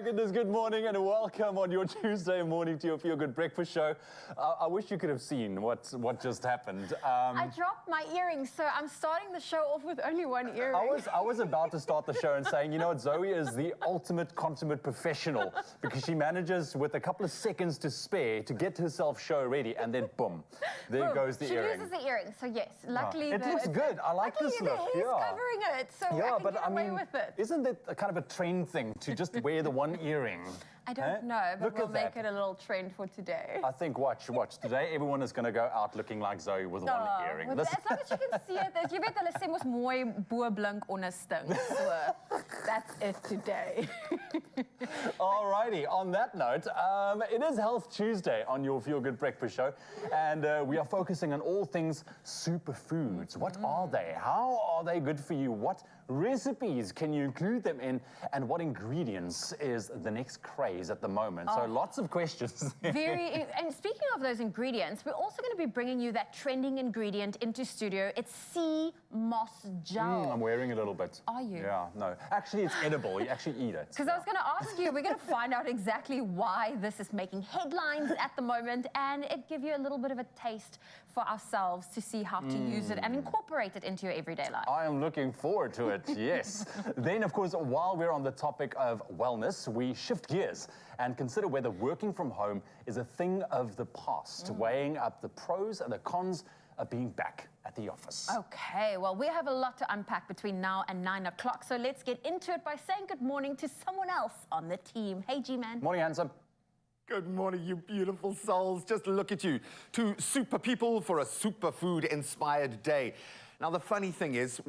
goodness, good morning and welcome on your Tuesday morning to your Feel Good Breakfast Show. I wish you could have seen what just happened. I dropped my earrings, so I'm starting the show off with only one earring. I was about to start the show and saying, you know what, Zoe is the ultimate consummate professional because she manages with a couple of seconds to spare to get herself show ready and then boom, there goes the earring. She loses the earring, so yes, luckily it looks good. I like this look. Luckily the hair's covering it, so I can get away with it. Isn't it a kind of a trend thing to just wear the one earring? I don't know, but we'll make it a little trend for today. I think, watch. Today, everyone is going to go out looking like Zoe with one earring. As long as you can see it, jy weet hulle sê mos mooi bo blink onder stink. So that's it today. Alrighty, on that note, it is Health Tuesday on your Feel Good Breakfast Show, and we are focusing on all things superfoods. What are they? How are they good for you? What recipes can you include them in? And what ingredients is the next craze at the moment? So lots of questions. And speaking of those ingredients, we're also going to be bringing you that trending ingredient into studio. It's sea moss gel. I'm wearing a little bit. Are you? Yeah, no. Actually, it's edible. You actually eat it. Because I was going to ask you, we're going to find out exactly why this is making headlines at the moment, and it give you a little bit of a taste for ourselves to see how to use it and incorporate it into your everyday life. I am looking forward to it, yes. Then, of course, while we're on the topic of wellness, we shift gears and consider whether working from home is a thing of the past, weighing up the pros and the cons of being back at the office. Okay, well, we have a lot to unpack between now and 9 o'clock, so let's get into it by saying good morning to someone else on the team. Hey, G-Man. Morning, handsome. Good morning, you beautiful souls. Just look at you. Two super people for a superfood-inspired day. Now, the funny thing is,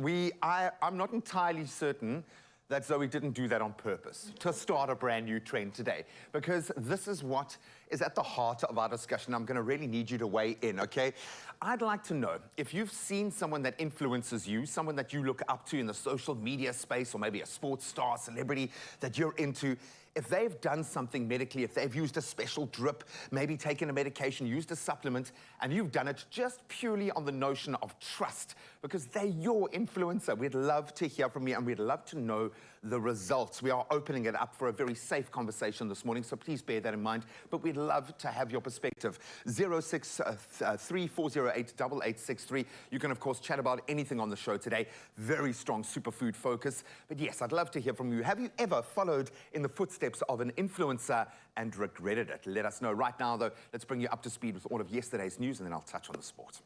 I'm not entirely certain that Zoe didn't do that on purpose to start a brand new trend today, because this is what is at the heart of our discussion. I'm going to really need you to weigh in, okay? I'd like to know if you've seen someone that influences you, someone that you look up to in the social media space, or maybe a sports star, celebrity that you're into, if they've done something medically, if they've used a special drip, maybe taken a medication, used a supplement, and you've done it just purely on the notion of trust, because they're your influencer. We'd love to hear from you, and we'd love to know the results. We are opening it up for a very safe conversation this morning, so please bear that in mind. But we'd love to have your perspective. 063-408-8863. You can, of course, chat about anything on the show today. Very strong superfood focus. But yes, I'd love to hear from you. Have you ever followed in the footsteps of an influencer and regretted it? Let us know. Right now, though, let's bring you up to speed with all of yesterday's news, and then I'll touch on the sport.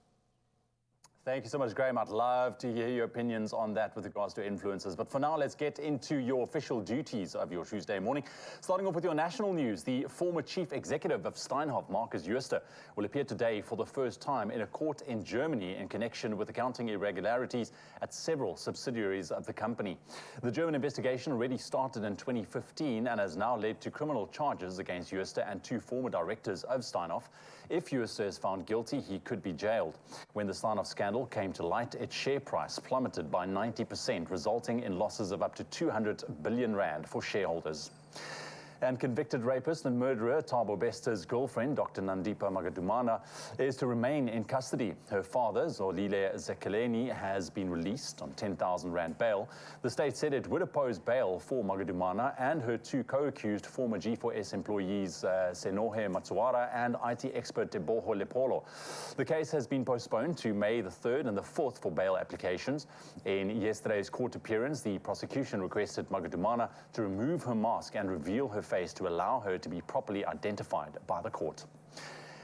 Thank you so much, Graham. I'd love to hear your opinions on that with regards to influencers. But for now, let's get into your official duties of your Tuesday morning. Starting off with your national news, the former chief executive of Steinhoff, Markus Jooste, will appear today for the first time in a court in Germany in connection with accounting irregularities at several subsidiaries of the company. The German investigation already started in 2015 and has now led to criminal charges against Jooste and two former directors of Steinhoff. If Jooste is found guilty, he could be jailed. When the Steinhoff scandal came to light, its share price plummeted by 90%, resulting in losses of up to 200 billion rand for shareholders. And convicted rapist and murderer Thabo Besta's girlfriend, Dr. Nandipa Magadumana, is to remain in custody. Her father, Zolile Zekeleni, has been released on 10,000 rand bail. The state said it would oppose bail for Magadumana and her two co-accused former G4S employees, Senohe Matsuara and IT expert Teboho Lepolo. The case has been postponed to May the 3rd and the 4th for bail applications. In yesterday's court appearance, the prosecution requested Magadumana to remove her mask and reveal her face to allow her to be properly identified by the court.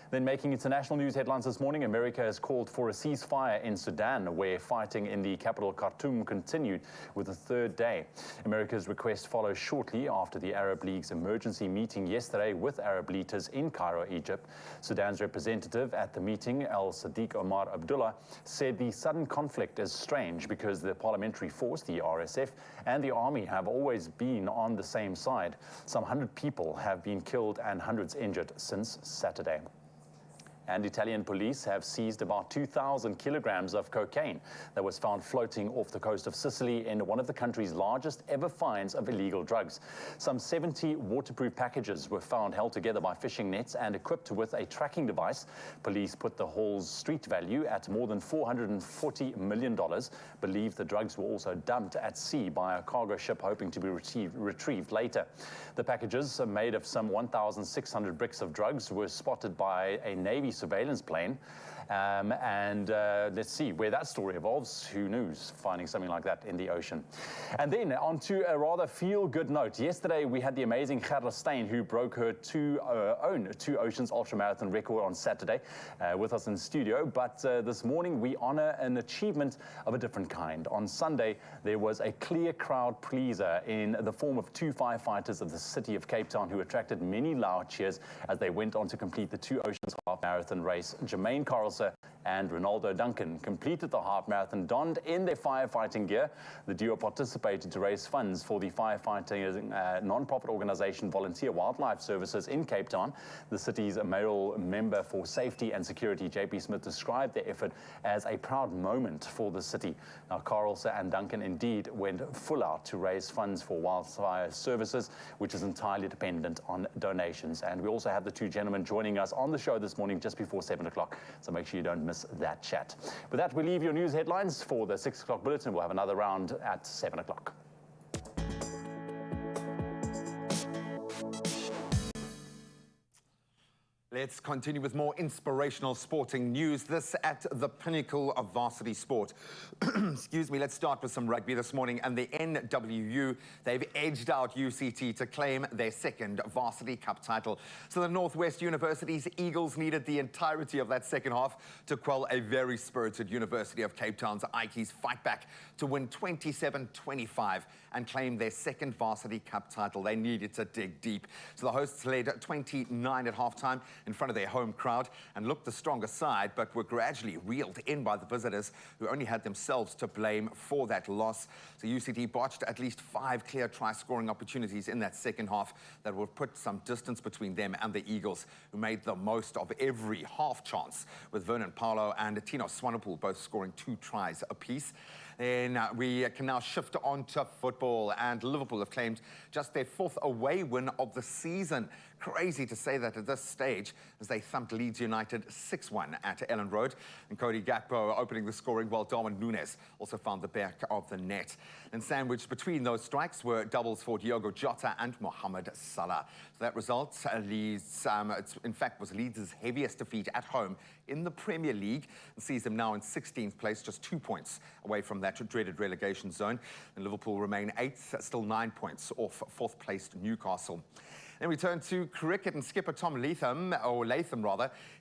Then making international news headlines this morning, America has called for a ceasefire in Sudan, where fighting in the capital Khartoum continued with the third day. America's request follows shortly after the Arab League's emergency meeting yesterday with Arab leaders in Cairo, Egypt. Sudan's representative at the meeting, Al Sadiq Omar Abdullah, said the sudden conflict is strange because the parliamentary force, the RSF, and the army have always been on the same side. Some 100 people have been killed and hundreds injured since Saturday. And Italian police have seized about 2,000 kilograms of cocaine that was found floating off the coast of Sicily in one of the country's largest ever finds of illegal drugs. Some 70 waterproof packages were found held together by fishing nets and equipped with a tracking device. Police put the haul's street value at more than $440 million. Believe the drugs were also dumped at sea by a cargo ship hoping to be retrieved later. The packages, made of some 1,600 bricks of drugs, were spotted by a Navy surveillance plane. Let's see where that story evolves. Who knows, finding something like that in the ocean. And then on to a rather feel-good note. Yesterday we had the amazing Gerda Steyn, who broke her own Two Oceans ultramarathon record on Saturday, with us in studio. But this morning we honor an achievement of a different kind. On Sunday there was a clear crowd pleaser in the form of two firefighters of the city of Cape Town who attracted many loud cheers as they went on to complete the Two Oceans half marathon race. Jermaine Carlson and Ronaldo Duncan completed the half marathon donned in their firefighting gear. The duo participated to raise funds for the firefighting non-profit organization Volunteer Wildlife Services in Cape Town. The city's mayoral member for safety and security, JP Smith, described their effort as a proud moment for the city. Now, Carlson and Duncan indeed went full out to raise funds for wildfire services, which is entirely dependent on donations. And we also have the two gentlemen joining us on the show this morning just before 7 o'clock. So make sure you don't miss that chat. With that, we leave your news headlines for the 6 o'clock bulletin. We'll have another round at 7 o'clock. Let's continue with more inspirational sporting news. This at the pinnacle of varsity sport. Excuse me, let's start with some rugby this morning. And the NWU, they've edged out UCT to claim their second varsity cup title. So the Northwest University's Eagles needed the entirety of that second half to quell a very spirited University of Cape Town's Ikeys fight back to win 27-25 and claim their second varsity cup title. They needed to dig deep. So the hosts led 29 at halftime in front of their home crowd and looked the stronger side, but were gradually reeled in by the visitors, who only had themselves to blame for that loss. So UCT botched at least 5 clear try-scoring opportunities in that second half that would put some distance between them and the Eagles, who made the most of every half chance, with Vernon Paulo and Tino Swanepoel both scoring 2 tries apiece. Then we can now shift on to football, and Liverpool have claimed just their 4th away win of the season. Crazy to say that at this stage, as they thumped Leeds United 6-1 at Ellen Road. And Cody Gakpo opening the scoring, while Darwin Núñez also found the back of the net. And sandwiched between those strikes were doubles for Diogo Jota and Mohamed Salah. So that result Leeds, in fact, was Leeds' heaviest defeat at home in the Premier League, and sees them now in 16th place, just 2 points away from that dreaded relegation zone. And Liverpool remain 8th, still 9 points off 4th placed Newcastle. Then we turn to cricket, and skipper Tom Latham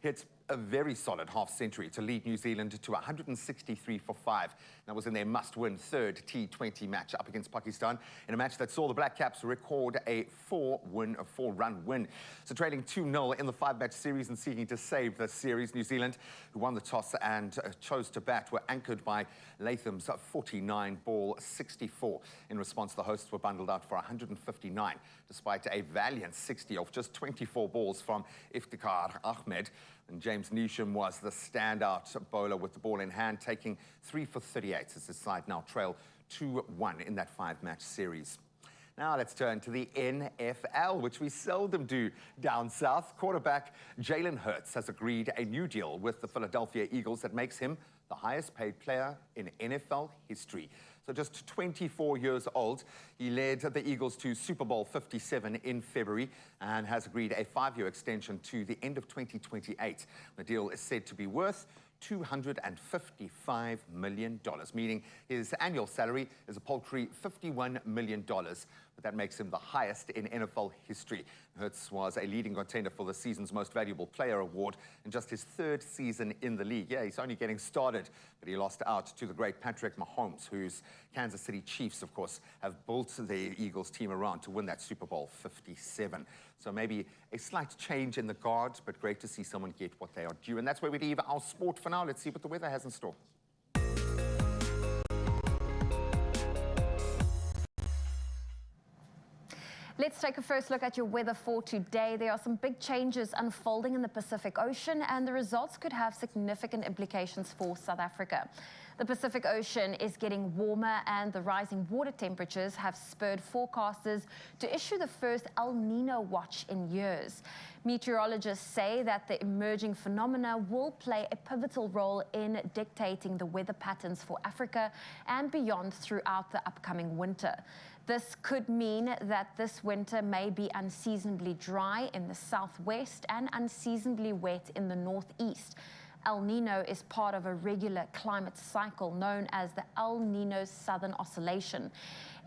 hit a very solid half-century to lead New Zealand to 163 for 5. That was in their must-win 3rd T20 match up against Pakistan, in a match that saw the Black Caps record a 4-run win. So trailing 2-0 in the 5-match series and seeking to save the series, New Zealand, who won the toss and chose to bat, were anchored by Latham's 49-ball 64. In response, the hosts were bundled out for 159, despite a valiant 60 off just 24 balls from Iftikhar Ahmed. And James Neesham was the standout bowler with the ball in hand, taking 3 for 38 as his side now trail 2-1 in that 5-match series. Now let's turn to the NFL, which we seldom do down south. Quarterback Jalen Hurts has agreed a new deal with the Philadelphia Eagles that makes him the highest paid player in NFL history. So just 24 years old, he led the Eagles to Super Bowl 57 in February and has agreed a 5-year extension to the end of 2028. The deal is said to be worth $255 million, meaning his annual salary is a paltry $51 million. But that makes him the highest in NFL history. Hurts was a leading contender for the season's Most Valuable Player award in just his 3rd season in the league. Yeah, he's only getting started, but he lost out to the great Patrick Mahomes, whose Kansas City Chiefs, of course, have built the Eagles team around to win that Super Bowl 57. So maybe a slight change in the guard, but great to see someone get what they are due. And that's where we leave our sport for now. Let's see what the weather has in store. Let's take a first look at your weather for today. There are some big changes unfolding in the Pacific Ocean, and the results could have significant implications for South Africa. The Pacific Ocean is getting warmer, and the rising water temperatures have spurred forecasters to issue the first El Nino watch in years. Meteorologists say that the emerging phenomena will play a pivotal role in dictating the weather patterns for Africa and beyond throughout the upcoming winter. This could mean that this winter may be unseasonably dry in the southwest and unseasonably wet in the northeast. El Nino is part of a regular climate cycle known as the El Nino Southern Oscillation.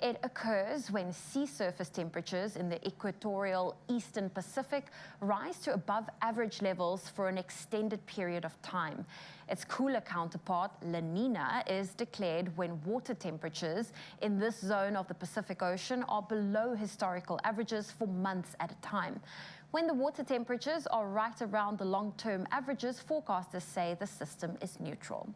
It occurs when sea surface temperatures in the equatorial eastern Pacific rise to above average levels for an extended period of time. Its cooler counterpart, La Nina, is declared when water temperatures in this zone of the Pacific Ocean are below historical averages for months at a time. When the water temperatures are right around the long-term averages, forecasters say the system is neutral.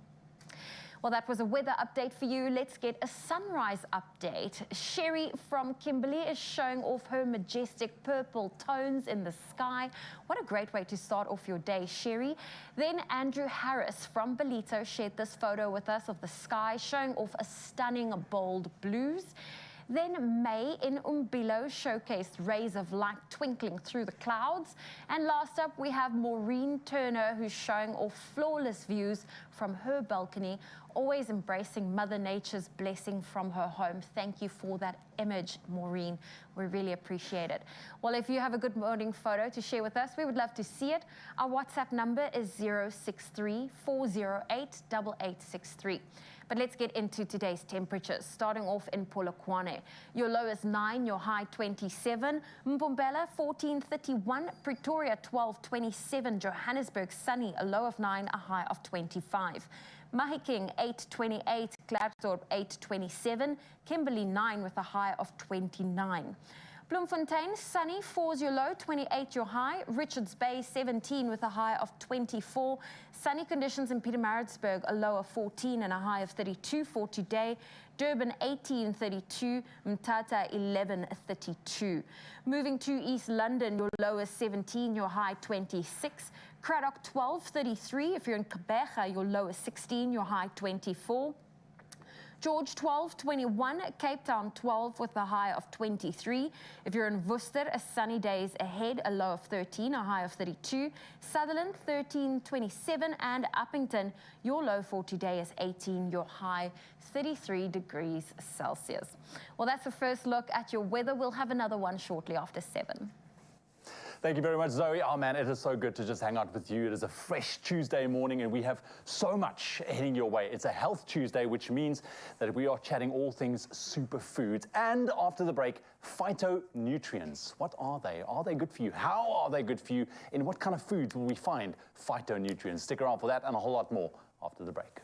Well, that was a weather update for you. Let's get a sunrise update. Sherry from Kimberley is showing off her majestic purple tones in the sky. What a great way to start off your day, Sherry. Then Andrew Harris from Belito shared this photo with us of the sky, showing off a stunning bold blues. Then May in Umbilo showcased rays of light twinkling through the clouds. And last up, we have Maureen Turner, who's showing off flawless views from her balcony, always embracing Mother Nature's blessing from her home. Thank you for that image, Maureen. We really appreciate it. Well, if you have a good morning photo to share with us, we would love to see it. Our WhatsApp number is 063 408 8863. But let's get into today's temperatures, starting off in Polokwane. Your low is 9, your high 27. Mpumbela 14:31, Pretoria 12:27, Johannesburg sunny, a low of 9, a high of 25. Mahikeng 8:28, Klerksdorp 8:27, Kimberley 9 with a high of 29. Bloemfontein, sunny, 4's your low, 28 your high. Richards Bay, 17 with a high of 24. Sunny conditions in Pietermaritzburg, a low of 14 and a high of 32 for today. Durban, 18:32. Mthatha, 11:32. Moving to East London, your low is 17, your high 26. Cradock, 12:33. If you're in Gqeberha, your low is 16, your high 24. George 12:21, Cape Town 12 with a high of 23. If you're in Worcester, a sunny day is ahead, a low of 13, a high of 32. Sutherland 13:27, and Uppington, your low for today is 18, your high 33 degrees Celsius. Well, that's the first look at your weather. We'll have another one shortly after 7. Thank you very much, Zoe. Oh man, it is so good to just hang out with you. It is a fresh Tuesday morning and we have so much heading your way. It's a Health Tuesday, which means that we are chatting all things superfoods. And after the break, phytonutrients. What are they? Are they good for you? How are they good for you? In what kind of foods will we find phytonutrients? Stick around for that and a whole lot more after the break.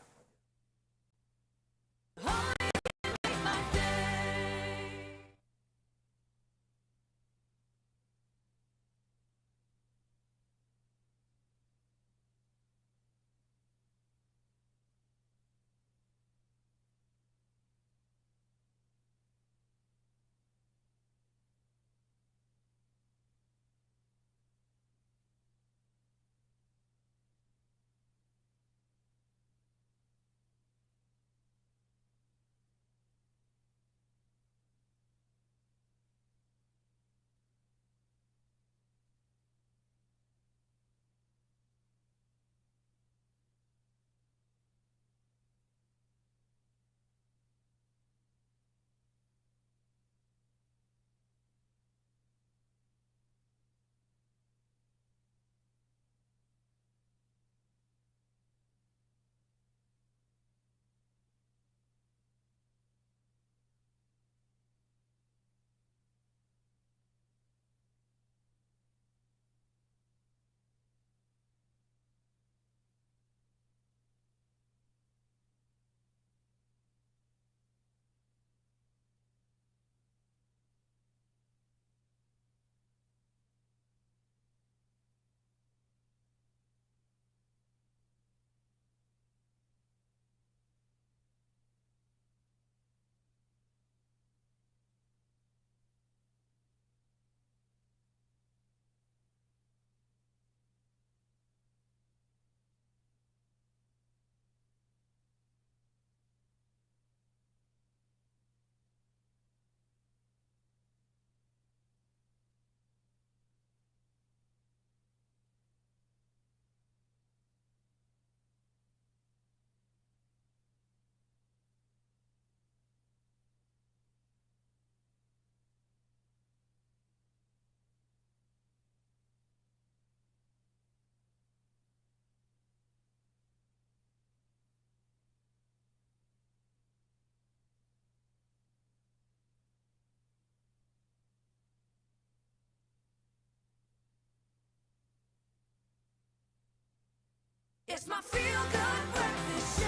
It's my feel-good breakfast show.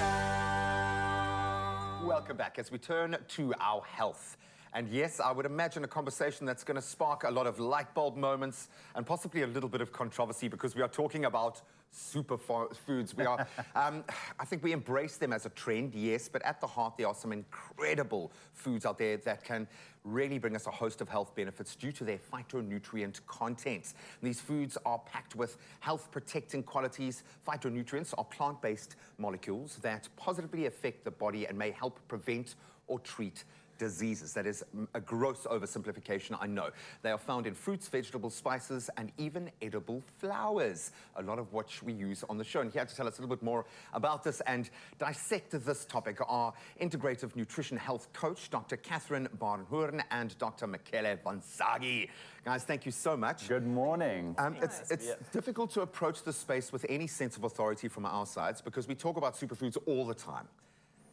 Welcome back as we turn to our health. And yes, I would imagine a conversation that's going to spark a lot of light bulb moments and possibly a little bit of controversy because we are talking about superfoods. We are, I think we embrace them as a trend, yes, but at the heart there are some incredible foods out there that can really bring us a host of health benefits due to their phytonutrient content. And these foods are packed with health-protecting qualities. Phytonutrients are plant-based molecules that positively affect the body and may help prevent or treat diseases. That is a gross oversimplification, I know. They are found in fruits, vegetables, spices, and even edible flowers, a lot of which we use on the show. And here to tell us a little bit more about this and dissect this topic are integrative nutrition health coach, Dr. Catherine Barnhoorn and Dr. Michele Vansagi. Guys, thank you so much. Good morning. It's difficult to approach this space with any sense of authority from our sides because we talk about superfoods all the time.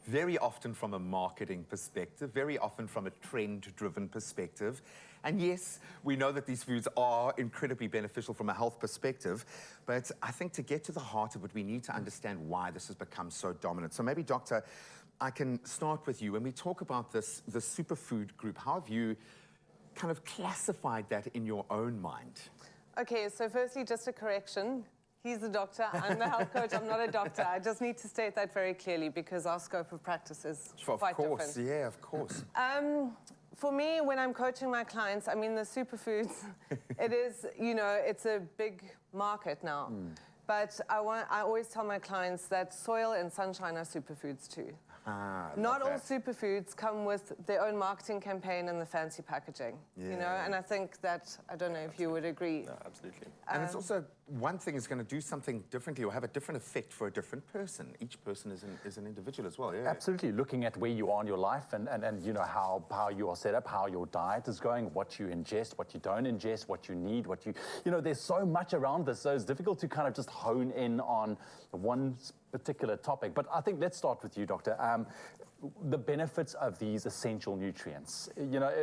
Very often from a marketing perspective, very often from a trend-driven perspective. And yes, we know that these foods are incredibly beneficial from a health perspective, but I think to get to the heart of it, we need to understand why this has become so dominant. So maybe, Doctor, I can start with you. When we talk about this, the superfood group, how have you kind of classified that in your own mind? Okay, so firstly, just a correction. He's the doctor, I'm the health coach, I'm not a doctor. I just need to state that very clearly because our scope of practice is quite different. Of course, yeah, of course. For me, when I'm coaching my clients, I mean, the superfoods, it is, you know, it's a big market now. But I always tell my clients that soil and sunshine are superfoods too. Not all superfoods come with their own marketing campaign and the fancy packaging, you know, and I think that, I don't know if you would agree. No, absolutely. And it's also, one thing is going to do something differently or have a different effect for a different person. Each person is an individual as well, yeah. Absolutely, looking at where you are in your life and you know, how you are set up, how your diet is going, what you ingest, what you don't ingest, what you need, you know, there's so much around this, so it's difficult to kind of just hone in on one particular topic. But I think let's start with you, Doctor. The benefits of these essential nutrients, you know,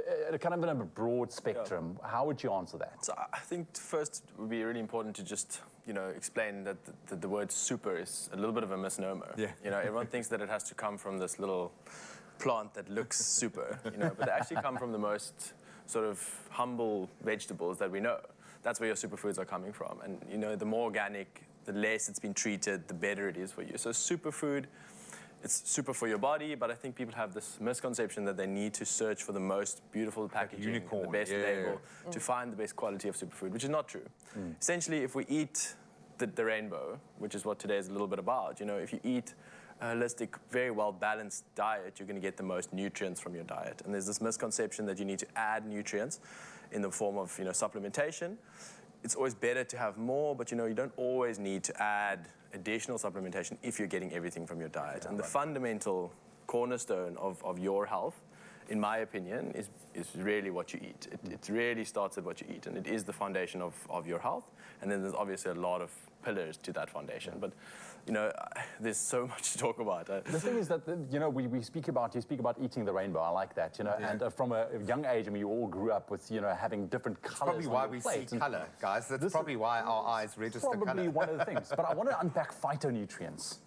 kind of in a broad spectrum, how would you answer that? So I think first it would be really important to just, you know, explain that the word super is a little bit of a misnomer. Yeah. You know, everyone thinks that it has to come from this little plant that looks super, you know, but they actually come from the most sort of humble vegetables that we know. That's where your superfoods are coming from. And, you know, the more organic, the less it's been treated, the better it is for you. So superfood, it's super for your body, but I think people have this misconception that they need to search for the most beautiful packaging, unicorn, the best label, to find the best quality of superfood, which is not true. Essentially, if we eat the rainbow, which is what today is a little bit about, you know, if you eat a holistic, very well-balanced diet, you're going to get the most nutrients from your diet. And there's this misconception that you need to add nutrients in the form of, you know, supplementation. It's always better to have more, but you know, you don't always need to add additional supplementation if you're getting everything from your diet. And the fundamental cornerstone of your health, in my opinion, is really what you eat. It really starts at what you eat, and it is the foundation of your health. And then there's obviously a lot of pillars to that foundation. But you know, there's so much to talk about. The thing is that, you know, you speak about eating the rainbow. I like that, you know, and from a young age, I mean, you all grew up with, you know, having different colors. That's probably why we see color, guys. That's probably why our eyes register color. Probably one of the things. But I want to unpack phytonutrients.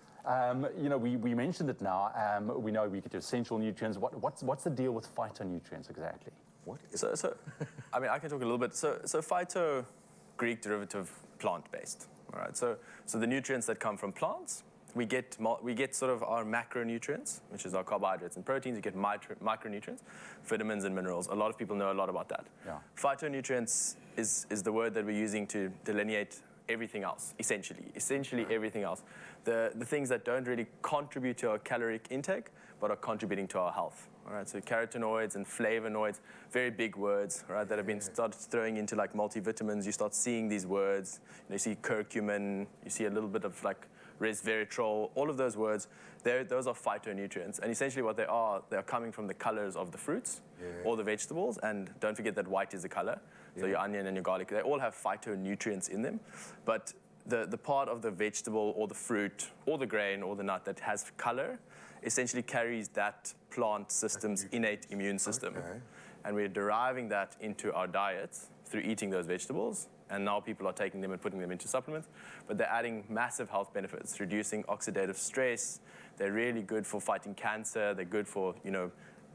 You know, we mentioned it now. We know we get your essential nutrients. What's the deal with phytonutrients exactly? What? So I mean, I can talk a little bit. So phyto, Greek derivative, plant-based. All right, so the nutrients that come from plants, we get sort of our macronutrients, which is our carbohydrates and proteins. You get micronutrients, vitamins and minerals. A lot of people know a lot about that. Yeah. Phytonutrients is the word that we're using to delineate everything else, essentially everything else. The things that don't really contribute to our caloric intake, but are contributing to our health. All right, so carotenoids and flavonoids, very big words, right, that have been started throwing into like multivitamins. You start seeing these words. You see curcumin, you see a little bit of like resveratrol, all of those words, those are phytonutrients. And essentially what they are coming from the colors of the fruits or the vegetables. And don't forget that white is a color. So your onion and your garlic, they all have phytonutrients in them. But the part of the vegetable or the fruit or the grain or the nut that has color essentially carries that plant system's innate immune system. And we're deriving that into our diets through eating those vegetables and now people are taking them and putting them into supplements, but they're adding massive health benefits, reducing oxidative stress. They're really good for fighting cancer. They're good for,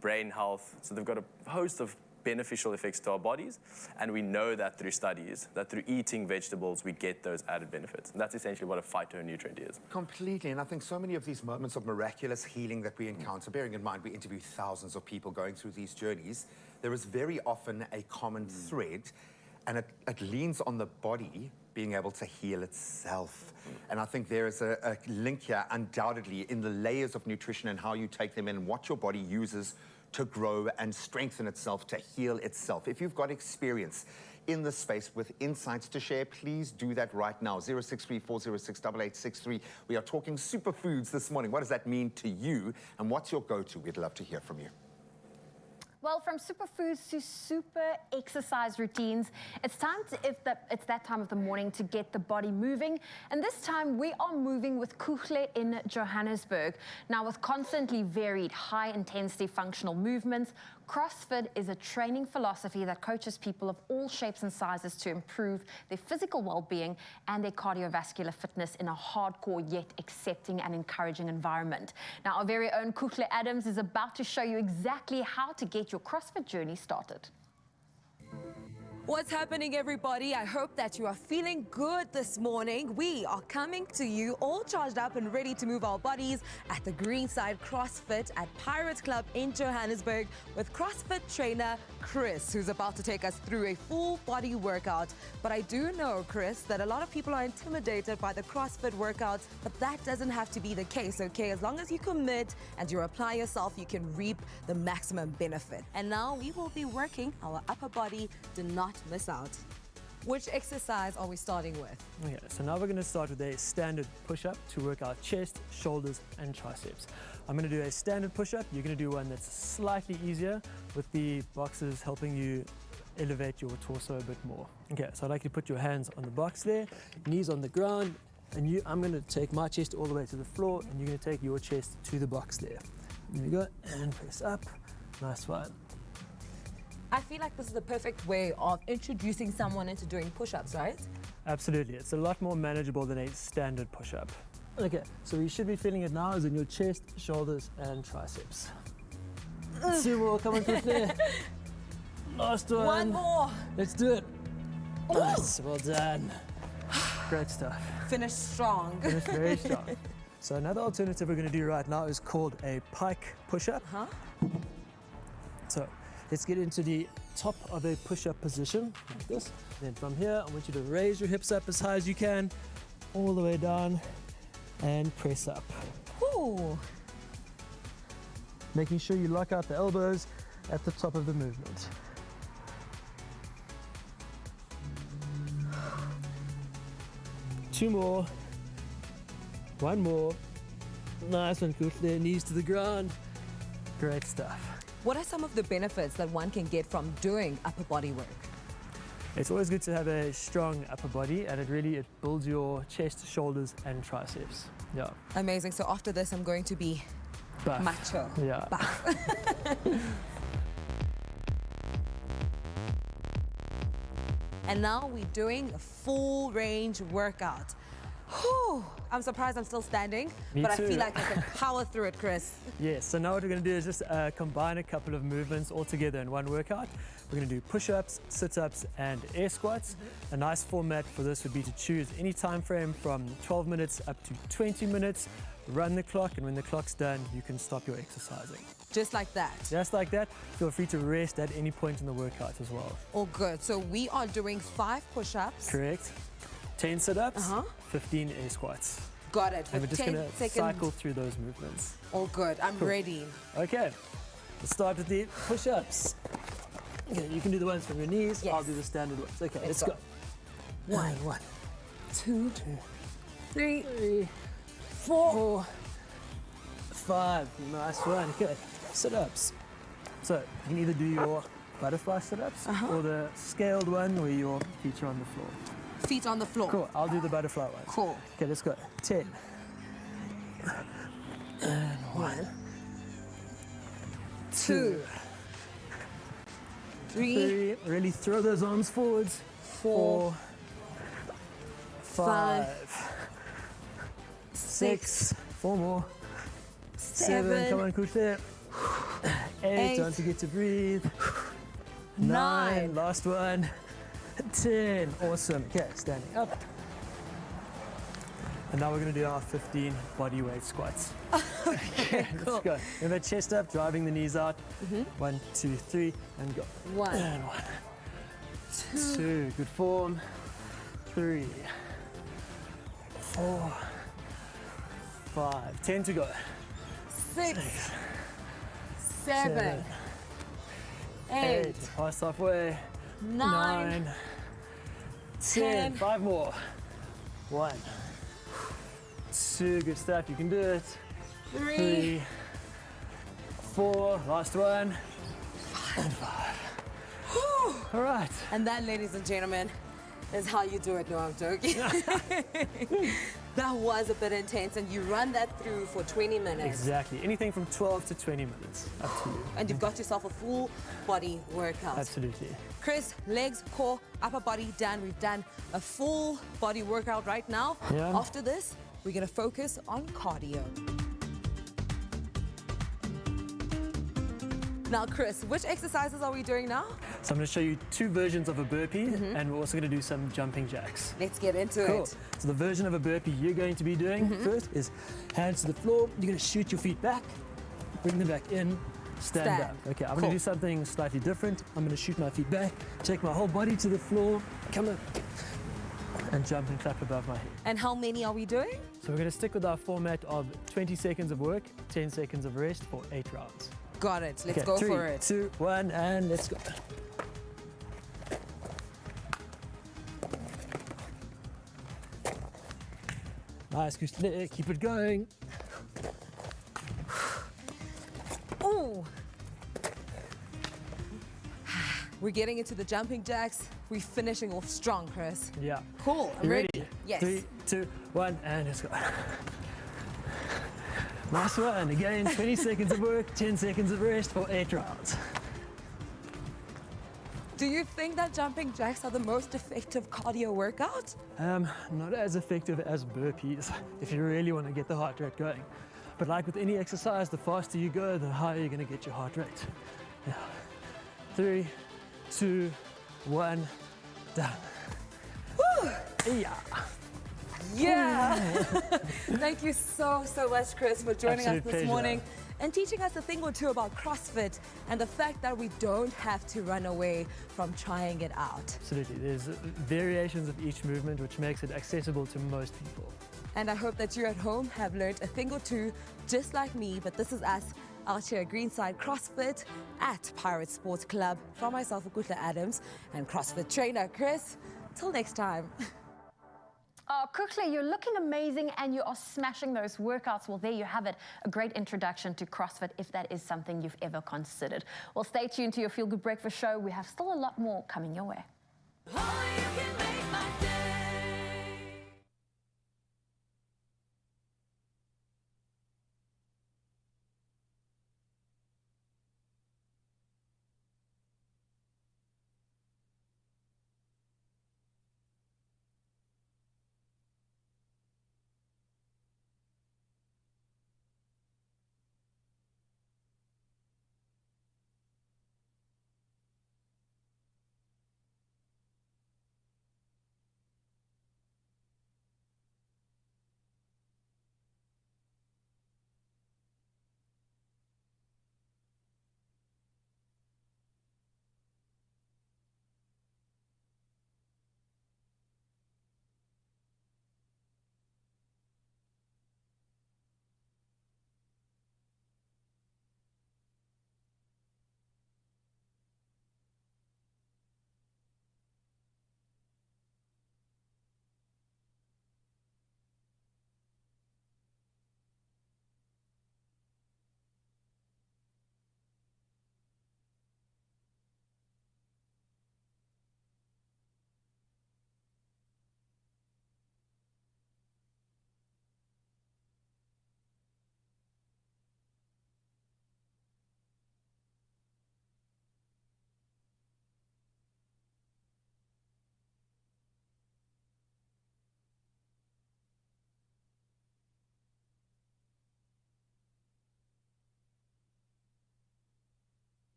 brain health. So they've got a host of beneficial effects to our bodies, and we know that through studies, that through eating vegetables, we get those added benefits. And that's essentially what a phytonutrient is. Completely, and I think so many of these moments of miraculous healing that we encounter, bearing in mind we interview thousands of people going through these journeys, there is very often a common thread, and it leans on the body being able to heal itself. And I think there is a link here, undoubtedly, in the layers of nutrition and how you take them in, what your body uses to grow and strengthen itself, to heal itself. If you've got experience in this space with insights to share, please do that right now. 063-406-8863. We are talking superfoods this morning. What does that mean to you, and what's your go-to? We'd love to hear from you. Well, from superfoods to super exercise routines, it's it's that time of the morning to get the body moving. And this time we are moving with Clover in Johannesburg. Now, with constantly varied, high-intensity functional movements, CrossFit is a training philosophy that coaches people of all shapes and sizes to improve their physical well-being and their cardiovascular fitness in a hardcore yet accepting and encouraging environment. Now, our very own Clover Adams is about to show you exactly how to get your CrossFit journey started. What's happening, everybody? I hope that you are feeling good this morning. We are coming to you all charged up and ready to move our bodies at the Greenside CrossFit at Pirates Club in Johannesburg with CrossFit trainer Chris, who's about to take us through a full body workout. But I do know, Chris, that a lot of people are intimidated by the CrossFit workouts, but that doesn't have to be the case, okay? As long as you commit and you apply yourself, you can reap the maximum benefit. And now we will be working our upper body. Do not miss out. Which exercise are we starting with? Okay, so now we're going to start with a standard push-up to work our chest, shoulders, and triceps. I'm going to do a standard push-up. You're going to do one that's slightly easier with the boxes helping you elevate your torso a bit more. Okay, so I'd like you to put your hands on the box there, knees on the ground, and I'm going to take my chest all the way to the floor, and you're going to take your chest to the box there. There we go, and press up. Nice one. I feel like this is the perfect way of introducing someone into doing push-ups, right? Absolutely. It's a lot more manageable than a standard push-up. Okay, so you should be feeling it now is in your chest, shoulders, and triceps. 2 more, come on, quickly. Last one. 1 more. Let's do it. Nice, well done. Great stuff. Finish strong. Finish very strong. So another alternative we're going to do right now is called a pike push-up. So let's get into the top of a push-up position, like this. Then from here, I want you to raise your hips up as high as you can, all the way down, and press up. Ooh. Making sure you lock out the elbows at the top of the movement. Two more. 1 more. Nice one, good there, knees to the ground. Great stuff. What are some of the benefits that one can get from doing upper body work? It's always good to have a strong upper body, and it builds your chest, shoulders, and triceps. Yeah. Amazing. So after this, I'm going to be Buff. macho. Yeah. Buff. And now we're doing a full range workout. Whew. I'm surprised I'm still standing, Me but too. I feel like I can power through it, Chris. Yes, so now what we're going to do is just combine a couple of movements all together in one workout. We're going to do push-ups, sit-ups, and air squats. A nice format for this would be to choose any time frame from 12 minutes up to 20 minutes, run the clock, and when the clock's done, you can stop your exercising. Just like that. Just like that. Feel free to rest at any point in the workout as well. All good. So we are doing 5 push-ups. Correct. 10 sit-ups, 15 air squats. Got it. And we're With just 10 going to seconds. cycle through those movements. All good. I'm ready. Okay, let's start with the push-ups. Okay, you can do the ones from your knees. Yes. I'll do the standard ones. Okay, let's go. go. 1, 2, 3, 3, 4, 5. Nice one. Okay, sit-ups. So you can either do your butterfly sit-ups or the scaled one where your feet are on the floor. feet on the floor. Cool, I'll do the butterfly one. Cool. Okay, let's go. 10. And 1, 2, 3. Really throw those arms forwards. 4, 5, 6, 4 more, 7, come on, push there. 8, don't forget to breathe. 9, last one. 10, awesome. Okay, standing up. And now we're going to do our 15 body weight squats. Okay, cool. Let's go. Remember, chest up, driving the knees out. 1, 2, 3, and go. 1, And 1, 2, good form. 3, 4, 5, 10 to go. 6, 7, 8, past halfway. 9, 10, 10. 5 more. 1, 2, good stuff, you can do it. 3, 4, last one. And 5. All right. And that, ladies and gentlemen, is how you do it. No, I'm joking. That was a bit intense, and you run that through for 20 minutes. Exactly. Anything from 12 to 20 minutes. Up to you. And you've got yourself a full body workout. Absolutely. Chris, legs, core, upper body done. We've done a full body workout right now. Yeah. After this, we're going to focus on cardio. Now, Chris, which exercises are we doing now? So I'm going to show you 2 versions of a burpee, and we're also going to do some jumping jacks. Let's get into Cool. it. So the version of a burpee you're going to be doing first is hands to the floor. You're going to shoot your feet back, bring them back in, stand up. Okay, I'm going Cool. to do something slightly different. I'm going to shoot my feet back, take my whole body to the floor, come up, and jump and clap above my head. And how many are we doing? So we're going to stick with our format of 20 seconds of work, 10 seconds of rest for 8 rounds. Got it. Let's Okay, go 3, for it. 2, 1, and let's go. Nice, keep it going. Ooh. We're getting into the jumping jacks. We're finishing off strong, Chris. Yeah. Cool. I'm You ready. ready? Yes. 3, 2, 1, and let's go. Nice one. Again, 20 seconds of work, 10 seconds of rest for 8 rounds. Do you think that jumping jacks are the most effective cardio workout? Not as effective as burpees if you really want to get the heart rate going. But like with any exercise, the faster you go, the higher you're going to get your heart rate. Yeah. 3, 2, 1, done. Woo! Yeah. Yeah. Thank you so much, Chris, for joining Absolute us this pleasure. morning and teaching us a thing or two about CrossFit and the fact that we don't have to run away from trying it out. Absolutely. There's variations of each movement, which makes it accessible to most people. And I hope that you at home have learned a thing or two just like me, but this is us out here at Greenside CrossFit at Pirate Sports Club. From myself, Ukutla Adams, and CrossFit trainer Chris. Till next time. Oh, Kukla, you're looking amazing and you are smashing those workouts. Well, there you have it, a great introduction to CrossFit if that is something you've ever considered. Well, stay tuned to your Feel Good Breakfast show. We have still a lot more coming your way. Oh, you can make my day.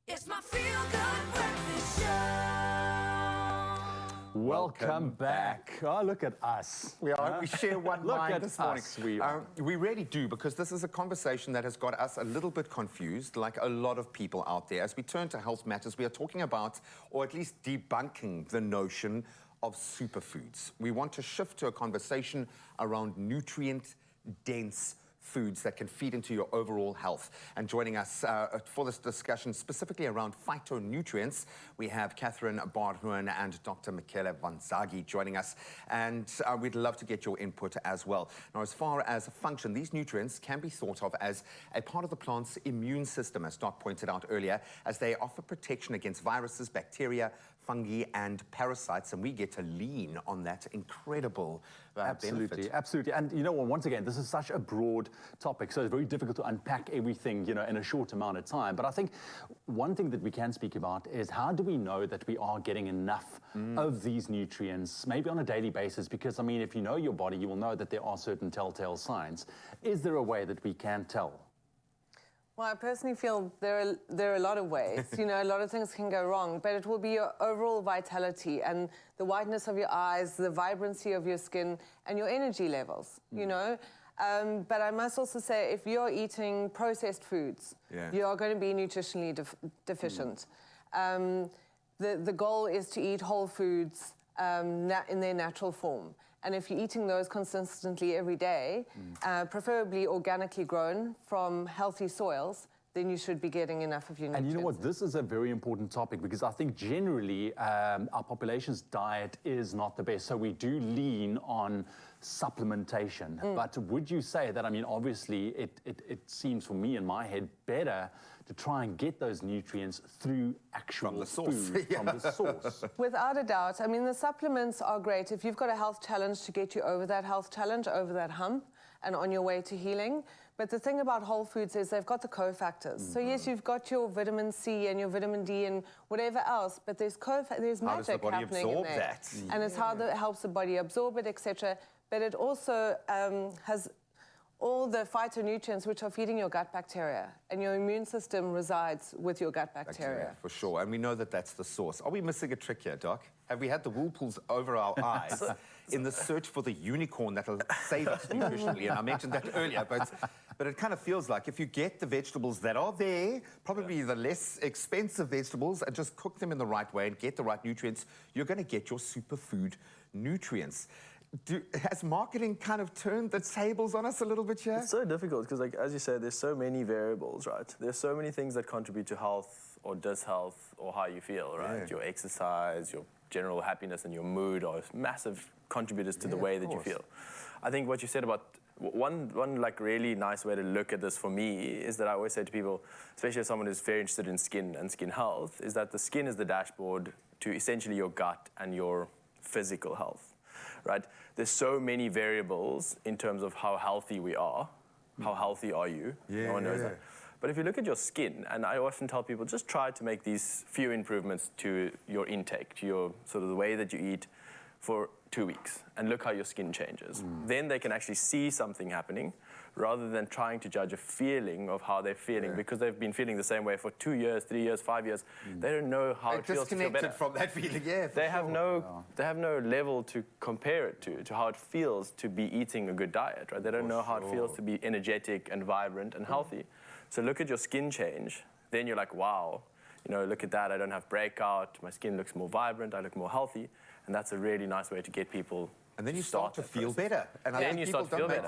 It's my feel-good breakfast show. Welcome back. Oh, look at us. We are. We share one Look mind at this morning. us, we are. We really do, because this is a conversation that has got us a little bit confused, like a lot of people out there. As we turn to health matters, we are talking about, or at least debunking, the notion of superfoods. We want to shift to a conversation around nutrient-dense foods that can feed into your overall health. And joining us for this discussion specifically around phytonutrients, we have Catherine Barhoen and Dr. Michele Vanzaghi joining us. And we'd love to get your input as well. Now, as far as function, these nutrients can be thought of as a part of the plant's immune system, as Doc pointed out earlier, as they offer protection against viruses, bacteria, fungi, and parasites, and we get to lean on that incredible benefit. Absolutely. And you know what, once again, this is such a broad topic, so it's very difficult to unpack everything, you know, in a short amount of time. But I think one thing that we can speak about is how do we know that we are getting enough of these nutrients, maybe on a daily basis? Because, I mean, if you know your body, you will know that there are certain telltale signs. Is there a way that we can tell? Well, I personally feel there are a lot of ways. You know, a lot of things can go wrong, but it will be your overall vitality and the whiteness of your eyes, the vibrancy of your skin, and your energy levels, you know. But I must also say, if you're eating processed foods, you are going to be nutritionally deficient. The goal is to eat whole foods in their natural form. And if you're eating those consistently every day, preferably organically grown from healthy soils, then you should be getting enough of your nutrients. And you know what, this is a very important topic, because I think generally our population's diet is not the best. So we do lean on supplementation. But would you say that, I mean, obviously it seems for me in my head better to try and get those nutrients through actual From the source. food, from the source. Without a doubt. I mean, the supplements are great if you've got a health challenge to get you over that health challenge, over that hump, and on your way to healing. But the thing about whole foods is they've got the cofactors. So yes, you've got your vitamin C and your vitamin D and whatever else, but there's magic happening in there. That? And it's how it helps the body absorb it, etc. But it also has all the phytonutrients which are feeding your gut bacteria, and your immune system resides with your gut bacteria. For sure, and we know that that's the source. Are we missing a trick here, Doc? Have we had the wool pulls over our eyes in the search for the unicorn that'll save us nutritionally? And I mentioned that earlier, but it kind of feels like if you get the vegetables that are there, probably the less expensive vegetables, and just cook them in the right way and get the right nutrients, you're going to get your superfood nutrients. Has marketing kind of turned the tables on us a little bit here? It's so difficult because, like, as you said, there's so many variables, right? There's so many things that contribute to health or dishealth or how you feel, right? Yeah. Your exercise, your general happiness and your mood are massive contributors to the way that you feel. I think what you said about one like really nice way to look at this for me is that I always say to people, especially as someone who's very interested in skin and skin health, is that the skin is the dashboard to essentially your gut and your physical health. Right? There's so many variables in terms of how healthy we are. How healthy are you? No one knows that. But if you look at your skin, and I often tell people, just try to make these few improvements to your intake, to your sort of the way that you eat for 2 weeks, and look how your skin changes. Then they can actually see something happening, rather than trying to judge a feeling of how they're feeling, because they've been feeling the same way for 2 years, 3 years, 5 years. They don't know how it feels to feel better. From that feeling, they have no level to compare it to how it feels to be eating a good diet, right? They don't know how it feels to be energetic and vibrant and healthy. So look at your skin change, then you're like, wow, you know, look at that, I don't have breakout, my skin looks more vibrant, I look more healthy, and that's a really nice way to get people. And then you start to feel better. And I think people don't make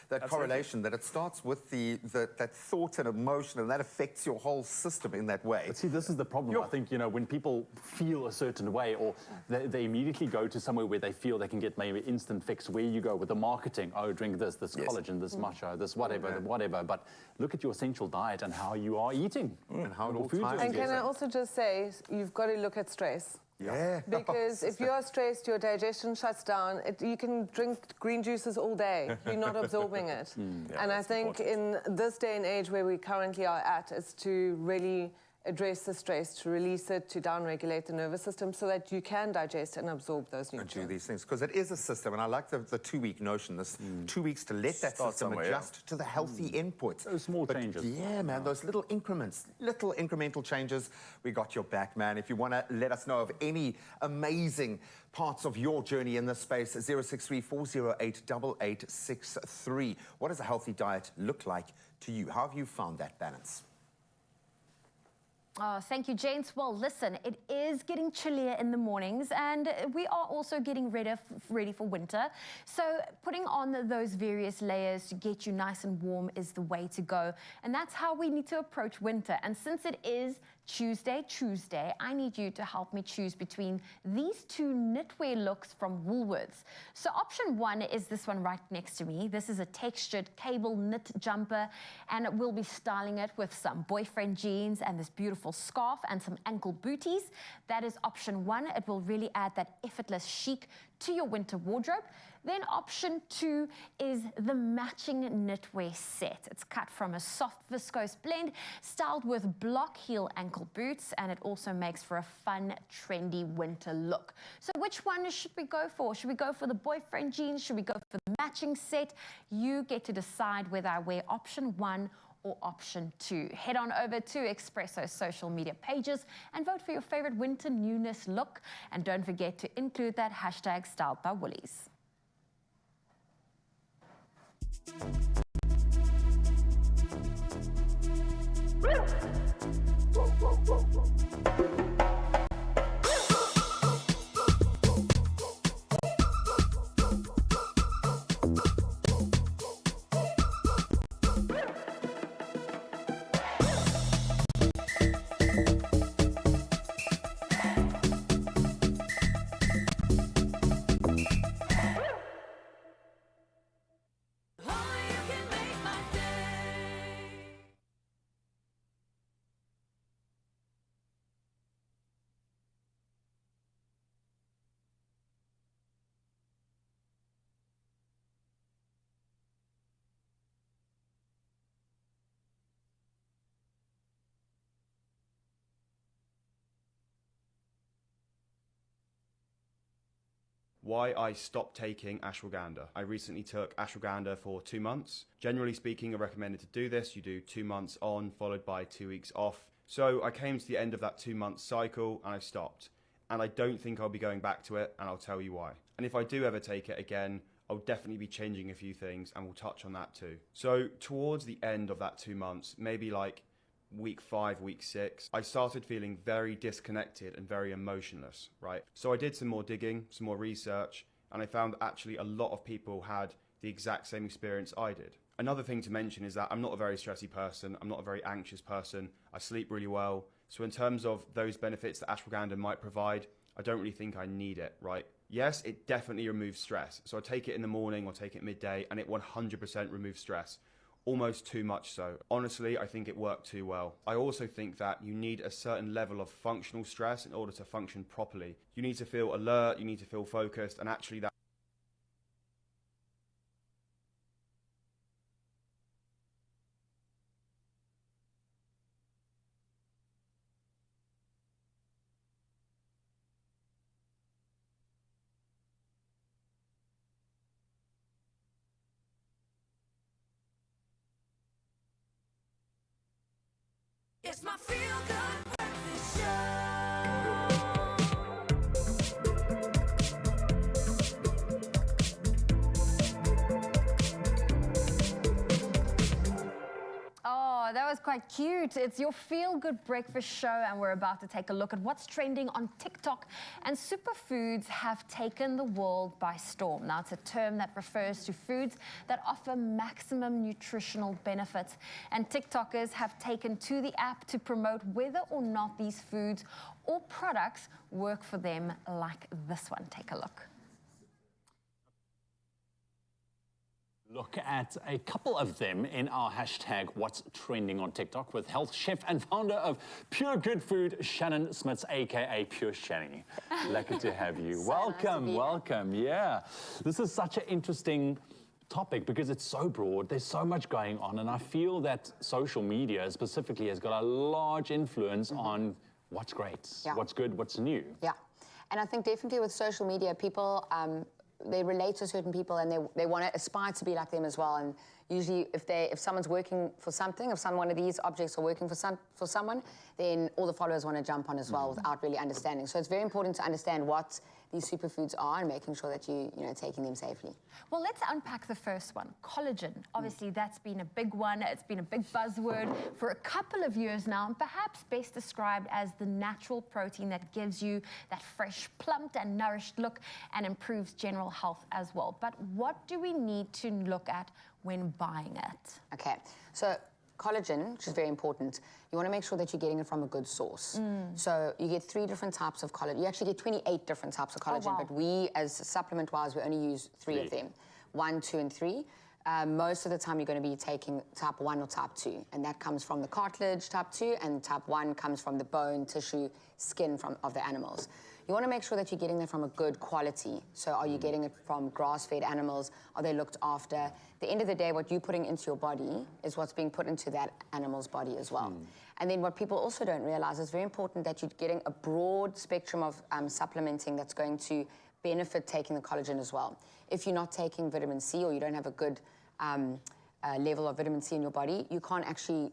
that correlation, that it starts with that thought and emotion, and that affects your whole system in that way. But see, this is the problem. I think, you know, when people feel a certain way, or they immediately go to somewhere where they feel they can get maybe instant fix, where you go with the marketing, oh, drink this collagen, this matcha, this whatever. But look at your essential diet and how you are eating. And how it all food ties And can I also just say, you've got to look at stress. Because if you are stressed, your digestion shuts down. You can drink green juices all day. You're not absorbing it. And I think in this day and age where we currently are at, is to really address the stress, to release it, to downregulate the nervous system so that you can digest and absorb those nutrients. And do these things, because it is a system, and I like the 2-week notion, this 2 weeks to let that Start system somewhere, adjust to the healthy inputs. Those small changes. Yeah, man, those little increments, little incremental changes, we got your back, man. If you want to let us know of any amazing parts of your journey in this space, 063 408 8863. What does a healthy diet look like to you? How have you found that balance? Oh, thank you, James. Well, listen, it is getting chillier in the mornings, and we are also getting ready for winter. So putting on those various layers to get you nice and warm is the way to go. And that's how we need to approach winter. And since it is Tuesday, I need you to help me choose between these two knitwear looks from Woolworths. So option 1 is this one right next to me. This is a textured cable knit jumper, and we'll be styling it with some boyfriend jeans and this beautiful scarf and some ankle booties. That is option 1. It will really add that effortless chic to your winter wardrobe. Then option 2 is the matching knitwear set. It's cut from a soft viscose blend, styled with block heel ankle boots, and it also makes for a fun, trendy winter look. So which one should we go for? Should we go for the boyfriend jeans? Should we go for the matching set? You get to decide whether I wear option 1 or option 2. Head on over to Expresso's social media pages and vote for your favorite winter newness look. And don't forget to include that hashtag Styled by Woolies. Why I stopped taking ashwagandha. I recently took ashwagandha for 2 months. Generally speaking, I recommended to do this. You do 2 months on, followed by 2 weeks off. So I came to the end of that 2-month cycle and I stopped. And I don't think I'll be going back to it, and I'll tell you why. And if I do ever take it again, I'll definitely be changing a few things, and we'll touch on that too. So towards the end of that 2 months, maybe like week 5, week 6, I started feeling very disconnected and very emotionless, right? So I did some more digging, some more research, and I found actually a lot of people had the exact same experience I did. Another thing to mention is that I'm not a very stressy person, I'm not a very anxious person, I sleep really well. So in terms of those benefits that ashwagandha might provide, I don't really think I need it, right? Yes, it definitely removes stress. So I take it in the morning or take it midday, and it 100% removes stress. Almost too much so. Honestly, I think it worked too well. I also think that you need a certain level of functional stress in order to function properly. You need to feel alert, you need to feel focused, and actually that It's my feel-good breakfast show. Oh, that was quite cute. It's your feel-good breakfast show, and we're about to take a look at what's trending on TikTok. And superfoods have taken the world by storm. Now, it's a term that refers to foods that offer maximum nutritional benefits. And TikTokers have taken to the app to promote whether or not these foods or products work for them, like this one. Take a look. Look at a couple of them in our hashtag What's Trending on TikTok with health chef and founder of Pure Good Food, Shannon Smits, aka Pure Shanny. Lucky to have you. So Welcome, nice to be welcome. Yeah, this is such an interesting topic because it's so broad, there's so much going on, and I feel that social media specifically has got a large influence on what's great, what's good, what's new. Yeah, and I think definitely with social media, people, they relate to certain people and they want to aspire to be like them as well. And usually if someone's working for something, if one of these objects are working for someone, then all the followers want to jump on as well without really understanding. So it's very important to understand what these superfoods are and making sure that you're taking them safely. Well, let's unpack the first one, collagen. Obviously, that's been a big one. It's been a big buzzword for a couple of years now, and perhaps best described as the natural protein that gives you that fresh, plumped and nourished look and improves general health as well. But what do we need to look at when buying it? Okay, so collagen, which is very important, you want to make sure that you're getting it from a good source. So you get 3 different types of collagen. You actually get 28 different types of collagen, but we, as supplement-wise, we only use 3 of them, 1, 2, and 3. Most of the time, you're going to be taking type 1 or type 2, and that comes from the cartilage, type 2, and type 1 comes from the bone, tissue, skin of the animals. You want to make sure that you're getting them from a good quality. So are you getting it from grass-fed animals? Are they looked after? At the end of the day, what you're putting into your body is what's being put into that animal's body as well. And then what people also don't realize is very important that you're getting a broad spectrum of supplementing that's going to benefit taking the collagen as well. If you're not taking vitamin C or you don't have a good level of vitamin C in your body, you can't actually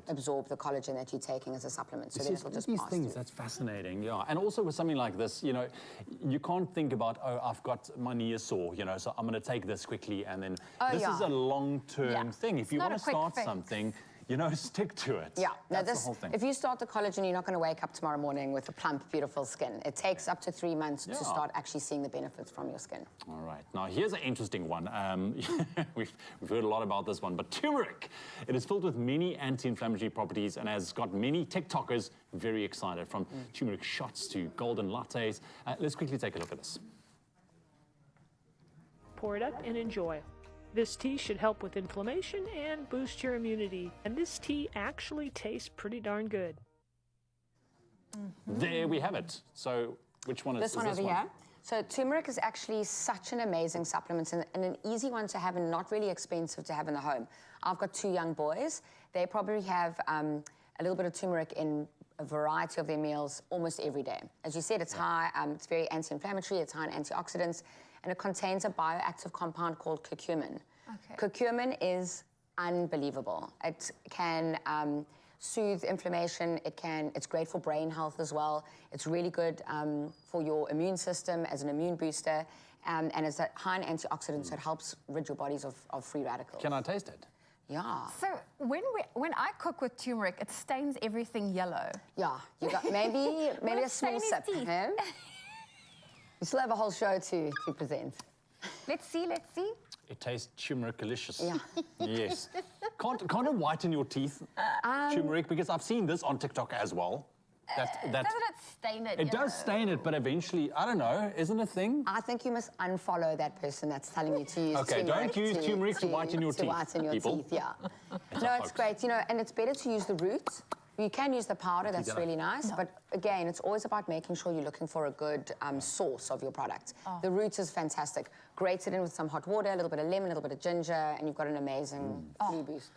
absorb the collagen that you're taking as a supplement. So then it'll just these pass things, through. that's fascinating, yeah. And also with something like this, you can't think about, oh, I've got my knee is sore, so I'm going to take this quickly, and then this is a long-term thing. If you want to start something, stick to it. Yeah, that's the whole thing. If you start the collagen, you're not going to wake up tomorrow morning with a plump, beautiful skin. It takes up to 3 months to start actually seeing the benefits from your skin. All right. Now, here's an interesting one. We've heard a lot about this one, but turmeric. It is filled with many anti-inflammatory properties and has got many TikTokers very excited, from turmeric shots to golden lattes. Let's quickly take a look at this. Pour it up and enjoy. This tea should help with inflammation and boost your immunity. And this tea actually tastes pretty darn good. There we have it. So which one is this one? Over here. So turmeric is actually such an amazing supplement and an easy one to have and not really expensive to have in the home. I've got 2 young boys. They probably have a little bit of turmeric in a variety of their meals almost every day. As you said, it's high, it's very anti-inflammatory, it's high in antioxidants, and it contains a bioactive compound called curcumin. Curcumin is unbelievable. It can soothe inflammation. It's great for brain health as well. It's really good for your immune system as an immune booster, and it's high in antioxidants, so it helps rid your bodies of free radicals. Can I taste it? Yeah. So when I cook with turmeric, it stains everything yellow. Yeah, you got maybe a small sip. Huh? You still have a whole show to present. Let's see. It tastes turmeric-delicious. Yeah. Yes. Can't it whiten your teeth, turmeric? Because I've seen this on TikTok as well. Doesn't it stain it? It does stain it, but eventually, I don't know, isn't it a thing? I think you must unfollow that person that's telling you to use turmeric. Don't use turmeric to whiten your teeth, To whiten your teeth, yeah. No, it's great, and it's better to use the root. You can use the powder, that's really nice, but again, it's always about making sure you're looking for a good source of your product. The root is fantastic. Grate it in with some hot water, a little bit of lemon, a little bit of ginger, and you've got an amazing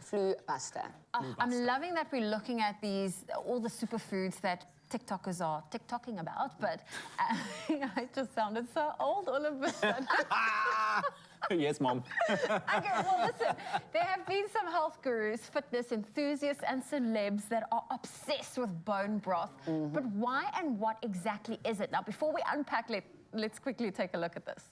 flu buster. I'm loving that we're looking at all the superfoods that TikTokers are TikToking about, but I just sounded so old all of a sudden. Yes, Mom. Okay, well, listen, there have been some health gurus, fitness enthusiasts, and celebs that are obsessed with bone broth. But why and what exactly is it? Now, before we unpack, let's quickly take a look at this.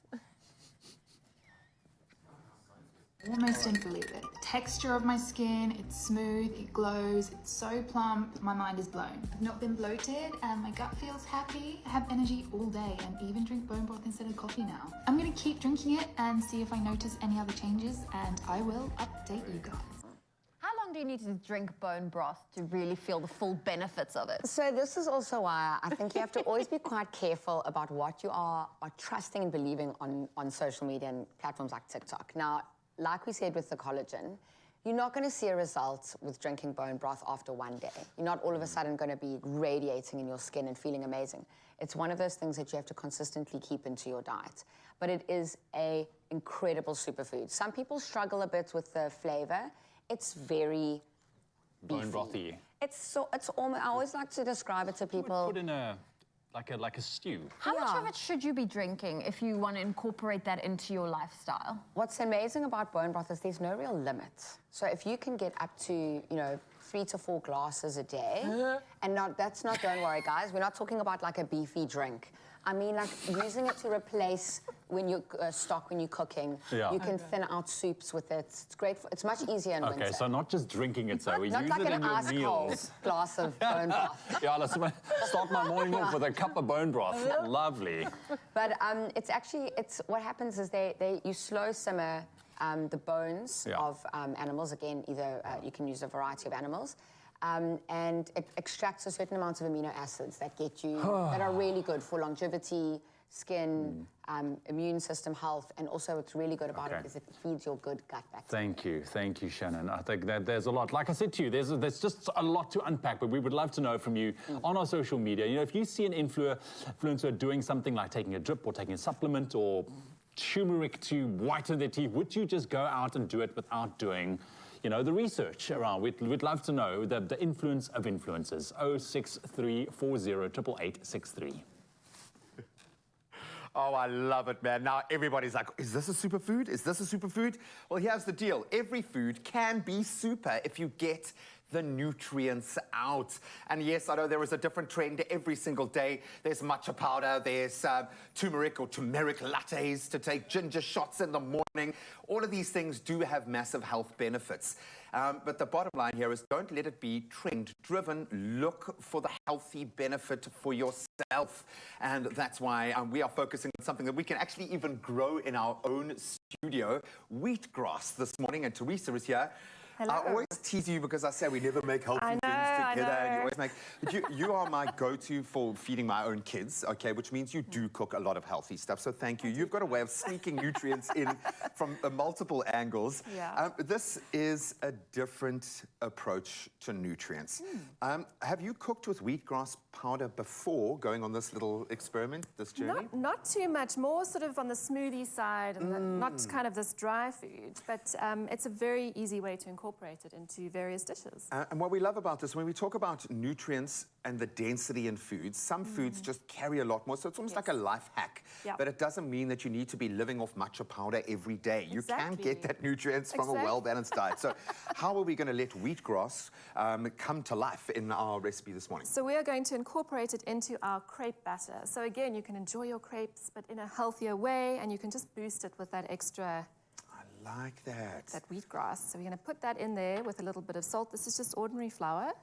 Almost didn't believe it. The texture of my skin, it's smooth, it glows, it's so plump, my mind is blown. I've not been bloated and my gut feels happy. I have energy all day and even drink bone broth instead of coffee now. I'm gonna keep drinking it and see if I notice any other changes, and I will update you guys. How long do you need to drink bone broth to really feel the full benefits of it? So this is also why I think you have to always be quite careful about what you are trusting and believing on social media and platforms like TikTok. Now, like we said with the collagen, You're not going to see a result with drinking bone broth after one day. You're not all of a sudden going to be radiating in your skin and feeling amazing. It's one of those things that you have to consistently keep into your diet. But it is an incredible superfood. Some people struggle a bit with the flavor. It's very beefy. Bone brothy. It's almost, I always like to describe it to people. Put in like a stew. How much of it should you be drinking if you want to incorporate that into your lifestyle? What's amazing about bone broth is there's no real limit. So if you can get up to, 3 to 4 glasses a day, and don't worry guys, we're not talking about like a beefy drink. I mean like using it to replace when you stock when you're cooking. Yeah. You can thin out soups with it. It's great. It's much easier in winter. Okay, so not just drinking it, so we Not use like it an in your ice cold meals. glass of bone broth. Yeah, let's start my morning off with a cup of bone broth. Lovely. But it's what happens is you slow simmer the bones of animals. Again, either you can use a variety of animals. And it extracts a certain amount of amino acids that get you, that are really good for longevity, skin, immune system health, and also what's really good about it is it feeds your good gut bacteria. Thank you, Shannon. I think that there's a lot. Like I said to you, there's just a lot to unpack, but we would love to know from you on our social media. If you see an influencer doing something like taking a drip or taking a supplement or turmeric to whiten their teeth, would you just go out and do it without doing the research around? We'd love to know the influence of influencers. 06340888863. Oh, I love it, man. Now everybody's like, is this a superfood? Is this a superfood? Well, here's the deal. Every food can be super if you get the nutrients out. And yes, I know there is a different trend every single day. There's matcha powder, there's turmeric or turmeric lattes to take, ginger shots in the morning. All of these things do have massive health benefits. But the bottom line here is don't let it be trend-driven. Look for the healthy benefit for yourself. And that's why we are focusing on something that we can actually even grow in our own studio, wheatgrass this morning. And Teresa is here. Hello. I always tease you because I say we never make healthy things together. And you always make. But you are my go-to for feeding my own kids, okay? Which means you do cook a lot of healthy stuff. So thank you. You've got a way of sneaking nutrients in from multiple angles. Yeah. This is a different approach to nutrients. Have you cooked with wheatgrass powder before going on this little experiment, this journey? Not too much, more sort of on the smoothie side, and not kind of this dry food, but it's a very easy way to incorporate it into various dishes. And what we love about this, when we talk about nutrients and the density in foods, some foods just carry a lot more, so it's almost like a life hack. Yep. But it doesn't mean that you need to be living off matcha powder every day. You can get that nutrients from a well-balanced diet. So how are we going to let wheatgrass come to life in our recipe this morning? So we are going to incorporate it into our crepe batter. So again, you can enjoy your crepes, but in a healthier way, and you can just boost it with that extra like that wheatgrass. So we're going to put that in there with a little bit of salt. This is just ordinary flour.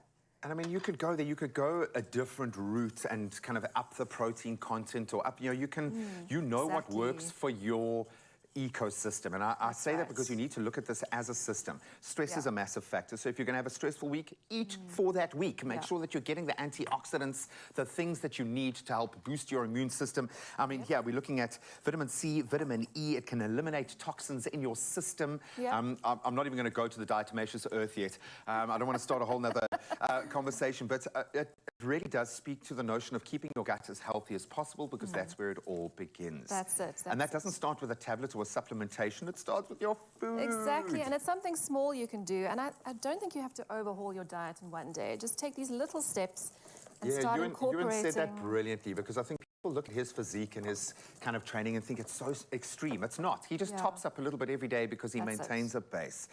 And I mean, you could go there, you could go a different route and kind of up the protein content or up, you can, what works for your ecosystem. And I say that because you need to look at this as a system. Stress is a massive factor. So if you're going to have a stressful week, eat for that week. Make sure that you're getting the antioxidants, the things that you need to help boost your immune system. I mean, we're looking at vitamin C, vitamin E. It can eliminate toxins in your system. I'm not even going to go to the diatomaceous earth yet. I don't want to start a whole nother conversation, but it really does speak to the notion of keeping your gut as healthy as possible, because that's where it all begins. That's it. And that doesn't start with a tablet or a supplementation. It starts with your food. Exactly, and it's something small you can do. And I don't think you have to overhaul your diet in one day. Just take these little steps and start incorporating. Ewan said that brilliantly, because I think people look at his physique and his kind of training and think it's so extreme. It's not. He just tops up a little bit every day because he maintains a base.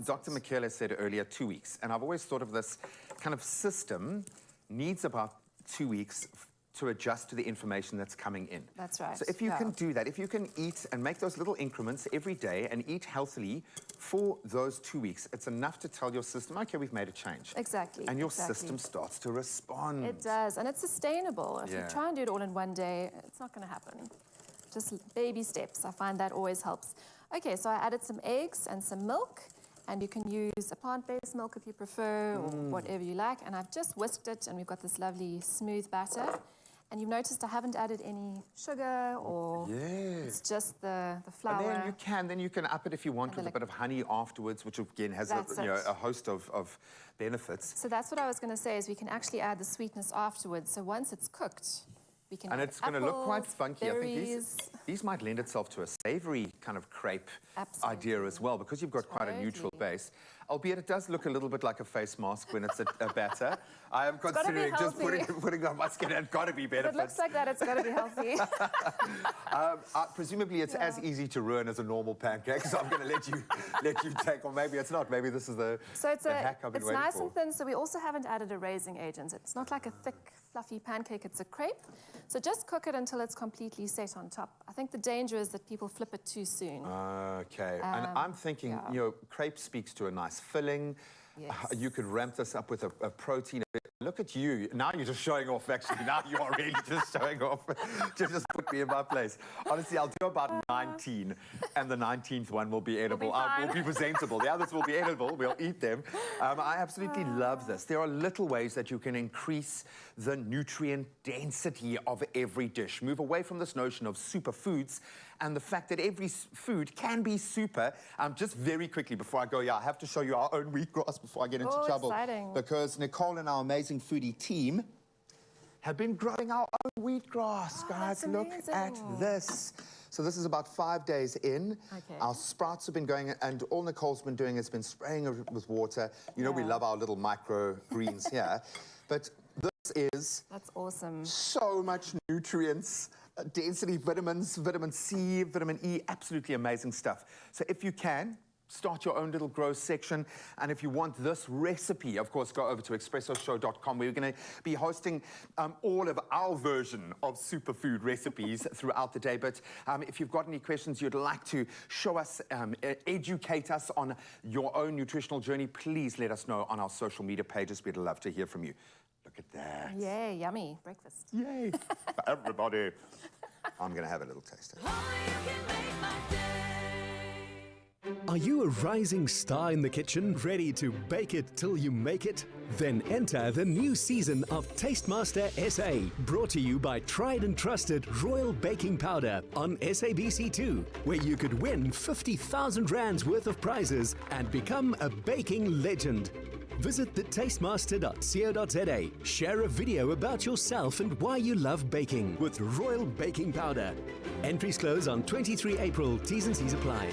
Dr. Michaela said earlier 2 weeks, and I've always thought of this kind of system needs about 2 weeks to adjust to the information that's coming in. That's right. So if you can do that, if you can eat and make those little increments every day and eat healthily for those 2 weeks, it's enough to tell your system, okay, we've made a change. Exactly. And your system starts to respond. It does, and it's sustainable. If you try and do it all in one day, it's not going to happen. Just baby steps. I find that always helps. Okay, so I added some eggs and some milk. And you can use a plant-based milk if you prefer, or whatever you like. And I've just whisked it, and we've got this lovely smooth batter. And you've noticed I haven't added any sugar or it's just the flour. And then you can up it if you want with a bit of honey afterwards, which again has a host of benefits. So that's what I was going to say, is we can actually add the sweetness afterwards. So once it's cooked, we can and add it's going to look quite funky. berries. I think these might lend itself to a savory kind of crepe idea as well, because you've got quite a neutral base. Albeit it does look a little bit like a face mask when it's a batter. I am considering just putting on my skin. It's got to be better. If it looks like that, it's got to be healthy. Presumably it's as easy to ruin as a normal pancake, so I'm going to let you take, or maybe it's not. Maybe this is the hack I've been waiting for. It's nice and thin, so we also haven't added a raising agent. It's not like a thick, fluffy pancake, it's a crepe. So just cook it until it's completely set on top. I think the danger is that people flip it too soon. Okay, and I'm thinking, you know, crepe speaks to a nice filling. Yes. You could ramp this up with a protein. Look at you. Now you're just showing off, actually. Now you are really just showing off. Just put me in my place. Honestly, I'll do about 19, and the 19th one will be edible. Will be presentable. The others will be edible. We'll eat them. I absolutely love this. There are little ways that you can increase the nutrient density of every dish. Move away from this notion of superfoods and the fact that every food can be super. Just very quickly before I go, I have to show you our own wheatgrass before I get into trouble. Exciting. Because Nicole and our amazing foodie team have been growing our own wheatgrass, guys. Look at this. So this is about 5 days in. Okay. Our sprouts have been going, and all Nicole's been doing has been spraying it with water. You know, we love our little micro greens here. But this is... That's awesome. So much nutrients, density, vitamins, vitamin C, vitamin E, absolutely amazing stuff. So if you can, start your own little grow section. And if you want this recipe, of course, go over to expressoshow.com. We're going to be hosting all of our version of superfood recipes throughout the day. But if you've got any questions you'd like to show us, educate us on your own nutritional journey, please let us know on our social media pages. We'd love to hear from you. Look at that. Yay, yummy breakfast. Yay. For everybody. I'm going to have a little taste of it. Are you a rising star in the kitchen, ready to bake it till you make it? Then enter the new season of Tastemaster SA, brought to you by tried and trusted Royal Baking Powder on SABC2, where you could win 50,000 rands worth of prizes and become a baking legend. Visit thetastemaster.co.za. Share a video about yourself and why you love baking with Royal Baking Powder. Entries close on 23 April. T's and C's apply.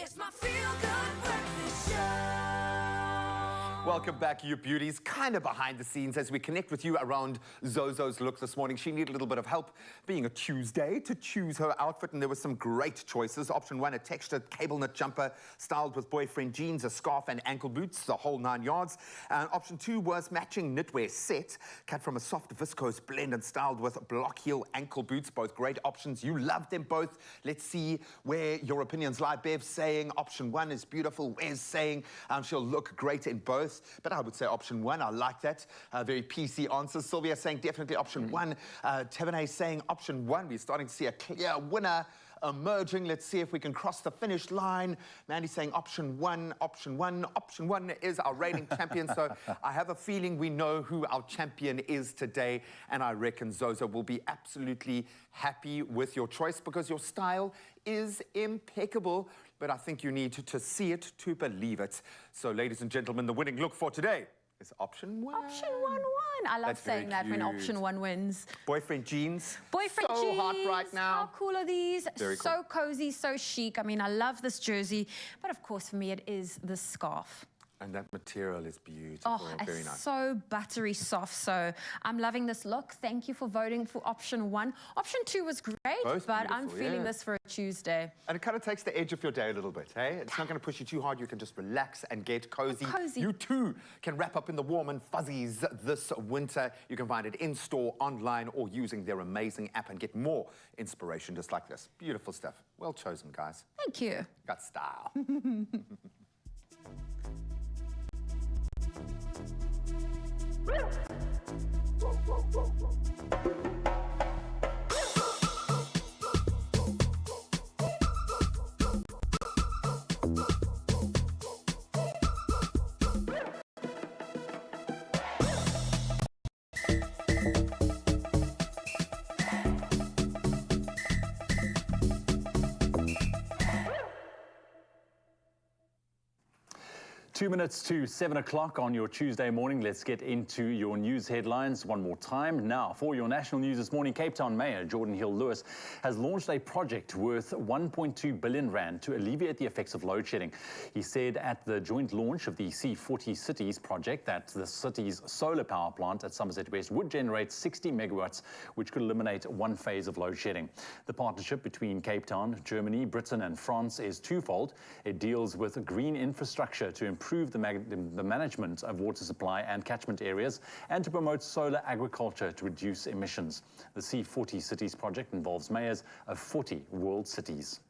It's my feel-good breakfast show. Welcome back, you beauties. Kind of behind the scenes as we connect with you around Zozo's look this morning. She needed a little bit of help, being a Tuesday, to choose her outfit, and there were some great choices. Option 1, a textured cable knit jumper styled with boyfriend jeans, a scarf and ankle boots, the whole 9 yards. Option 2 was matching knitwear set, cut from a soft viscose blend and styled with block heel ankle boots. Both great options. You loved them both. Let's see where your opinions lie. Bev saying option 1 is beautiful. Wes saying she'll look great in both. But I would say option 1, I like that. Very PC answers. Sylvia saying definitely option 1. Tevene saying option 1. We're starting to see a clear winner emerging. Let's see if we can cross the finish line. Mandy saying option 1, option 1. Option 1 is our reigning champion. So I have a feeling we know who our champion is today. And I reckon Zozo will be absolutely happy with your choice because your style is impeccable. But I think you need to see it to believe it. So, ladies and gentlemen, the winning look for today is option 1. Option 1. I love saying that when option 1 wins. Boyfriend jeans. Boyfriend so jeans. hot right now. How cool are these? Very so cozy, so chic. I mean, I love this jersey. But of course, for me, it is the scarf. And that material is beautiful. Oh, very it's nice. so buttery soft. So I'm loving this look. Thank you for voting for option 1. Option 2 was great, Both but I'm beautiful, feeling yeah. this for a Tuesday. And it kind of takes the edge off your day a little bit, hey? It's not going to push you too hard. You can just relax and get cozy. You too can wrap up in the warm and fuzzies this winter. You can find it in-store, online, or using their amazing app and get more inspiration just like this. Beautiful stuff. Well chosen, guys. Thank you. Got style. 2 minutes to 7 o'clock on your Tuesday morning. Let's get into your news headlines one more time. Now, for your national news this morning, Cape Town Mayor Jordan Hill-Lewis has launched a project worth 1.2 billion rand to alleviate the effects of load shedding. He said at the joint launch of the C40 Cities project that the city's solar power plant at Somerset West would generate 60 megawatts, which could eliminate one phase of load shedding. The partnership between Cape Town, Germany, Britain and France is twofold. It deals with green infrastructure to improve the management of water supply and catchment areas and to promote solar agriculture to reduce emissions. The C40 Cities project involves mayors of 40 world cities.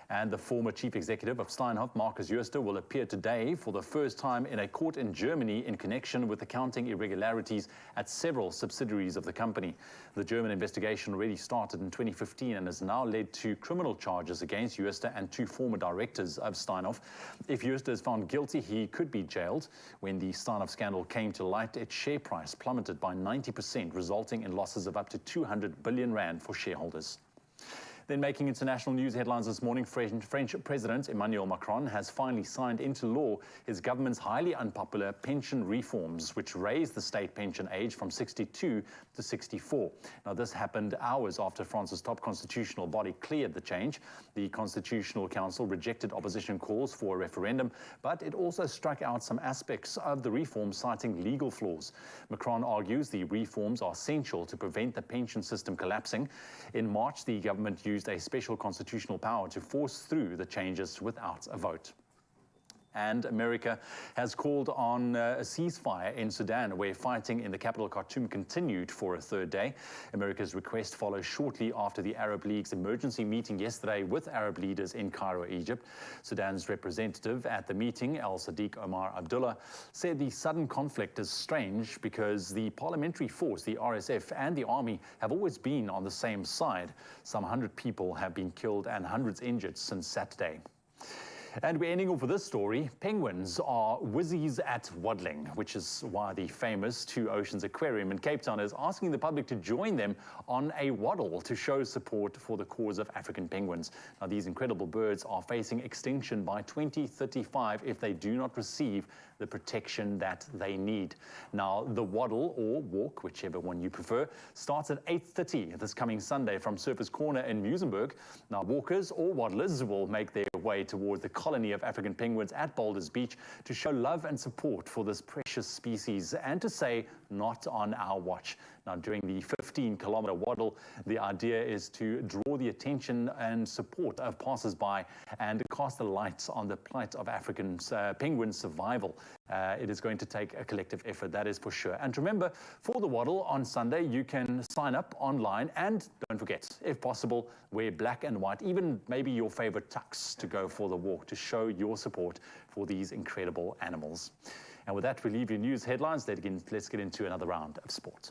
And the former chief executive of Steinhoff, Markus Jooste, will appear today for the first time in a court in Germany in connection with accounting irregularities at several subsidiaries of the company. The German investigation already started in 2015 and has now led to criminal charges against Jooste and 2 former directors of Steinhoff. If Jooste is found guilty, he could be jailed. When the Steinhoff scandal came to light, its share price plummeted by 90%, resulting in losses of up to 200 billion rand for shareholders. Then making international news headlines this morning, French President Emmanuel Macron has finally signed into law his government's highly unpopular pension reforms, which raised the state pension age from 62 to 64. Now, this happened hours after France's top constitutional body cleared the change. The Constitutional Council rejected opposition calls for a referendum, but it also struck out some aspects of the reform, citing legal flaws. Macron argues the reforms are essential to prevent the pension system collapsing. In March, the government used a special constitutional power to force through the changes without a vote. And America has called on a ceasefire in Sudan, where fighting in the capital Khartoum continued for a third day. America's request follows shortly after the Arab League's emergency meeting yesterday with Arab leaders in Cairo, Egypt. Sudan's representative at the meeting, Al-Sadiq Omar Abdullah, said the sudden conflict is strange because the parliamentary force, the RSF, and the army have always been on the same side. Some 100 people have been killed and hundreds injured since Saturday. And we're ending off with this story. Penguins are whizzies at waddling, which is why the famous Two Oceans Aquarium in Cape Town is asking the public to join them on a waddle to show support for the cause of African penguins. Now, these incredible birds are facing extinction by 2035 if they do not receive the protection that they need. Now, the waddle or walk, whichever one you prefer, starts at 8:30 this coming Sunday from Surfers Corner in Muizenberg. Now, walkers or waddlers will make their way toward the colony of African penguins at Boulders Beach to show love and support for this precious species and to say, not on our watch. Now, during the 15-kilometer waddle, the idea is to draw the attention and support of passers-by and cast a light on the plight of African penguin survival. It is going to take a collective effort, that is for sure. And remember, for the waddle on Sunday, you can sign up online and don't forget, if possible, wear black and white, even maybe your favorite tux to go for the walk to show your support for these incredible animals. And with that, we leave your news headlines. Let's get into another round of sport.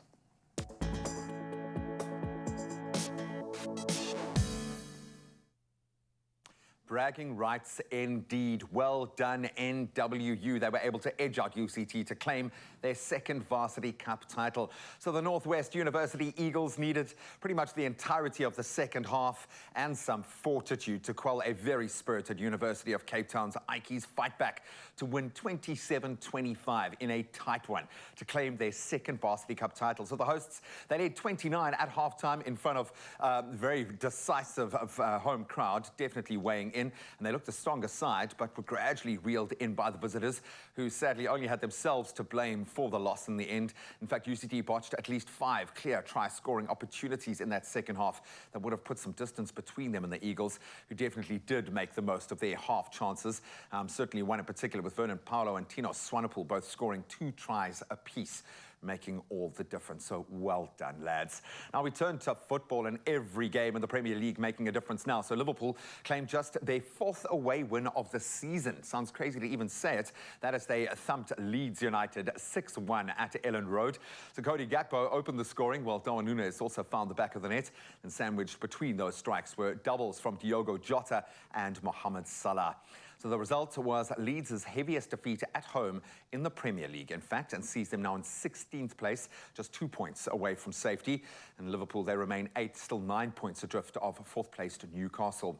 Bragging rights indeed. Well done, NWU. They were able to edge out UCT to claim their second varsity cup title. So the Northwest University Eagles needed pretty much the entirety of the second half and some fortitude to quell a very spirited University of Cape Town's Ikeys fight back to win 27-25 in a tight one to claim their second varsity cup title. So the hosts, they led 29 at halftime in front of a very decisive home crowd, definitely weighing in, and they looked the stronger side, but were gradually reeled in by the visitors, who sadly only had themselves to blame for the loss in the end. In fact, UCT botched at least 5 clear try-scoring opportunities in that second half that would have put some distance between them and the Eagles, who definitely did make the most of their half chances. Certainly one in particular with Vernon Paulo and Tino Swanepoel both scoring 2 tries apiece, making all the difference. So well done, lads. Now we turn to football, and every game in the Premier League making a difference now. So Liverpool claimed just their 4th away win of the season. Sounds crazy to even say it. That is, they thumped Leeds United 6-1 at Ellen Road. So Cody Gakpo opened the scoring, while Darwin Núñez also found the back of the net. And sandwiched between those strikes were doubles from Diogo Jota and Mohamed Salah. So the result was Leeds' heaviest defeat at home in the Premier League, in fact, and sees them now in 16th place, just 2 points away from safety. And Liverpool, they remain 8th, still 9 points adrift of 4th place to Newcastle.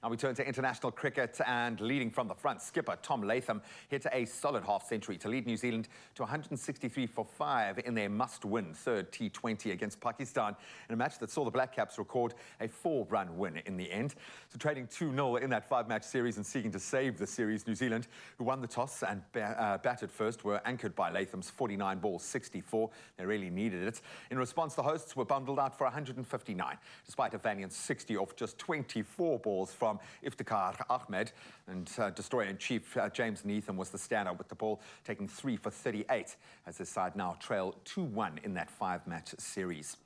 Now we turn to international cricket, and leading from the front, skipper Tom Latham hit a solid half-century to lead New Zealand to 163 for 5 in their must-win third T20 against Pakistan, in a match that saw the Black Caps record a 4-run win in the end. So trading 2-0 in that 5-match series and seeking to save the series, New Zealand, who won the toss and batted first, were anchored by Latham's 49 balls, 64. They really needed it. In response, the hosts were bundled out for 159, despite a valiant 60 off just 24 balls from Iftikhar Ahmed, and Destroyer-in-Chief James Neetham was the standout with the ball, taking 3 for 38 as his side now trail 2-1 in that 5-match series.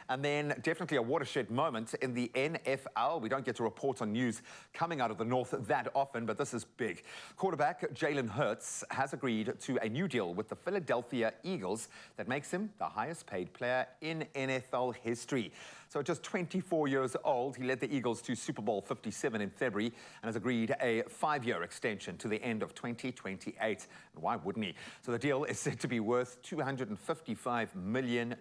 And then definitely a watershed moment in the NFL. We don't get to report on news coming out of the North that often, but this is big. Quarterback Jalen Hurts has agreed to a new deal with the Philadelphia Eagles that makes him the highest paid player in NFL history. So at just 24 years old, he led the Eagles to Super Bowl 57 in February and has agreed a 5-year extension to the end of 2028. And why wouldn't he? So the deal is said to be worth $255 million,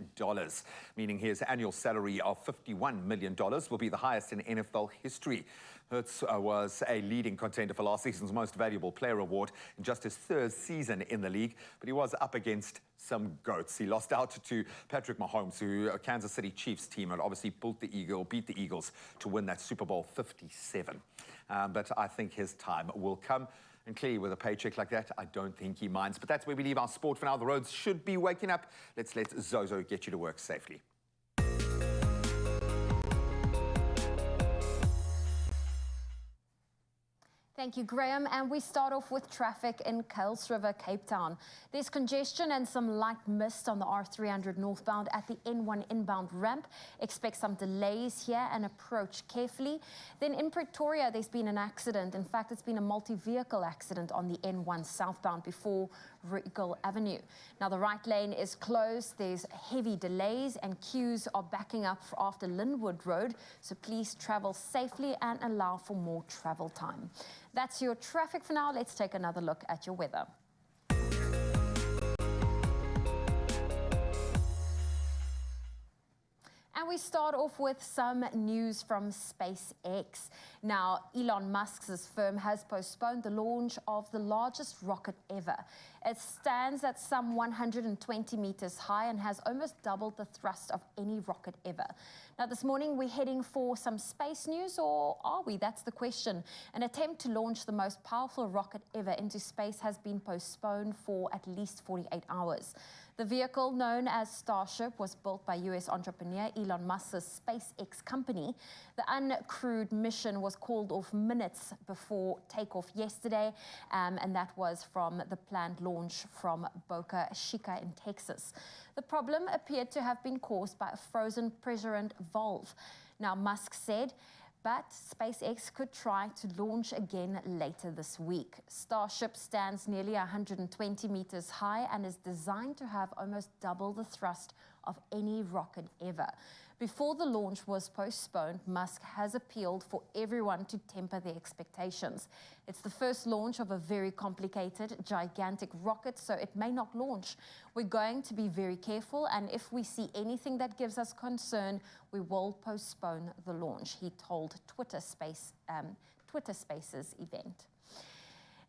meaning his annual salary of $51 million will be the highest in NFL history. Hurts was a leading contender for last season's Most Valuable Player award in just his 3rd season in the league, but he was up against some goats. He lost out to Patrick Mahomes, who a Kansas City Chiefs team had obviously beat the Eagles to win that Super Bowl 57. But I think his time will come. And clearly, with a paycheck like that, I don't think he minds. But that's where we leave our sport for now. The roads should be waking up. Let's let Zozo get you to work safely. Thank you, Graham. And we start off with traffic in Kuils River, Cape Town. There's congestion and some light mist on the R300 northbound at the N1 inbound ramp. Expect some delays here and approach carefully. Then in Pretoria, there's been an accident. In fact, it's been a multi-vehicle accident on the N1 southbound before Regal Avenue. Now, the right lane is closed. There's heavy delays and queues are backing up after Linwood Road. So please travel safely and allow for more travel time. That's your traffic for now. Let's take another look at your weather. And And we start off with some news from SpaceX. Now, Elon Musk's firm has postponed the launch of the largest rocket ever. It stands at some 120 meters high and has almost doubled the thrust of any rocket ever. Now, this morning we're heading for some space news, or are we? That's the question. An attempt to launch the most powerful rocket ever into space has been postponed for at least 48 hours. The vehicle, known as Starship, was built by US entrepreneur Elon Musk's SpaceX company. The uncrewed mission was called off minutes before takeoff yesterday, and that was from the planned launch from Boca Chica in Texas. The problem appeared to have been caused by a frozen pressurant valve. Now, Musk said, but SpaceX could try to launch again later this week. Starship stands nearly 120 meters high and is designed to have almost double the thrust of any rocket ever. Before the launch was postponed, Musk has appealed for everyone to temper their expectations. It's the first launch of a very complicated, gigantic rocket, so it may not launch. We're going to be very careful, and if we see anything that gives us concern, we will postpone the launch, he told Twitter Spaces event.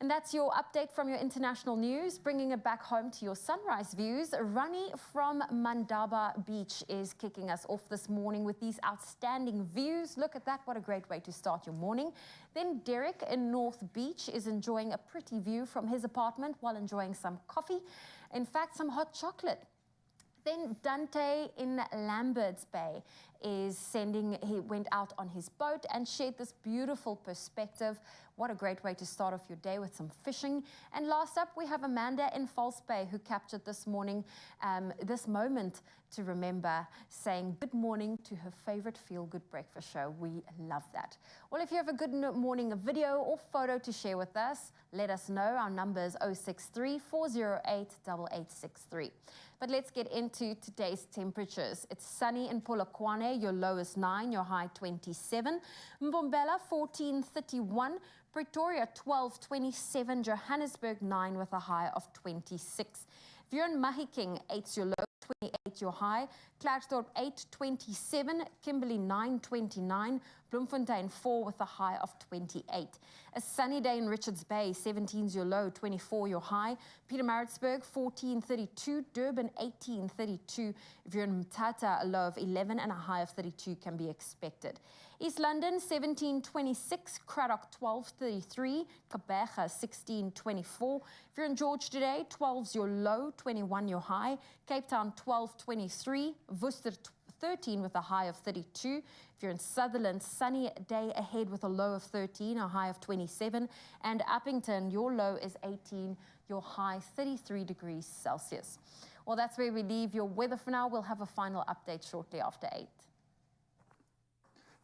And that's your update from your international news. Bringing it back home to your sunrise views, Rani from Mandaba Beach is kicking us off this morning with these outstanding views. Look at that, what a great way to start your morning. Then Derek in North Beach is enjoying a pretty view from his apartment while enjoying some coffee. In fact, some hot chocolate. Then Dante in Lambert's Bay he went out on his boat and shared this beautiful perspective. What a great way to start off your day with some fishing. And last up, we have Amanda in False Bay who captured this morning, this moment to remember, saying good morning to her favorite feel-good breakfast show. We love that. Well, if you have a good morning video or photo to share with us, let us know. Our number is 063 408 8863. But let's get into today's temperatures. It's sunny in Polokwane, your low is 9, your high 27. Mbombela 1431, Pretoria 1227, Johannesburg 9 with a high of 26. If you're in Mahikeng, 8's your low, 28 your high. Klerksdorp 827, Kimberley 929, Bloemfontein 4 with a high of 28. A sunny day in Richards Bay, 17's your low, 24 your high. Pietermaritzburg 1432, Durban 1832. If you're in Mthatha, a low of 11 and a high of 32 can be expected. East London 1726, Cradock 1233, Gqeberha 1624. If you're in George today, 12's your low, 21 your high. Cape Town 1223, Worcester 13 with a high of 32. If you're in Sutherland, sunny day ahead with a low of 13, a high of 27. And Uppington, your low is 18, your high 33 degrees Celsius. Well, that's where we leave your weather for now. We'll have a final update shortly after 8.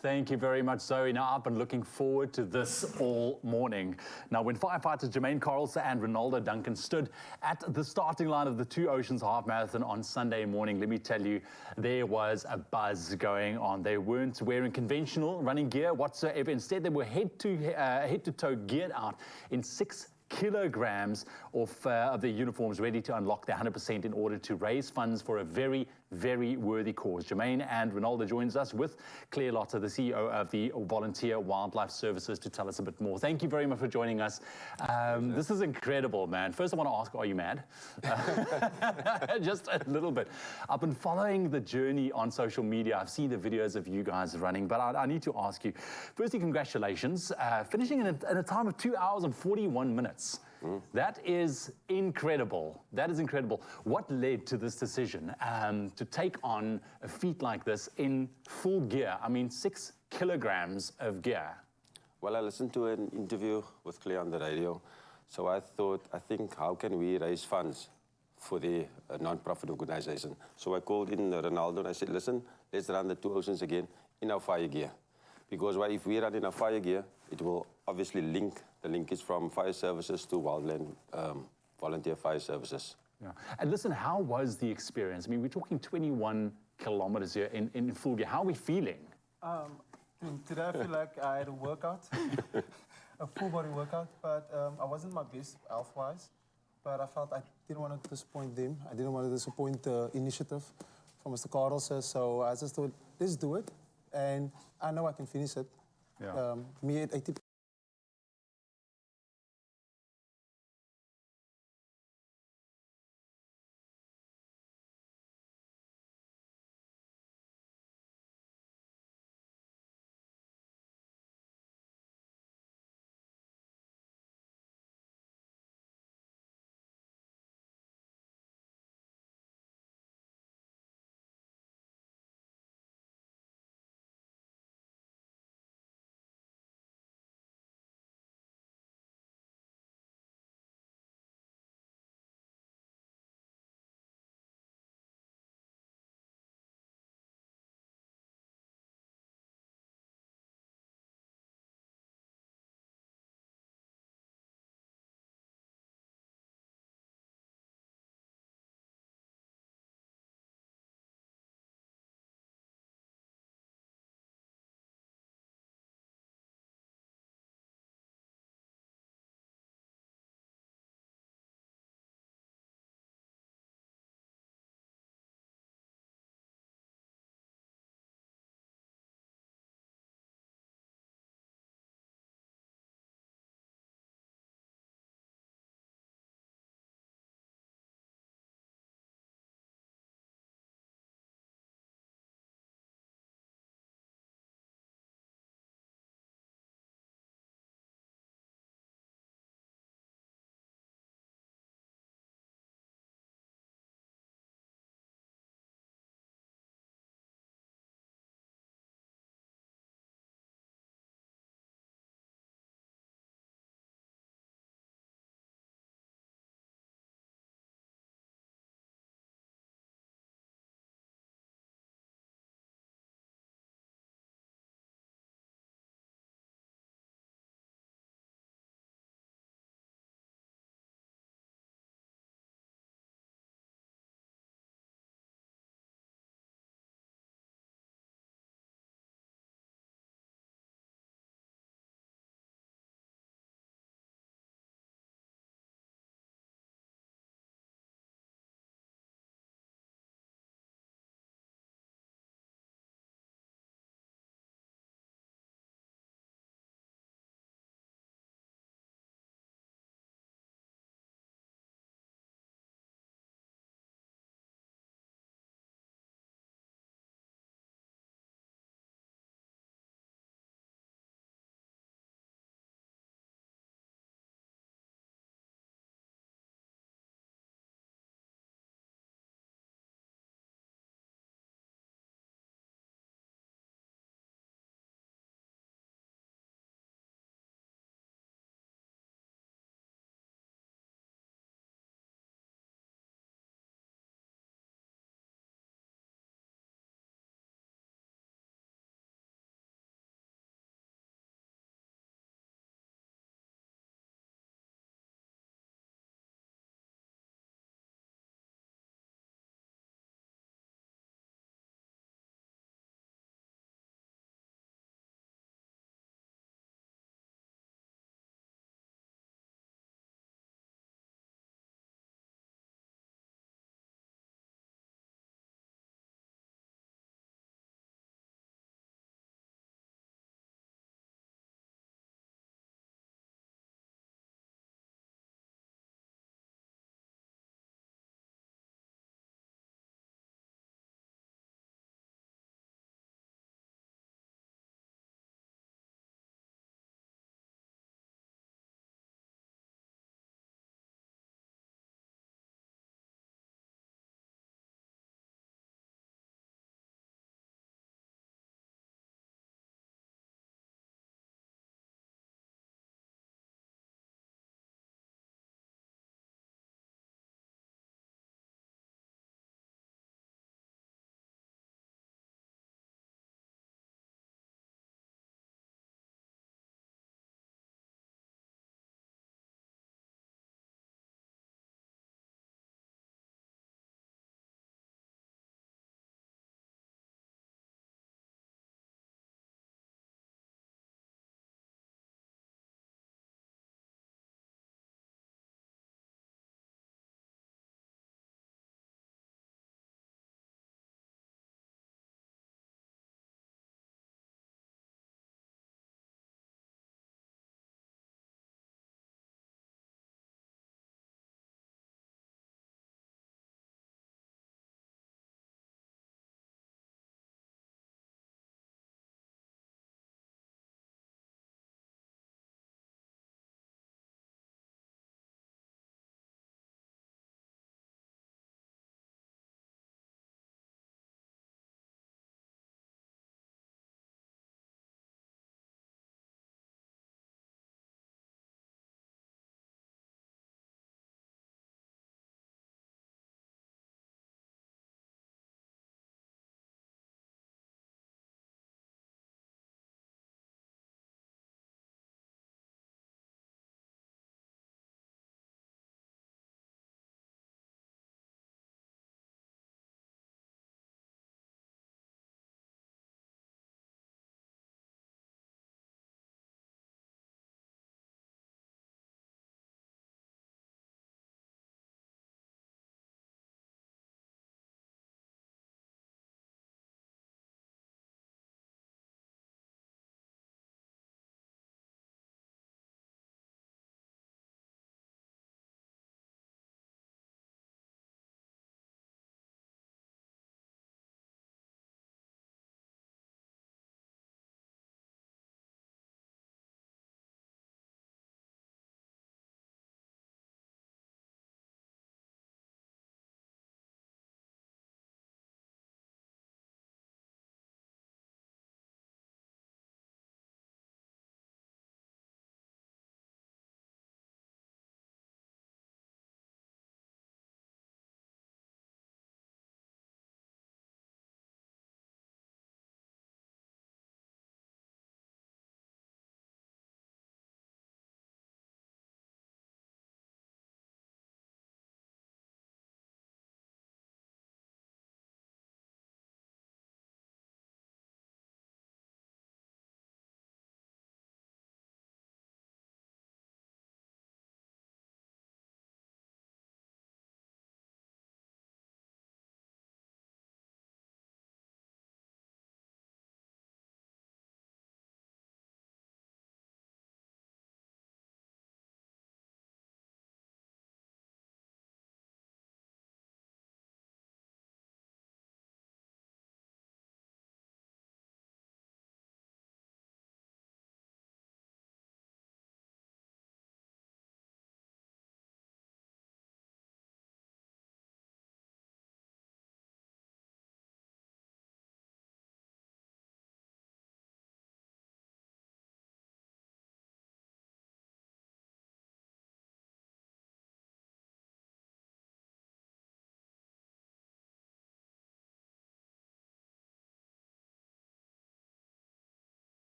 Thank you very much, Zoe. Now, I've been looking forward to this all morning. Now, when firefighters Jermaine Carlson and Ronaldo Duncan stood at the starting line of the Two Oceans Half Marathon on Sunday morning, let me tell you, there was a buzz going on. They weren't wearing conventional running gear whatsoever. Instead, they were head-to-toe geared out in 6 kilograms of their uniforms, ready to unlock their 100% in order to raise funds for a very, very worthy cause. Jermaine and Ronaldo joins us with Claire Lotter, the CEO of the Volunteer Wildlife Services, to tell us a bit more. Thank you very much for joining us. This is incredible, man. First, I want to ask, are you mad? Just a little bit. I've been following the journey on social media. I've seen the videos of you guys running, but I need to ask you, firstly, congratulations. Finishing in a time of 2 hours and 41 minutes. That is incredible. That is incredible. What led to this decision to take on a feat like this in full gear? I mean, 6 kilograms of gear. Well, I listened to an interview with Claire on the radio. So I think, how can we raise funds for the non-profit organization? So I called in Ronaldo and I said, listen, let's run the Two Oceans again in our fire gear. Because if we run in our fire gear, it will obviously link the linkage from fire services to wildland volunteer fire services. Yeah. And listen, how was the experience? I mean, we're talking 21 kilometers here in full gear. How are we feeling? Today I feel like I had a workout, a full body workout, but I wasn't my best health-wise. But I felt I didn't want to disappoint them. I didn't want to disappoint the initiative. from Mr. Carlson. So I just thought, let's do it. And I know I can finish it. Yeah. Me at 80.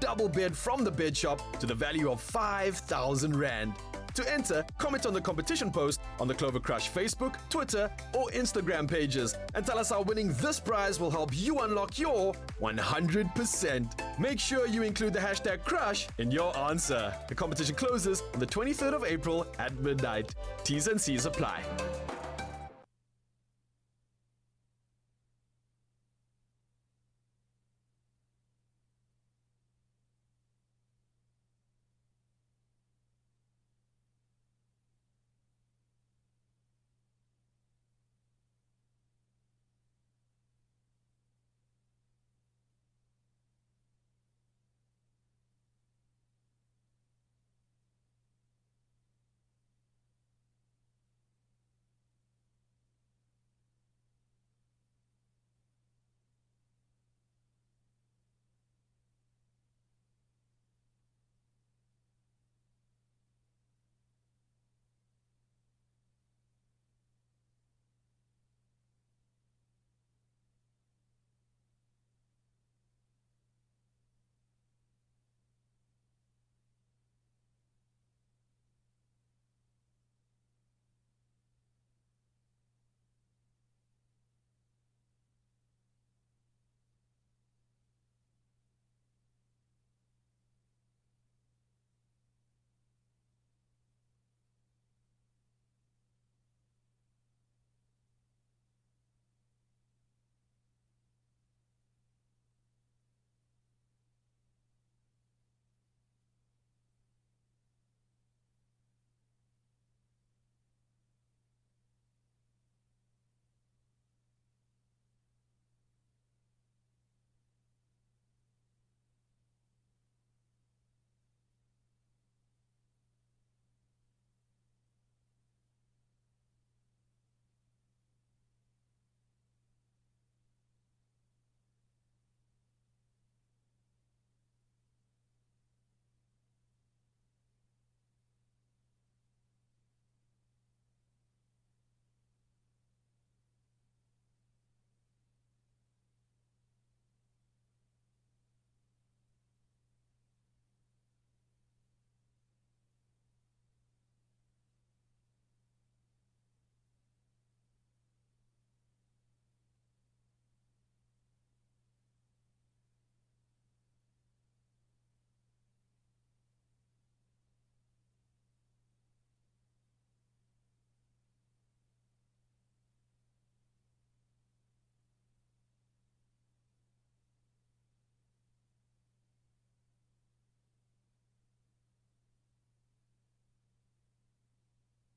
double bed from the bed shop to the value of 5,000 Rand. To enter, comment on the competition post on the Clover Crush Facebook, Twitter, or Instagram pages and tell us how winning this prize will help you unlock your 100%. Make sure you include the hashtag Crush in your answer. The competition closes on the 23rd of April at midnight. T's and C's apply.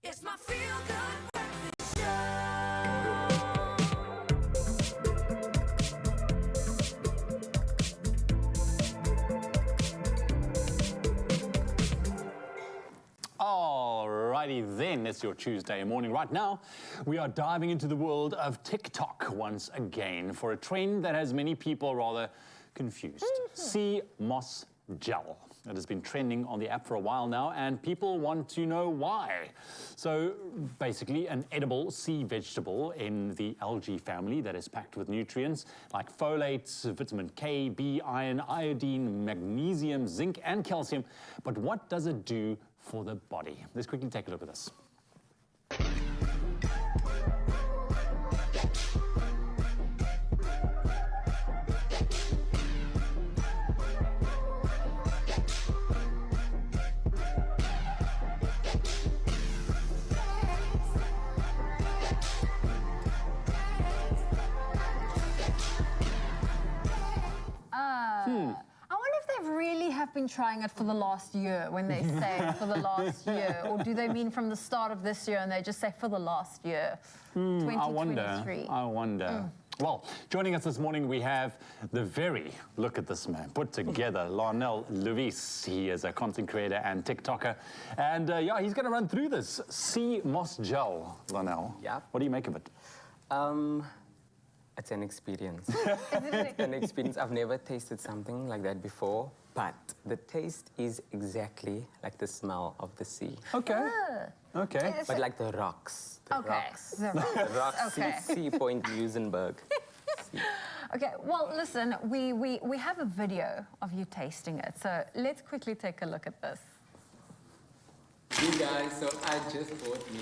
It's my feel-good breakfast show. Alrighty then, it's your Tuesday morning. Right now, we are diving into the world of TikTok once again for a trend that has many people rather confused. Sea moss gel. It has been trending on the app for a while now, and people want to know why. So basically, an edible sea vegetable in the algae family that is packed with nutrients like folate, vitamin K, B, iron, iodine, magnesium, zinc, and calcium. But what does it do for the body? Let's quickly take a look at this. Have been trying it for the last year when they say for the last year, or do they mean from the start of this year and they just say for the last year, 2023? I wonder. Well, joining us this morning we have the very, look at this man, put together, Lionel Luis. He is a content creator and TikToker, and yeah, he's going to run through this sea moss gel. Lionel, yeah, what do you make of it? It's an experience. It's an experience. I've never tasted something like that before, but the taste is exactly like the smell of the sea. Okay. Okay. But like the rocks. Okay. The rocks. The rocks. Okay. Sea Point, Muizenberg. Okay, well, listen, we have a video of you tasting it, so let's quickly take a look at this. You guys, so I just bought me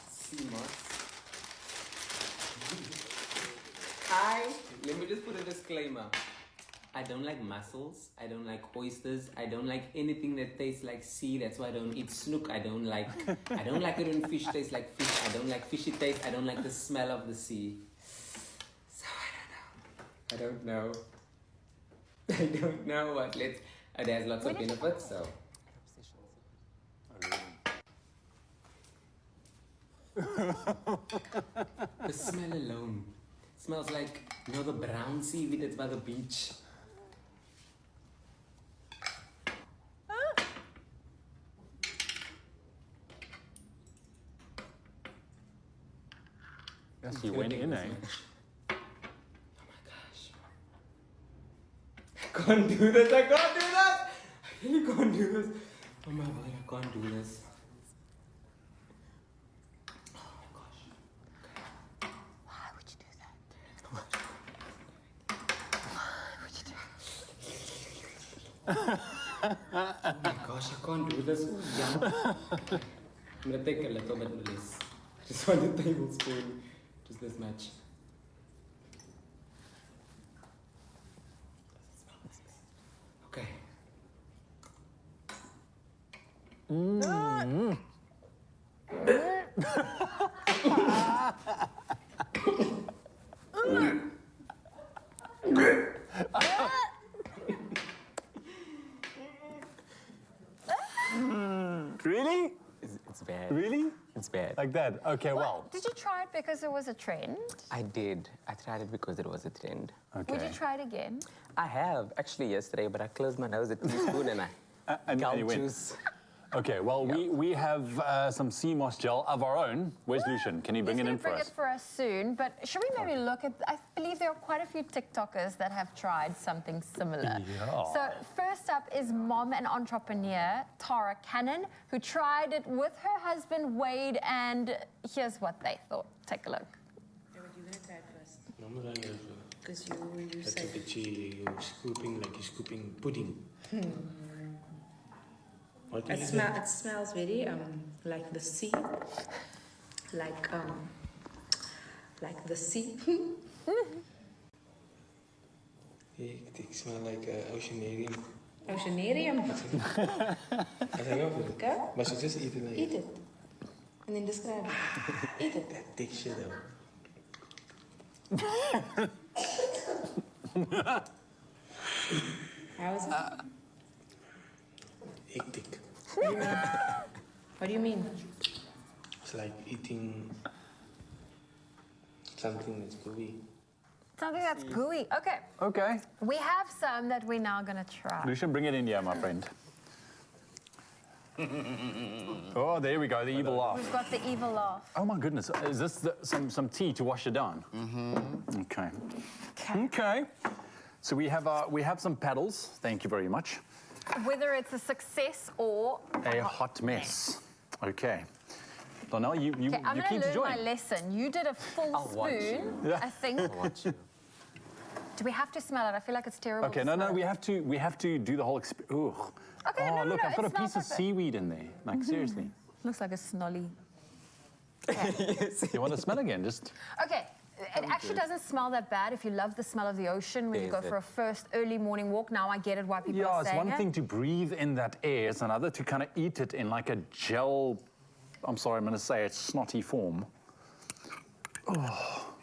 sea moss. Let me just put a disclaimer. I don't like mussels, I don't like oysters, I don't like anything that tastes like sea. That's why I don't eat snook. I don't like it when fish tastes like fish. I don't like fishy taste. I don't like the smell of the sea. So I don't know. I don't know what. There's lots of benefits, so. The smell alone smells like, you know, the brown seaweed that's by the beach. Yes, you went in, eh? Oh my gosh. I can't do this, I can't do that! I really can't do this. Oh my god, I can't do this. Oh my gosh, I can't do this. I'm gonna take a little bit less. Just 1 tablespoon, just this much. Okay. Really? It's bad. Really? It's bad. Like that? Okay, well. Did you try it because it was a trend? I did. I tried it because it was a trend. Okay. Would you try it again? I have, actually yesterday, but I closed my nose at the teaspoon and I and you went. juice. Okay, well, we have some sea moss gel of our own. Where's Lucian? Can you bring it in for Bring us? it for us soon, but should we maybe look at, I believe there are quite a few TikTokers that have tried something similar. Yeah. So first up is mom and entrepreneur Tara Cannon, who tried it with her husband Wade, and here's what they thought. Take a look. You're gonna try it first. Because you said you're scooping like you're scooping pudding. It smells very like the sea, like the sea. It smells like oceanarium. Oceanarium. I don't know. Okay. But you just eat it. Like Eat it. And then describe it. Eat it. that texture though. How is it? Hectic. What do you mean? It's like eating something that's gooey. Something that's gooey. Okay. Okay. We have some that we're now going to try. Lucian, bring it in here, my friend. Oh, there we go, the evil laugh. We've got the evil laugh. Oh my goodness, is this some tea to wash it down? Mm-hmm. Okay. Okay. So we have some paddles. Thank you very much. Whether it's a success or a hot mess. Okay. Donnell, you I'm going keen to to learn join? my lesson. You did a full spoon, Yeah. I think. I'll watch you. Do we have to smell it? I feel like it's terrible. Okay, to no, smell. We have to do the whole Ooh. Okay, oh, no, look, no, I've got a it smells piece of like it. seaweed in there. Like seriously. Looks like a snolly. You want to smell again? Just. Okay. It actually doesn't smell that bad if you love the smell of the ocean when you go for a first early morning walk. Now I get it why people are Yeah, saying it's one thing to breathe in that air. It's another to kind of eat it in like a gel. I'm sorry, I'm going to say it's snotty form. Oh.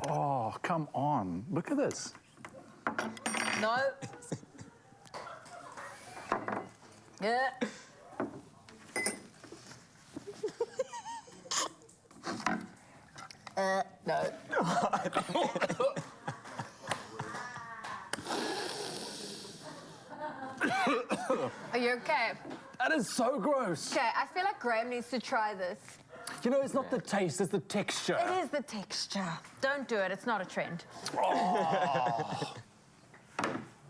Oh, come on. Look at this. No. Yeah. No. Are you okay? That is so gross. Okay, I feel like Graham needs to try this. You know, it's not the taste, it's the texture. It is the texture. Don't do it, it's not a trend.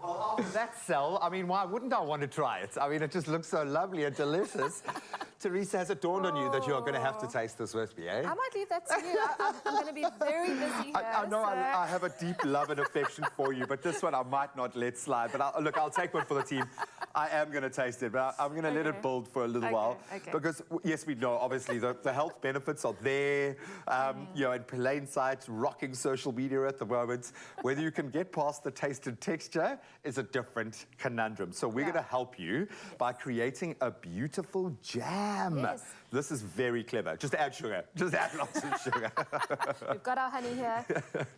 Well, after that cell, I mean, why wouldn't I want to try it? I mean, it just looks so lovely and delicious. Teresa, has it dawned on you that you are going to have to taste this with me, eh? I might leave that to you. I'm going to be very busy here. I know so... I have a deep love and affection for you, but this one I might not let slide. But I'll take one for the team. I am going to taste it, but I'm going to let it build for a little while. Because, yes, we know, obviously, the health benefits are there, you know, in plain sight, rocking social media at the moment. Whether you can get past the taste and texture is a different conundrum. So we're going to help you by creating a beautiful jam. Yes. This is very clever. Just add sugar. Just add lots of sugar. We've got our honey here.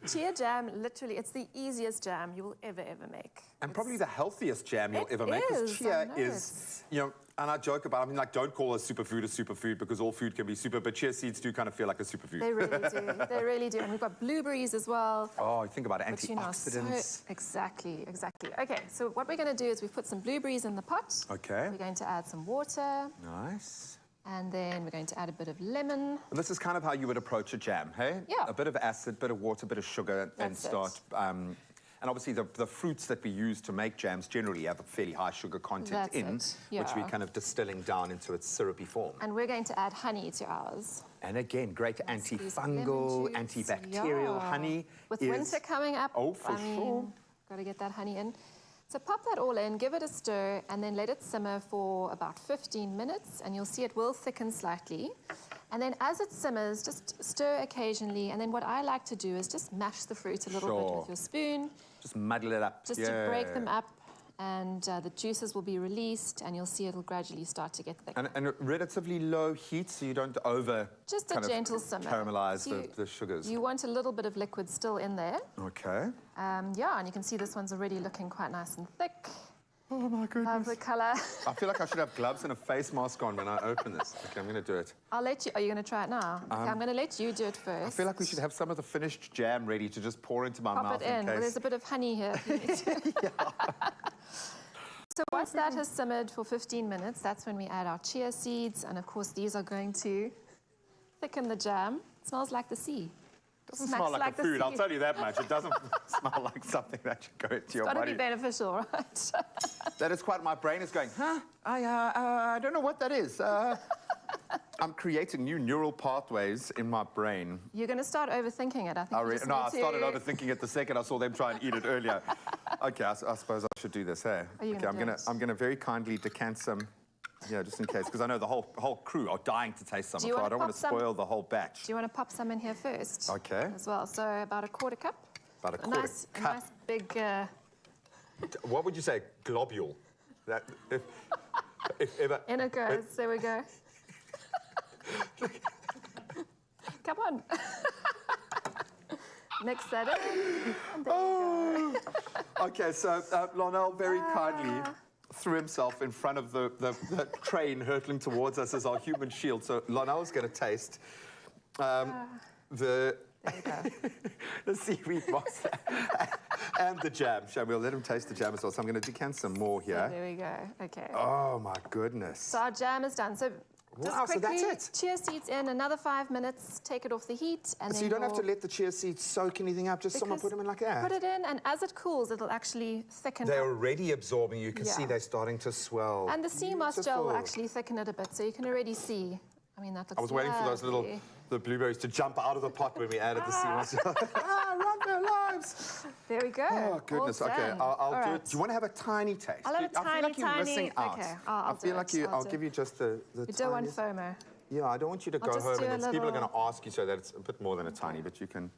Chia jam, literally, it's the easiest jam you will ever make. And probably the healthiest jam you'll ever make. Because chia is, you know, and I joke about, I mean, like, don't call a superfood because all food can be super, but chia seeds do kind of feel like a superfood. They really do. They really do. And we've got blueberries as well. Oh, think about it, antioxidants. You know, exactly. Okay, so what we're going to do is we've put some blueberries in the pot. Okay. We're going to add some water. Nice. And then we're going to add a bit of lemon. And this is kind of how you would approach a jam, hey? Yeah. A bit of acid, bit of water, bit of sugar, and start... and obviously, the fruits that we use to make jams generally have a fairly high sugar content which we're kind of distilling down into its syrupy form. And we're going to add honey to ours. And again, great antifungal, antibacterial honey. With winter coming up, oh, for sure. Got to get that honey in. So pop that all in, give it a stir, and then let it simmer for about 15 minutes, and you'll see it will thicken slightly. And then as it simmers, just stir occasionally, and then what I like to do is just mash the fruit a little bit with your spoon. Just muddle it up. Just to break them up, and the juices will be released, and you'll see it'll gradually start to get thick. And relatively low heat, so you don't just a gentle simmer. Caramelize the sugars. You want a little bit of liquid still in there. Okay. Yeah, and you can see this one's already looking quite nice and thick. Oh my goodness. Love the colour. I feel like I should have gloves and a face mask on when I open this. Okay, I'm going to do it. I'll let you... Are you going to try it now? Okay, I'm going to let you do it first. I feel like we should have some of the finished jam ready to just pour into my mouth. Pop it in. Well, there's a bit of honey here. So once that has simmered for 15 minutes, that's when we add our chia seeds. And of course, these are going to thicken the jam. It smells like the sea. It doesn't smell like a food, I'll tell you that much. It doesn't smell like something that should go into your body. It's got to be beneficial, right? That is quite, my brain is going, huh? I don't know what that is. I'm creating new neural pathways in my brain. You're going to start overthinking it, I think. I started overthinking it the second I saw them try and eat it earlier. Okay, I suppose I should do this, hey? Okay, I'm gonna very kindly decant some, yeah, just in case, because I know the whole crew are dying to taste some, so I don't want to spoil the whole batch. Do you want to pop some in here first? Okay. As well, so about a quarter cup. About a quarter cup. A nice big... What would you say? Globule. That, if ever... In it goes, there we go. Come on. Mix that in. And there you go. Okay, so Lonel very kindly threw himself in front of the train hurtling towards us as our human shield. So Lonel's going to taste the seaweed moss and the jam. We'll let him taste the jam as well. So I'm going to decant some more here. So there we go. Okay. Oh, my goodness. So our jam is done. So just quickly, so that's it. Chia seeds in, another 5 minutes, take it off the heat. And so you don't have to let the chia seeds soak anything up, just someone put them in like that? Put it in, and as it cools, it'll actually thicken They're already absorbing. You can see they're starting to swell. And the sea moss gel will actually thicken it a bit, so you can already see. I mean, that looks I was waiting for those the blueberries to jump out of the pot when we added the sea moss gel. Run their lives! There we go. Oh, goodness. Okay, I'll do it. Do you want to have a tiny taste? I'll have a tiny, I feel like you're missing out. Okay, I feel like I'll give you just the You don't want FOMO. Yeah, I don't want you to go home and then people are going to ask you so that it's a bit more than a tiny, but you can...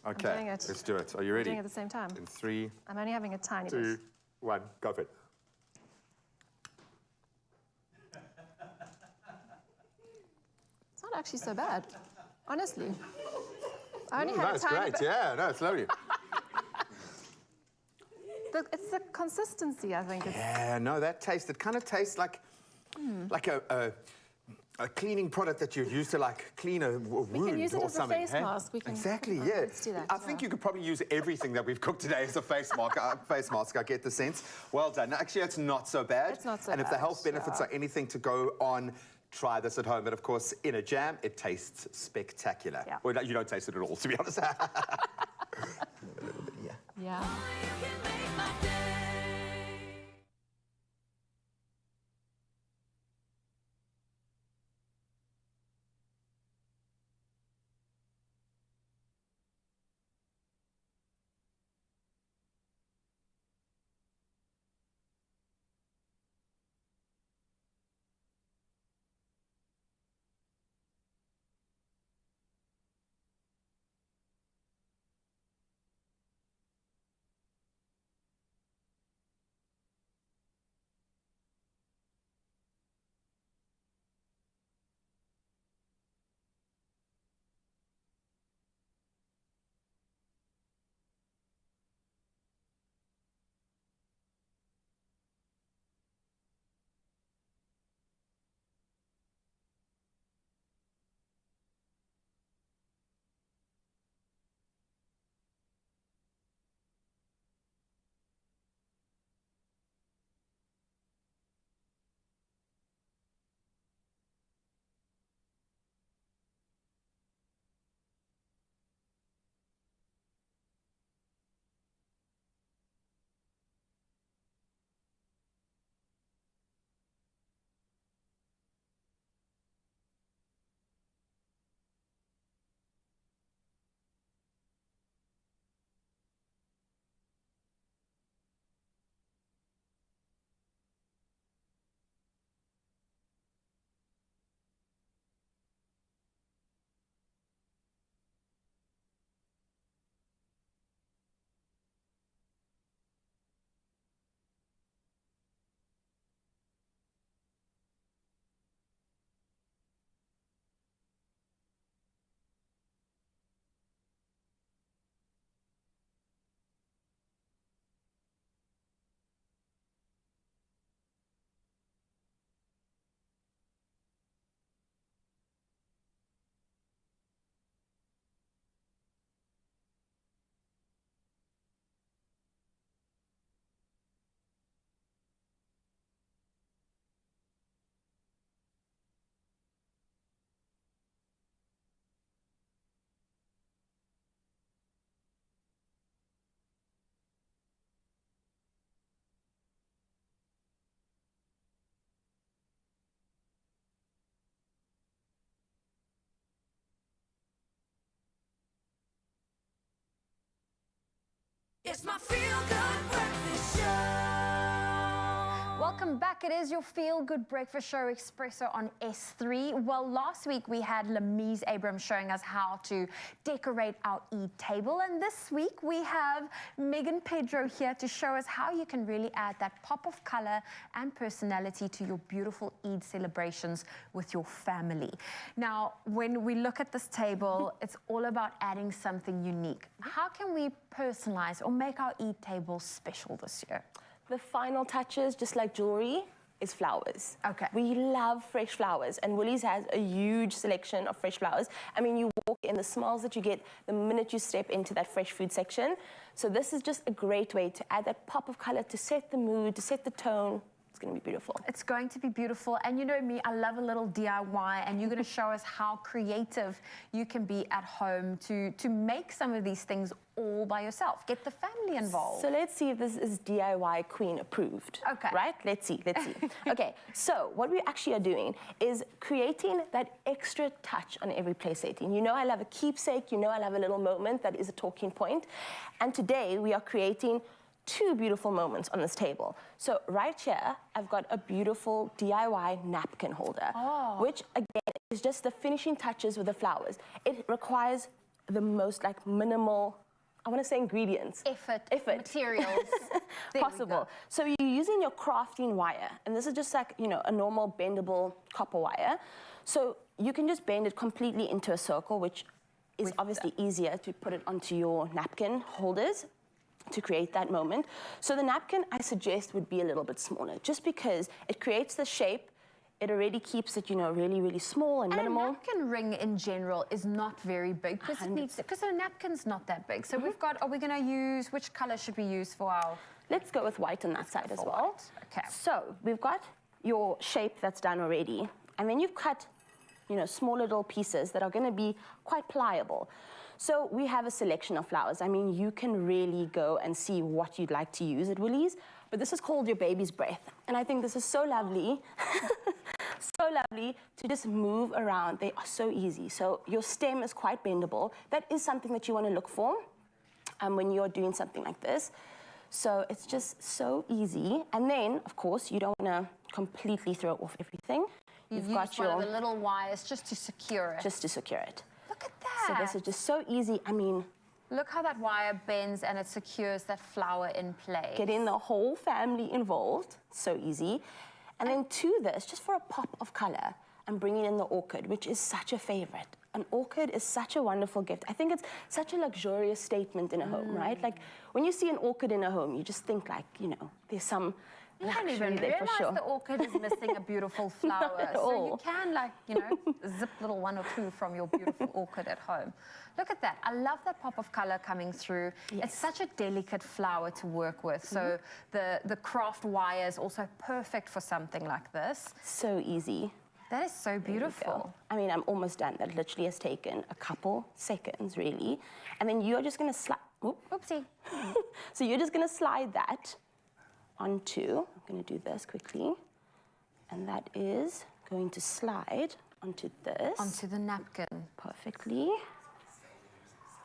okay, let's do it. Are you ready? We're doing it at the same time. In 3... I'm only having a tiny 2, 1, go for it. It's not actually so bad, honestly. I only had a it's tiny great. bit. Yeah, no, it's lovely. It's the consistency, I think. Yeah, no, that taste, it kind of tastes like a cleaning product that you'd use to like clean a wound we can use it or as something. A face mask. We can, exactly, yeah. Let's do that. I think you could probably use everything that we've cooked today as a face mask. I get the sense. Well done. Actually, it's not so bad. It's not so bad. And if the health benefits are anything to go on, try this at home. But of course, in a jam, it tastes spectacular. Yeah. Well, you don't taste it at all, to be honest. Yeah. It's my feel-good breakfast show. Welcome back. It is your feel-good breakfast show, Expresso on S3. Well, last week we had Lamise Abrams showing us how to decorate our Eid table. And this week we have Megan Pedro here to show us how you can really add that pop of color and personality to your beautiful Eid celebrations with your family. Now, when we look at this table, it's all about adding something unique. How can we personalize or make our Eid table special this year? The final touches, just like jewelry, is flowers. Okay. We love fresh flowers, and Woolies has a huge selection of fresh flowers. I mean, you walk in, the smells that you get the minute you step into that fresh food section. So this is just a great way to add that pop of color, to set the mood, to set the tone. It's going to be beautiful. It's going to be beautiful. And you know me, I love a little DIY, and you're going to show us how creative you can be at home to make some of these things all by yourself. Get the family involved. So let's see if this is DIY Queen approved. Okay. Right? Let's see. Okay, so what we actually are doing is creating that extra touch on every place setting. You know I love a keepsake. You know I love a little moment that is a talking point. And today we are creating two beautiful moments on this table. So right here, I've got a beautiful DIY napkin holder, which again is just the finishing touches with the flowers. It requires the most minimal, I want to say ingredients. Effort. Materials. Possible. So you're using your crafting wire, and this is just like, a normal bendable copper wire. So you can just bend it completely into a circle, which is obviously easier to put it onto your napkin holders to create that moment. So the napkin, I suggest, would be a little bit smaller, just because it creates the shape. It already keeps it, really, really small and minimal. And a napkin ring in general is not very big because a napkin's not that big. So we've got, are we going to use, which color should we use for our... Let's go with white on that side as well. Okay. So we've got your shape that's done already, and then you've cut, small little pieces that are going to be quite pliable. So we have a selection of flowers. I mean, you can really go and see what you'd like to use at Woolies, but this is called your baby's breath. And I think this is so lovely, so lovely to just move around. They are so easy. So your stem is quite bendable. That is something that you want to look for when you're doing something like this. So it's just so easy. And then, of course, you don't want to completely throw off everything. You've got one of the little wires just to secure it. Just to secure it. Look at that. So this is just so easy. I mean, look how that wire bends and it secures that flower in place. Getting the whole family involved, so easy. And then to this, just for a pop of color, I'm bringing in the orchid, which is such a favorite. An orchid is such a wonderful gift. I think it's such a luxurious statement in a home, right? Like, when you see an orchid in a home, you just think there's some you don't even realize the orchid is missing a beautiful flower. So you can zip little one or two from your beautiful orchid at home. Look at that. I love that pop of color coming through. Yes. It's such a delicate flower to work with. So the craft wire is also perfect for something like this. So easy. That is so beautiful. I mean, I'm almost done. That literally has taken a couple seconds, really. And then you're just going to slide. Oopsie. So you're just going to slide that onto, I'm going to do this quickly, and that is going to slide onto this. Onto the napkin. Perfectly.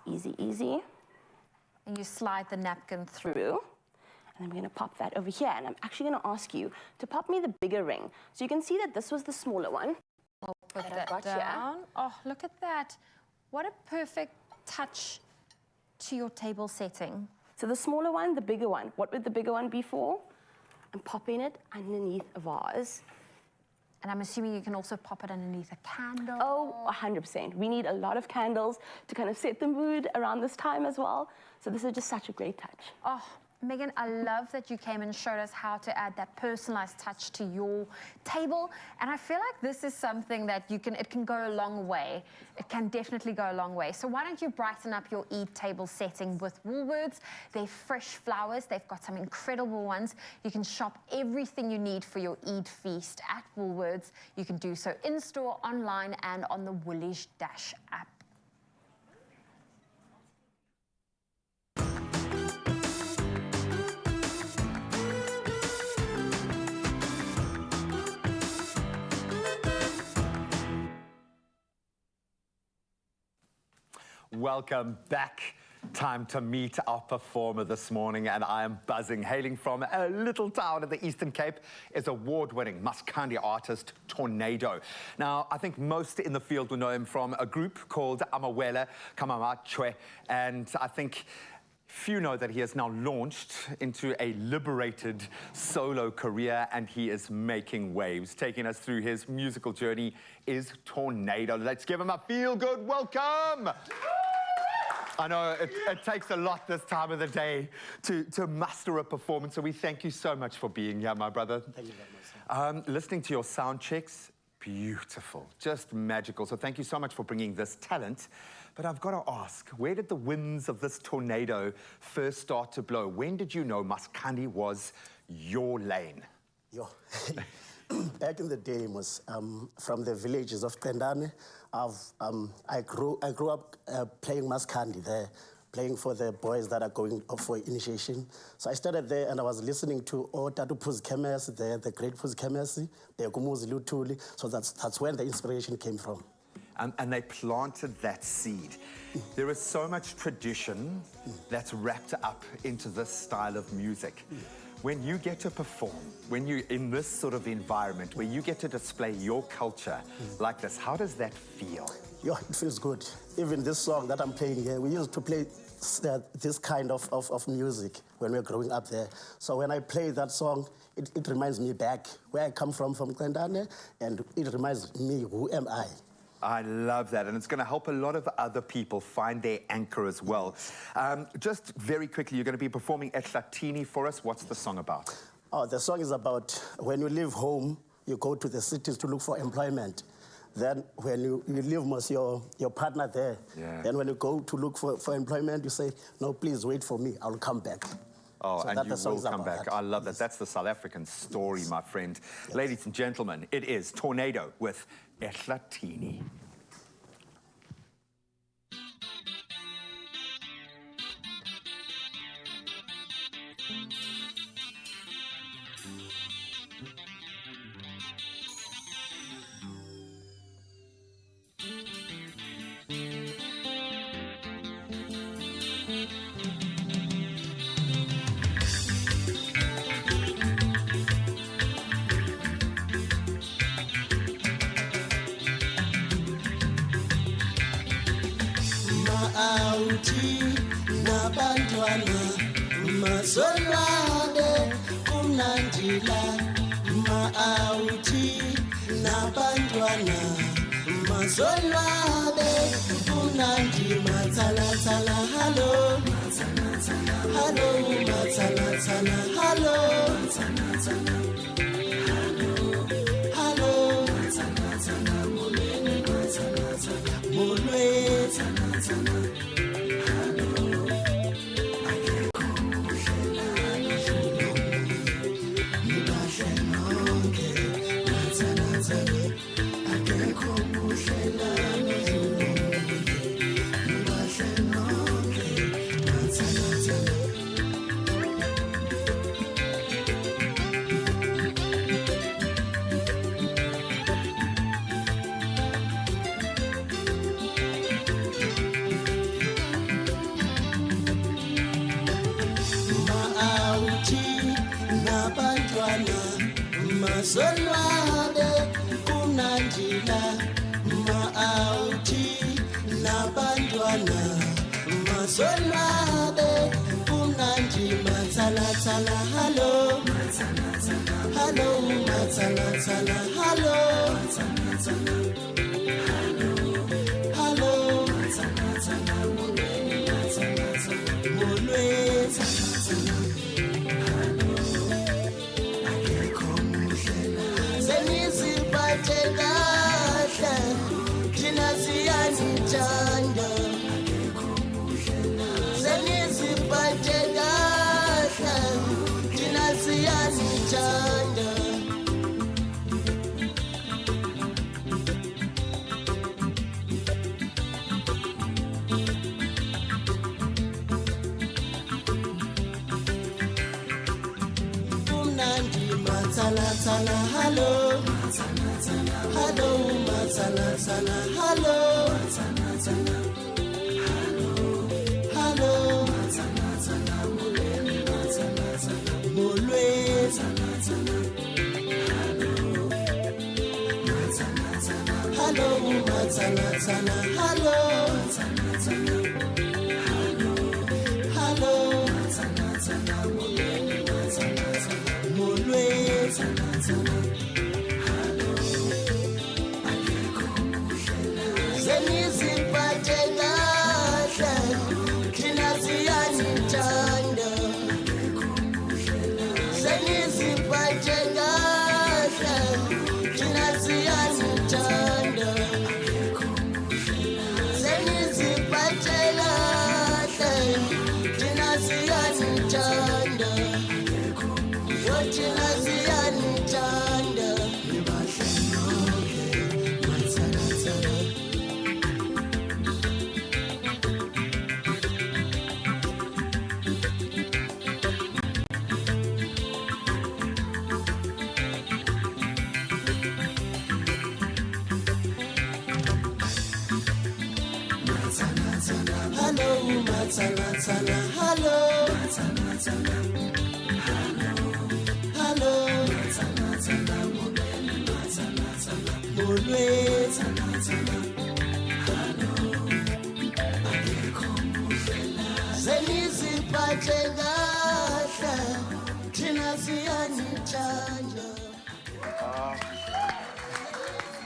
Easy, easy. And you slide the napkin through. And then we're going to pop that over here, and I'm actually going to ask you to pop me the bigger ring. So you can see that this was the smaller one. I'll put that down. Oh, look at that. What a perfect touch to your table setting. So the smaller one, the bigger one. What would the bigger one be for? I'm popping it underneath a vase. And I'm assuming you can also pop it underneath a candle. Oh, 100%. We need a lot of candles to kind of set the mood around this time as well. So this is just such a great touch. Oh, Megan, I love that you came and showed us how to add that personalized touch to your table. And I feel like this is something that it can go a long way. It can definitely go a long way. So why don't you brighten up your Eid table setting with Woolworths? They're fresh flowers. They've got some incredible ones. You can shop everything you need for your Eid feast at Woolworths. You can do so in-store, online, and on the Woolies Dash app. Welcome back Time to meet our performer this morning, and I am buzzing. Hailing from a little town in the Eastern Cape is award-winning Muskandi artist Tornado. Now, I think most in the field will know him from a group called Amawele Kamamachwe, and I think few know that he has now launched into a liberated solo career, and he is making waves. Taking us through his musical journey is Tornado. Let's give him a feel-good welcome. I know it takes a lot this time of the day to muster a performance, so we thank you so much for being here, my brother. Thank you very much. Listening to your sound checks, beautiful, just magical. So thank you so much for bringing this talent. But I've got to ask, where did the winds of this tornado first start to blow? When did you know Muskandi was your lane? Back in the day, was from the villages of Tendane. I grew up playing Muskandi there, playing for the boys that are going up for initiation. So I started there, and I was listening to Tatu Puzikemesi there, the great Puzikemesi, the Gumuzi Lutuli. So that's when the inspiration came from. And they planted that seed. There is so much tradition that's wrapped up into this style of music. When you get to perform, when you're in this sort of environment, where you get to display your culture like this, how does that feel? It feels good. Even this song that I'm playing here, we used to play this kind of music when we were growing up there. So when I play that song, it reminds me back where I come from Tendane, and it reminds me, who am I? I love that, and it's going to help a lot of other people find their anchor as well. Just very quickly, you're going to be performing Eswatini for us. What's the song about? Oh, the song is about when you leave home, you go to the cities to look for employment. Then when you leave your partner there, then when you go to look for employment, you say, no, please wait for me, I'll come back. Oh, so and you will come back. I love that. That's the South African story, my friend. Yes. Ladies and gentlemen, it is Tornado with Eswatini. Auti nabantwana mazolwabe kumnandila ma-auti nabantwana mazolwabe kumnandi matsalatsala halo halo matsalatsala halo halo molweni mazolwabe kumnandila ma-auti nabantwana mazolwabe kumnandi matsalatsala halo halo matsalatsala halo halo molweni seniziphathe kahle thina siyanithanda seniziphathe kahle thina siyanithanda kumnandi matsalatsala halo halo matsalatsala halo halo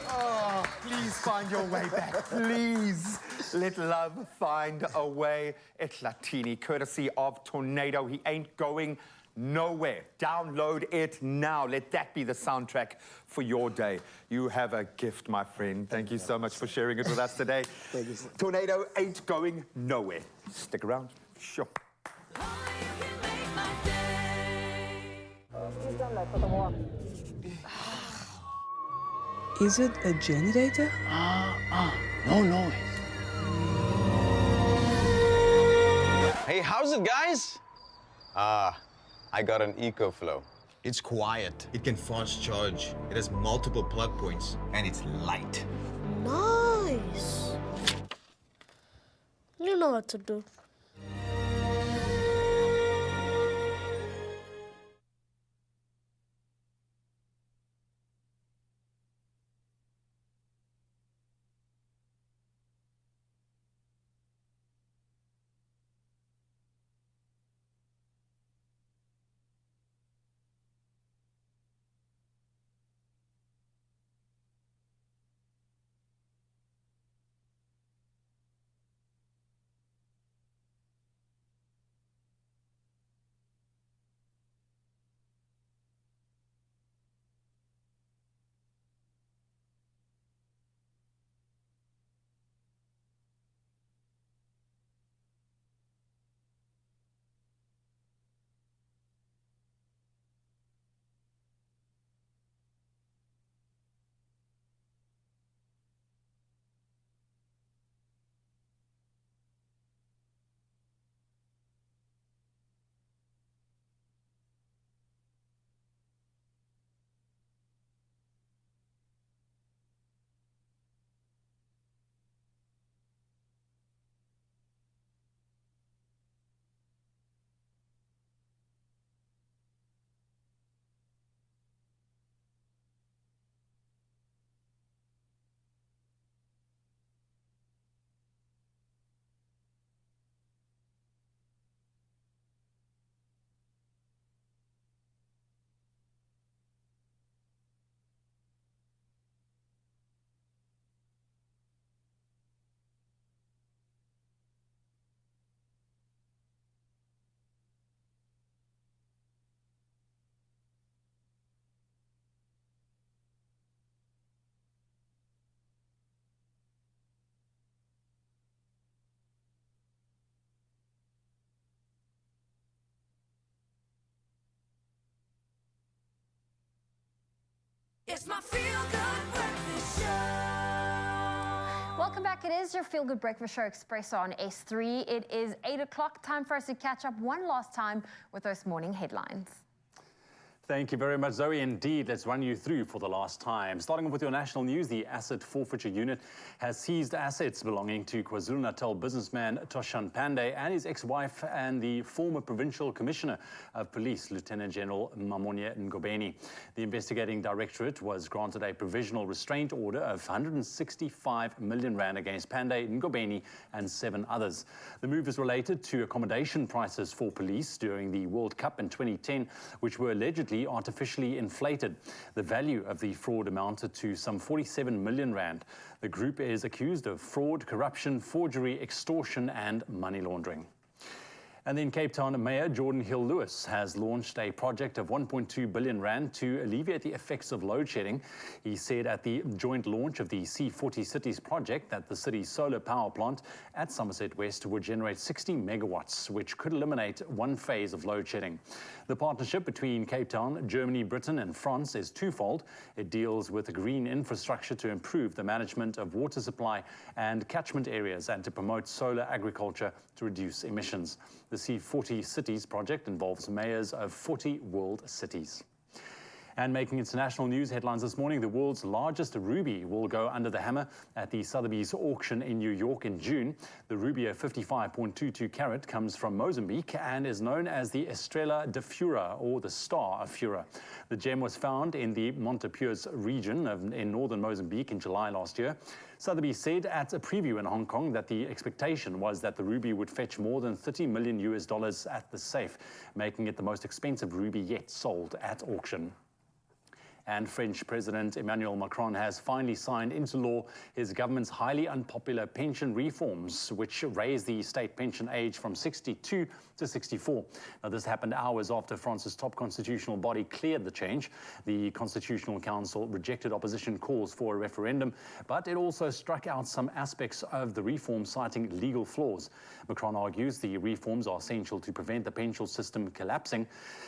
Oh, please find your way back, please. Let love find a way. It's Latini, courtesy of Tornado. He ain't going nowhere. Download it now. Let that be the soundtrack for your day. You have a gift, my friend. Thank you so much for sharing it with us today. Thank you. Tornado ain't going nowhere. Stick around. Sure. Is it a generator? No noise. Hey, how's it, guys? I got an EcoFlow. It's quiet. It can fast charge. It has multiple plug points. And it's light. Nice. You know what to do. It's my feel-good breakfast show. Welcome back. It is your Feel Good Breakfast Show Expresso on S3. It is 8 o'clock. Time for us to catch up one last time with those morning headlines. Thank you very much, Zoe. Indeed, let's run you through for the last time. Starting off with your national news, the Asset Forfeiture Unit has seized assets belonging to KwaZulu-Natal businessman Toshan Pandey and his ex-wife and the former Provincial Commissioner of Police, Lieutenant General Mamonye Ngobeni. The investigating directorate was granted a provisional restraint order of 165 million rand against Pandey, Ngobeni and 7 others. The move is related to accommodation prices for police during the World Cup in 2010, which were allegedly artificially inflated. The value of the fraud amounted to some 47 million rand. The group is accused of fraud, corruption, forgery, extortion and money laundering. And then Cape Town Mayor Jordan Hill-Lewis has launched a project of 1.2 billion rand to alleviate the effects of load shedding. He said at the joint launch of the C40 Cities project that the city's solar power plant at Somerset West would generate 60 megawatts, which could eliminate one phase of load shedding. The partnership between Cape Town, Germany, Britain and France is twofold. It deals with green infrastructure to improve the management of water supply and catchment areas and to promote solar agriculture to reduce emissions. The C40 Cities project involves mayors of 40 world cities. And making international news headlines this morning, the world's largest ruby will go under the hammer at the Sotheby's auction in New York in June. The ruby of 55.22 carat comes from Mozambique and is known as the Estrela de Fura, or the Star of Fura. The gem was found in the Montepuez region in northern Mozambique in July last year. Sotheby's said at a preview in Hong Kong that the expectation was that the ruby would fetch more than $30 million at the safe, making it the most expensive ruby yet sold at auction. And French President Emmanuel Macron has finally signed into law his government's highly unpopular pension reforms, which raise the state pension age from 62 to 64. Now, this happened hours after France's top constitutional body cleared the change. The Constitutional Council rejected opposition calls for a referendum, but it also struck out some aspects of the reform, citing legal flaws. Macron argues the reforms are essential to prevent the pension system collapsing.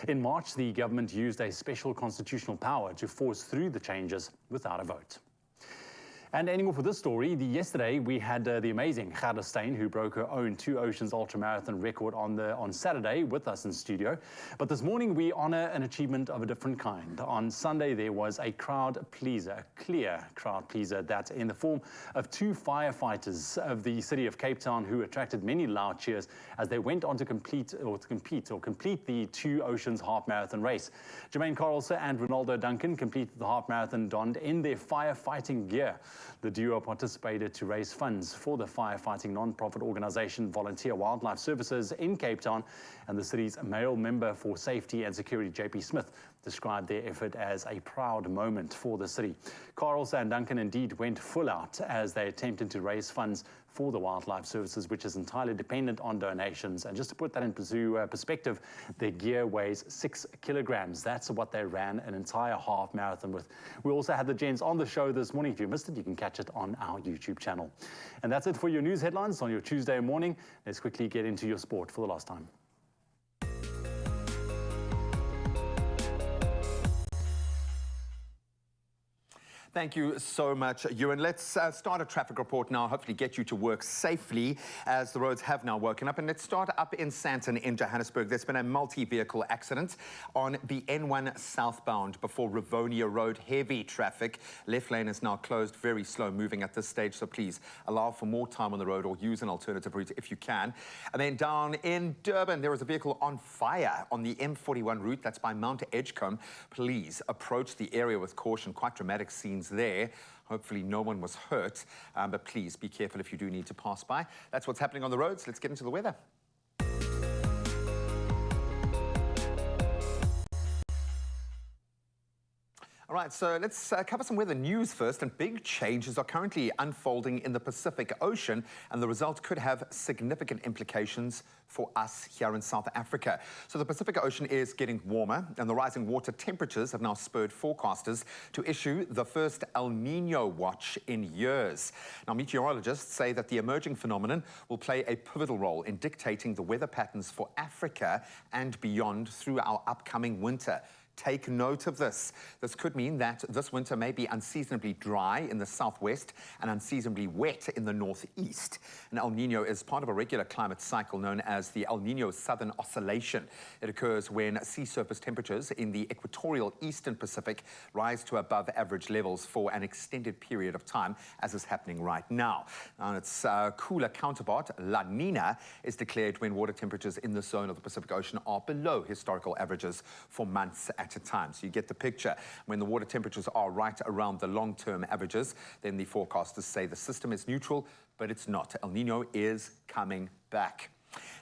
In March, the government used a special constitutional power to force through the changes without a vote. And ending off with this story, yesterday we had the amazing Gerda Steyn, who broke her own 2 Oceans ultramarathon record on Saturday with us in studio. But this morning we honor an achievement of a different kind. On Sunday there was a crowd pleaser, a clear crowd pleaser, that in the form of 2 firefighters of the city of Cape Town who attracted many loud cheers as they went on to complete the 2 Oceans half marathon race. Jermaine Carlson and Ronaldo Duncan completed the half marathon donned in their firefighting gear. The duo participated to raise funds for the firefighting non-profit organization Volunteer Wildlife Services in Cape Town, and the city's male member for safety and security, JP Smith, described their effort as a proud moment for the city. Carlson and Duncan indeed went full out as they attempted to raise funds for the Wildlife Services, which is entirely dependent on donations. And just to put that into perspective, their gear weighs 6 kilograms. That's what they ran an entire half marathon with. We also had the gents on the show this morning. If you missed it, you can catch it on our YouTube channel. And that's it for your news headlines on your Tuesday morning. Let's quickly get into your sport for the last time. Thank you so much, Ewan. Let's start a traffic report now, hopefully get you to work safely as the roads have now woken up. And let's start up in Sandton in Johannesburg. There's been a multi-vehicle accident on the N1 southbound before Rivonia Road. Heavy traffic. Left lane is now closed, very slow moving at this stage, so please allow for more time on the road or use an alternative route if you can. And then down in Durban, there is a vehicle on fire on the M41 route. That's by Mount Edgecombe. Please approach the area with caution. Quite dramatic scenes there. Hopefully no one was hurt, but please be careful if you do need to pass by. That's what's happening on the roads. Let's get into the weather. All right, so let's cover some weather news first. And big changes are currently unfolding in the Pacific Ocean, and the result could have significant implications for us here in South Africa. So the Pacific Ocean is getting warmer, and the rising water temperatures have now spurred forecasters to issue the first El Nino watch in years. Now, meteorologists say that the emerging phenomenon will play a pivotal role in dictating the weather patterns for Africa and beyond through our upcoming winter. Take note of this. This could mean that this winter may be unseasonably dry in the southwest and unseasonably wet in the northeast. An El Nino is part of a regular climate cycle known as the El Nino Southern Oscillation. It occurs when sea surface temperatures in the equatorial eastern Pacific rise to above average levels for an extended period of time, as is happening right now. And its cooler counterpart, La Nina, is declared when water temperatures in the zone of the Pacific Ocean are below historical averages for months at a time. So you get the picture. When the water temperatures are right around the long-term averages, then the forecasters say the system is neutral, but it's not. El Nino is coming back.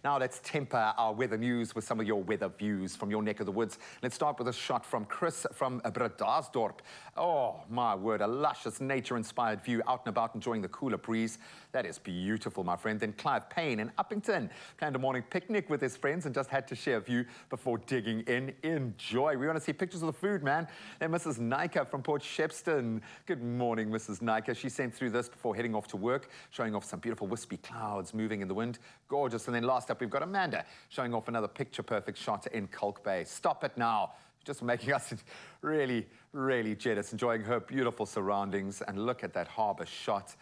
Now let's temper our weather news with some of your weather views from your neck of the woods. Let's start with a shot from Chris from Bredasdorp. Oh, my word, a luscious nature-inspired view out and about enjoying the cooler breeze. That is beautiful, my friend. Then Clive Payne in Uppington planned a morning picnic with his friends and just had to share a view before digging in. Enjoy. We want to see pictures of the food, man. Then Mrs. Nika from Port Shepstone. Good morning, Mrs. Nika. She sent through this before heading off to work, showing off some beautiful wispy clouds moving in the wind. Gorgeous. And then last up, we've got Amanda showing off another picture-perfect shot in Kalk Bay. Stop it now. Just making us really, really jealous, enjoying her beautiful surroundings. And look at that harbour shot.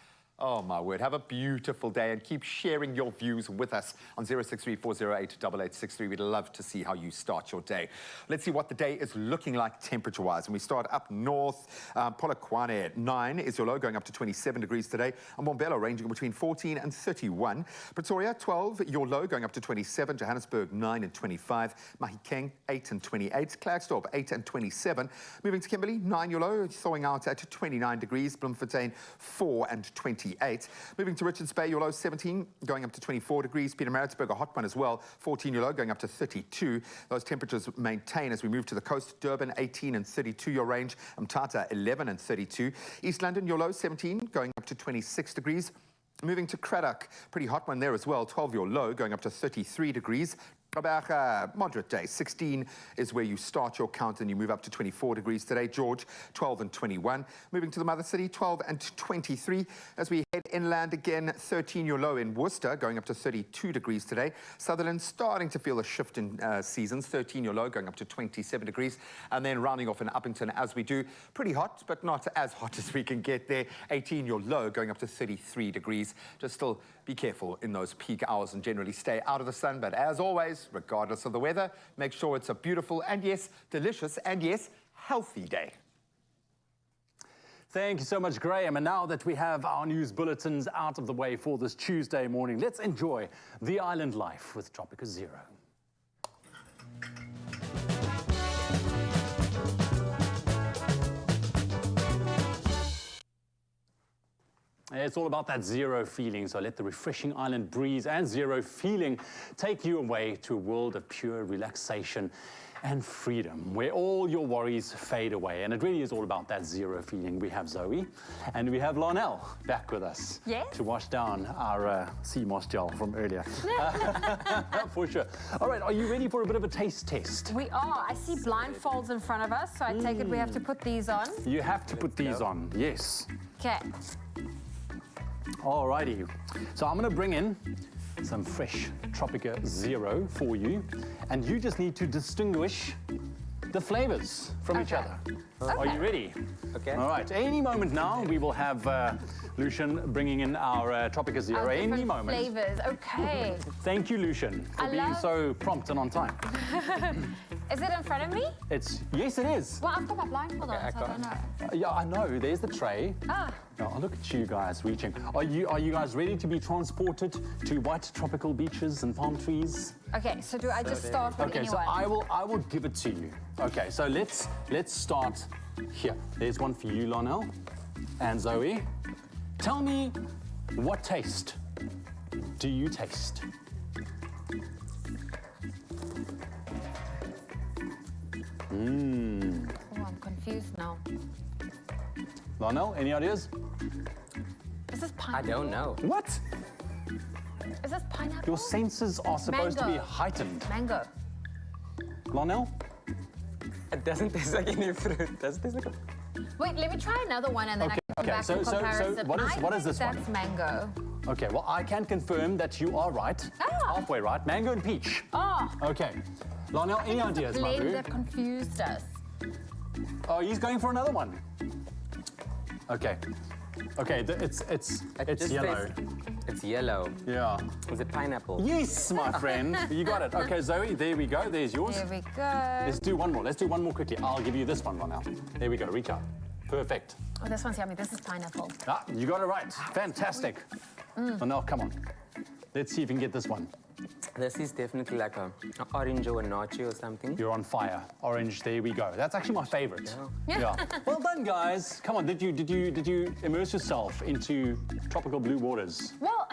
Oh, my word. Have a beautiful day and keep sharing your views with us on 063-408-8863. We'd love to see how you start your day. Let's see what the day is looking like temperature-wise. And we start up north. Polokwane at 9 is your low, going up to 27 degrees today. And Mbombela ranging between 14 and 31. Pretoria, 12, your low, going up to 27. Johannesburg, 9 and 25. Mahikeng, 8 and 28. Klerksdorp, 8 and 27. Moving to Kimberley, 9, your low, thawing out at 29 degrees. Bloemfontein, 4 and 28. Moving to Richards Bay, your low 17, going up to 24 degrees. Pietermaritzburg, a hot one as well, 14 your low, going up to 32. Those temperatures maintain as we move to the coast. Durban, 18 and 32 your range. Mthatha, 11 and 32. East London, your low 17, going up to 26 degrees. Moving to Cradock, pretty hot one there as well, 12 your low, going up to 33 degrees. Moderate day. 16 is where you start your count and you move up to 24 degrees today. George, 12 and 21. Moving to the mother city, 12 and 23. As we head inland again, 13 your low in Worcester, going up to 32 degrees today. Sutherland starting to feel a shift in seasons. 13 your low, going up to 27 degrees. And then rounding off in Uppington as we do. Pretty hot, but not as hot as we can get there. 18 your low, going up to 33 degrees. Just still be careful in those peak hours and generally stay out of the sun. But as always, regardless of the weather, make sure it's a beautiful and yes, delicious and yes, healthy day. Thank you so much, Graham. And now that we have our news bulletins out of the way for this Tuesday morning, let's enjoy the island life with Tropica Zero. It's all about that zero feeling, so let the refreshing island breeze and zero feeling take you away to a world of pure relaxation and freedom, where all your worries fade away. And it really is all about that zero feeling. We have Zoe, and we have Lonel back with us to wash down our sea moss gel from earlier. For sure. All right, are you ready for a bit of a taste test? We are. I see blindfolds in front of us, so I take it we have to put these on. You have to put these on, yes. Okay. Alrighty, so I'm going to bring in some fresh Tropica Zero for you, and you just need to distinguish the flavors from each other. Are you ready? Okay. All right, any moment now we will have Lucian bringing in our Tropica Zero. Any moment. Flavors, okay. Thank you, Lucian, for being so prompt and on time. Is it in front of me? Yes, it is. Well, I've got my blindfold on, so I don't know. Yeah, I know. There's the tray. Oh, look at you guys reaching. Are you guys ready to be transported to white tropical beaches and palm trees? Okay, so do I just start with anyone? Okay, so I will give it to you. Okay, so let's start here. There's one for you, Lonel and Zoe. Tell me, what taste do you taste? Oh, I'm confused now. Lonel, any ideas? Is this pineapple? I don't know. What? Is this pineapple? Your senses are supposed to be heightened. Mango. Lonel? It doesn't taste like any fruit. Does it taste like a... Wait, let me try another one and then I can come back to comparison. So what is this one? That's mango. Okay, well, I can confirm that you are right. Halfway right. Mango and peach. Oh. Okay. Lonel, any ideas, blend Mabu? that confused us. Oh, he's going for another one. Okay. Okay, it's yellow. It's yellow. Yeah. Is it pineapple? Yes, my friend. You got it. Okay, Zoe, there we go. There's yours. There we go. Let's do one more. Let's do one more quickly. I'll give you this one right now. There we go. Reach out. Perfect. Oh, this one's yummy. This is pineapple. Ah, you got it right. Fantastic. So now, come on. Let's see if we can get this one. This is definitely like a orange or a nacho or something. You're on fire. Orange, there we go. That's actually my favorite. Yeah. Well done, guys. Come on, did you immerse yourself into tropical blue waters? Well,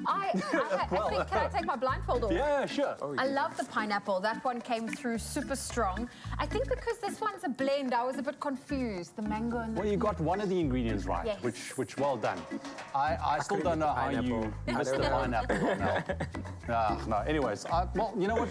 I think, can I take my blindfold off? Yeah, sure. I love the pineapple. That one came through super strong. I think because this one's a blend, I was a bit confused. The mango and the... Well, you got one of the ingredients right, Yes. which well done. I still don't know how you missed the pineapple right now. No. Anyways, well, you know what?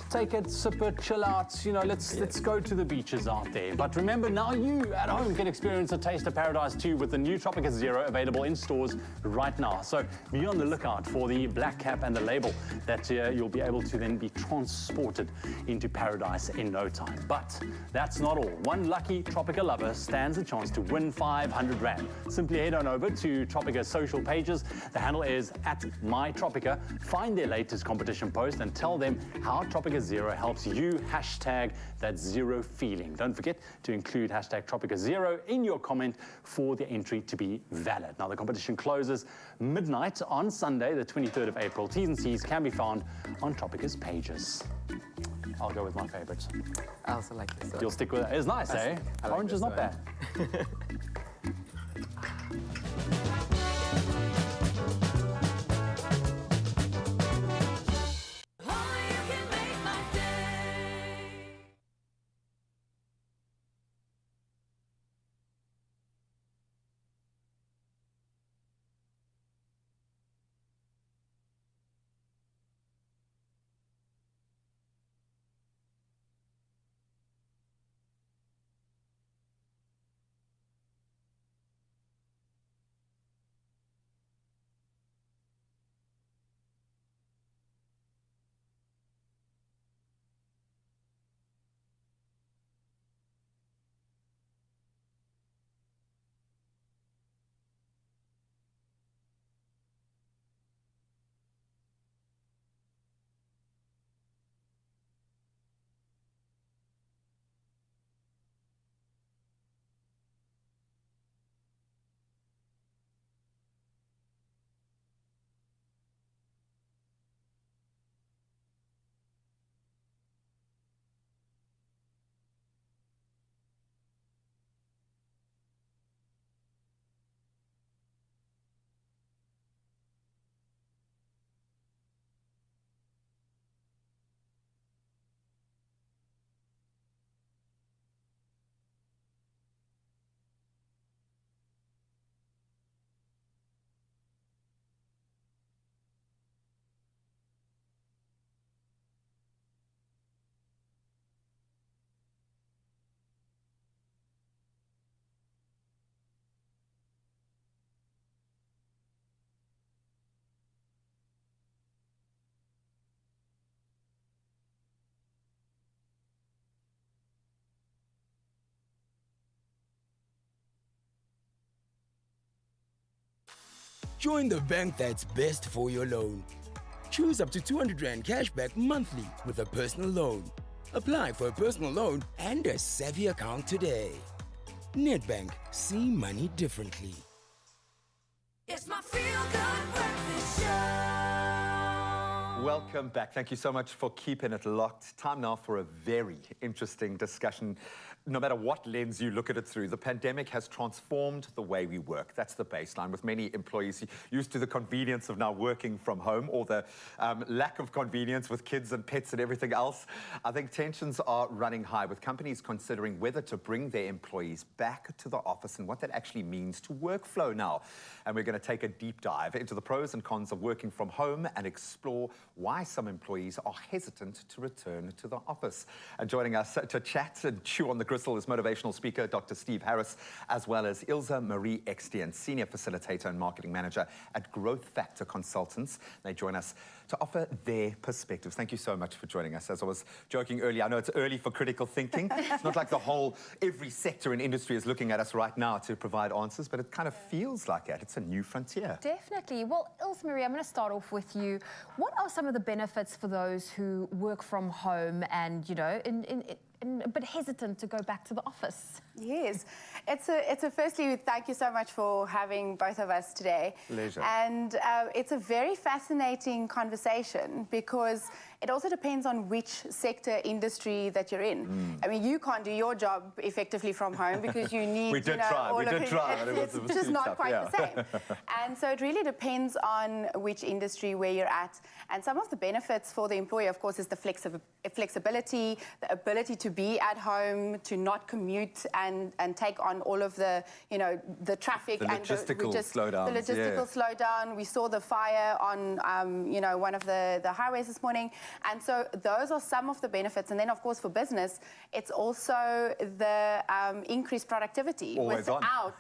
Take it, sip it, chill out. You know, let's go to the beaches out there. But remember, now you at home can experience a taste of paradise too with the new Tropica Zero available in stores right now. So be on the lookout for the black cap and the label that you'll be able to then be transported into paradise in no time. But that's not all. One lucky Tropica lover stands a chance to win 500 Rand. Simply head on over to Tropica's social pages. The handle is @mytropica. Find their latest competition post and tell them how Tropica Zero helps you hashtag that zero feeling. Don't forget to include hashtag Tropica Zero in your comment for the entry to be valid. Now the competition closes midnight on Sunday, the 23rd of April. T's and C's can be found on Tropica's pages. I'll go with my favorites. I also like this one. You'll stick with it. It's nice, eh? I like Orange is this not one. bad. Join the bank that's best for your loan. Choose up to 200 Rand cashback monthly with a personal loan. Apply for a personal loan and a savvy account today. Nedbank, see money differently. It's my feel-good breakfast show. Welcome back. Thank you so much for keeping it locked. Time now for a very interesting discussion. No matter what lens you look at it through, the pandemic has transformed the way we work. That's the baseline, with many employees used to the convenience of now working from home, or the lack of convenience with kids and pets and everything else. I think tensions are running high, with companies considering whether to bring their employees back to the office and what that actually means to workflow now. And we're going to take a deep dive into the pros and cons of working from home and explore why some employees are hesitant to return to the office. And joining us to chat and chew on the Gristle is motivational speaker, Dr. Steve Harris, as well as Ilza Marie Extien, Senior Facilitator and Marketing Manager at Growth Factor Consultants. They join us to offer their perspectives. Thank you so much for joining us. As I was joking earlier, I know it's early for critical thinking. It's not like every sector and industry is looking at us right now to provide answers, but it kind of feels like that. It's a new frontier. Definitely. Well, Ilse Marie, I'm going to start off with you. What are some of the benefits for those who work from home and, you know, a bit hesitant to go back to the office? Yes, it's a firstly, thank you so much for having both of us today. Pleasure. And it's a very fascinating conversation because it also depends on which sector, industry that you're in. I mean, you can't do your job effectively from home because you need, we did try. It's just not quite the same. And so it really depends on which industry, where you're at. And some of the benefits for the employer, of course, is the flexibility, the ability to be at home, to not commute and take on all of the, you know, the traffic the and logistical slowdowns. The logistical slowdown. We saw the fire on, you know, one of the highways this morning. And so those are some of the benefits. And then, of course, for business, it's also the increased productivity without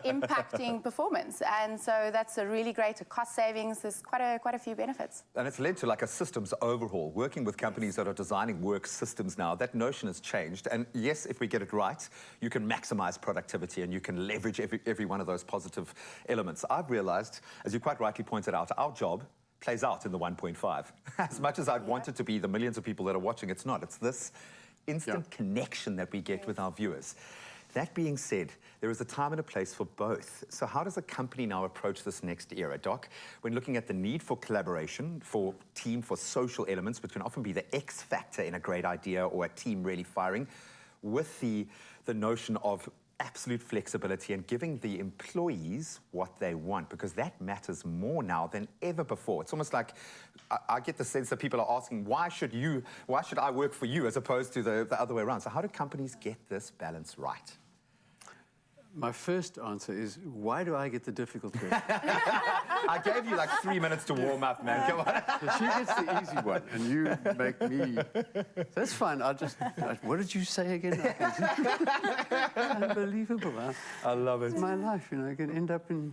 impacting performance. And so that's a really great cost savings. There's quite a few benefits. And it's led to like a systems overhaul, working with companies that are designing work systems now. That notion has changed. And yes, if we get it right, you can maximize productivity and you can leverage every one of those positive elements. I've realized, as you quite rightly pointed out, our job plays out in the 1.5. As much as I'd want it to be the millions of people that are watching, it's not. It's this instant connection that we get with our viewers. That being said, there is a time and a place for both. So how does a company now approach this next era, Doc? When looking at the need for collaboration, for team, for social elements, which can often be the X factor in a great idea or a team really firing, with the notion of absolute flexibility and giving the employees what they want, because that matters more now than ever before. It's almost like I get the sense that people are asking, why should I work for you, as opposed to the other way around? So how do companies get this balance right? My first answer is, why do I get the difficult question? I gave you like 3 minutes to warm up, man. Come on. So she gets the easy one, and you make me... That's fine. What did you say again? Unbelievable, huh? I love it. It's my life, you know. I can end up in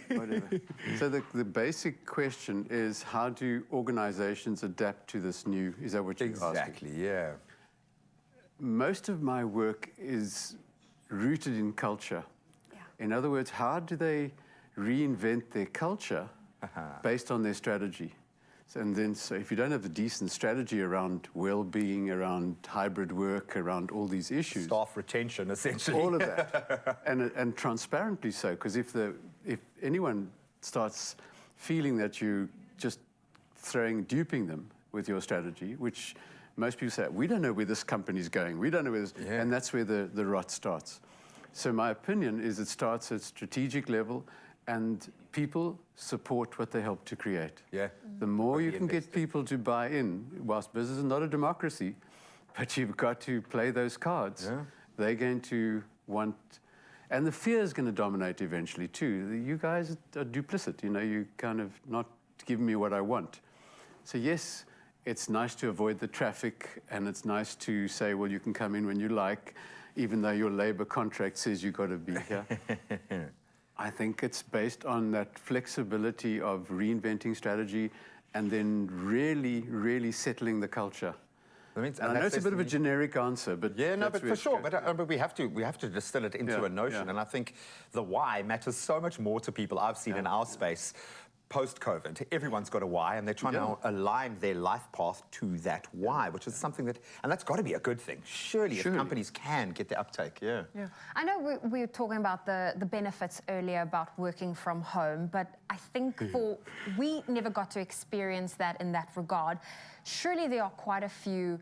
whatever. So the basic question is, how do organizations adapt to this new... Is that what you're asking? Exactly, yeah. Most of my work is rooted in culture. Yeah. In other words, how do they reinvent their culture based on their strategy? So if you don't have the decent strategy around well-being, around hybrid work, around all these issues, staff retention, essentially, all of that, and transparently so, because if anyone starts feeling that you just duping them with your strategy, which most people say, we don't know where this company's going. We don't know where this... Yeah. And that's where the rot starts. So my opinion is it starts at strategic level and people support what they help to create. Yeah. The more you can get people to buy in, whilst business is not a democracy, but you've got to play those cards, they're going to want... And the fear is going to dominate eventually too. You guys are duplicit, you know, you kind of not giving me what I want. So yes, it's nice to avoid the traffic, and it's nice to say, well, you can come in when you like, even though your labor contract says you've got to be here. I think it's based on that flexibility of reinventing strategy and then really, really settling the culture. I know it's a bit of a generic answer, but yeah, no, but for sure. But we have to distill it into a notion, and I think the why matters so much more to people. I've seen in our space. Post-COVID, everyone's got a why, and they're trying to align their life path to that why, which is something and that's got to be a good thing. Surely, if companies can get the uptake, I know we were talking about the benefits earlier about working from home, but I think we never got to experience that in that regard. Surely there are quite a few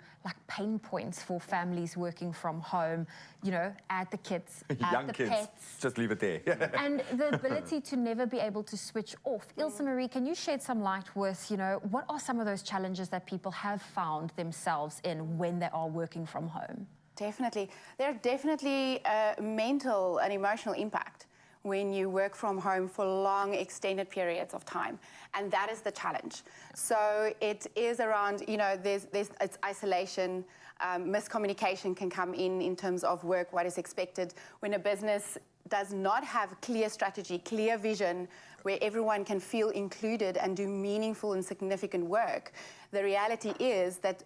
pain points for families working from home, you know, add the kids, add the pets. Just leave it there. And the ability to never be able to switch off. Ilse Marie, can you shed some light with, you know, what are some of those challenges that people have found themselves in when they are working from home? Definitely. There's definitely a mental and emotional impact when you work from home for long, extended periods of time. And that is the challenge. So it is around, you know, it's isolation, miscommunication can come in terms of work, what is expected. When a business does not have clear strategy, clear vision, where everyone can feel included and do meaningful and significant work, the reality is that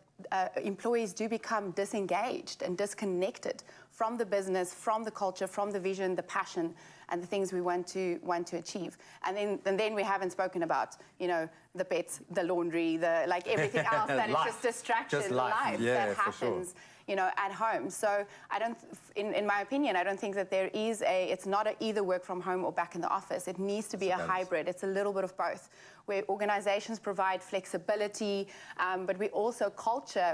employees do become disengaged and disconnected from the business, from the culture, from the vision, the passion, and the things we want to achieve. And then we haven't spoken about, you know, the pets, the laundry, like everything else that is just distraction, life that happens. You know, at home. So I don't, in my opinion, I don't think that there is it's not either work from home or back in the office. It needs to be a hybrid. It's a little bit of both, where organizations provide flexibility, but we also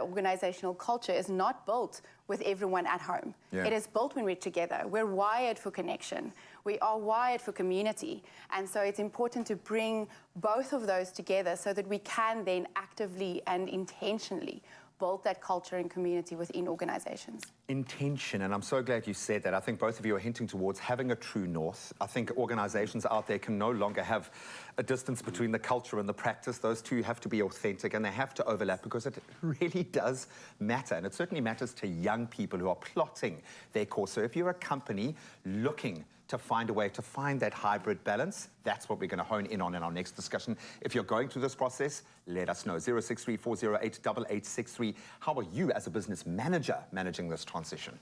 organizational culture is not built with everyone at home. Yeah. It is built when we're together. We're wired for connection. We are wired for community. And so it's important to bring both of those together so that we can then actively and intentionally build that culture and community within organizations. Intention, and I'm so glad you said that. I think both of you are hinting towards having a true north. I think organizations out there can no longer have a distance between the culture and the practice. Those two have to be authentic and they have to overlap because it really does matter. And it certainly matters to young people who are plotting their course. So if you're a company looking to find a way to find that hybrid balance, that's what we're going to hone in on in our next discussion. If you're going through this process, let us know. 063-408-8863. How are you as a business manager managing this transition?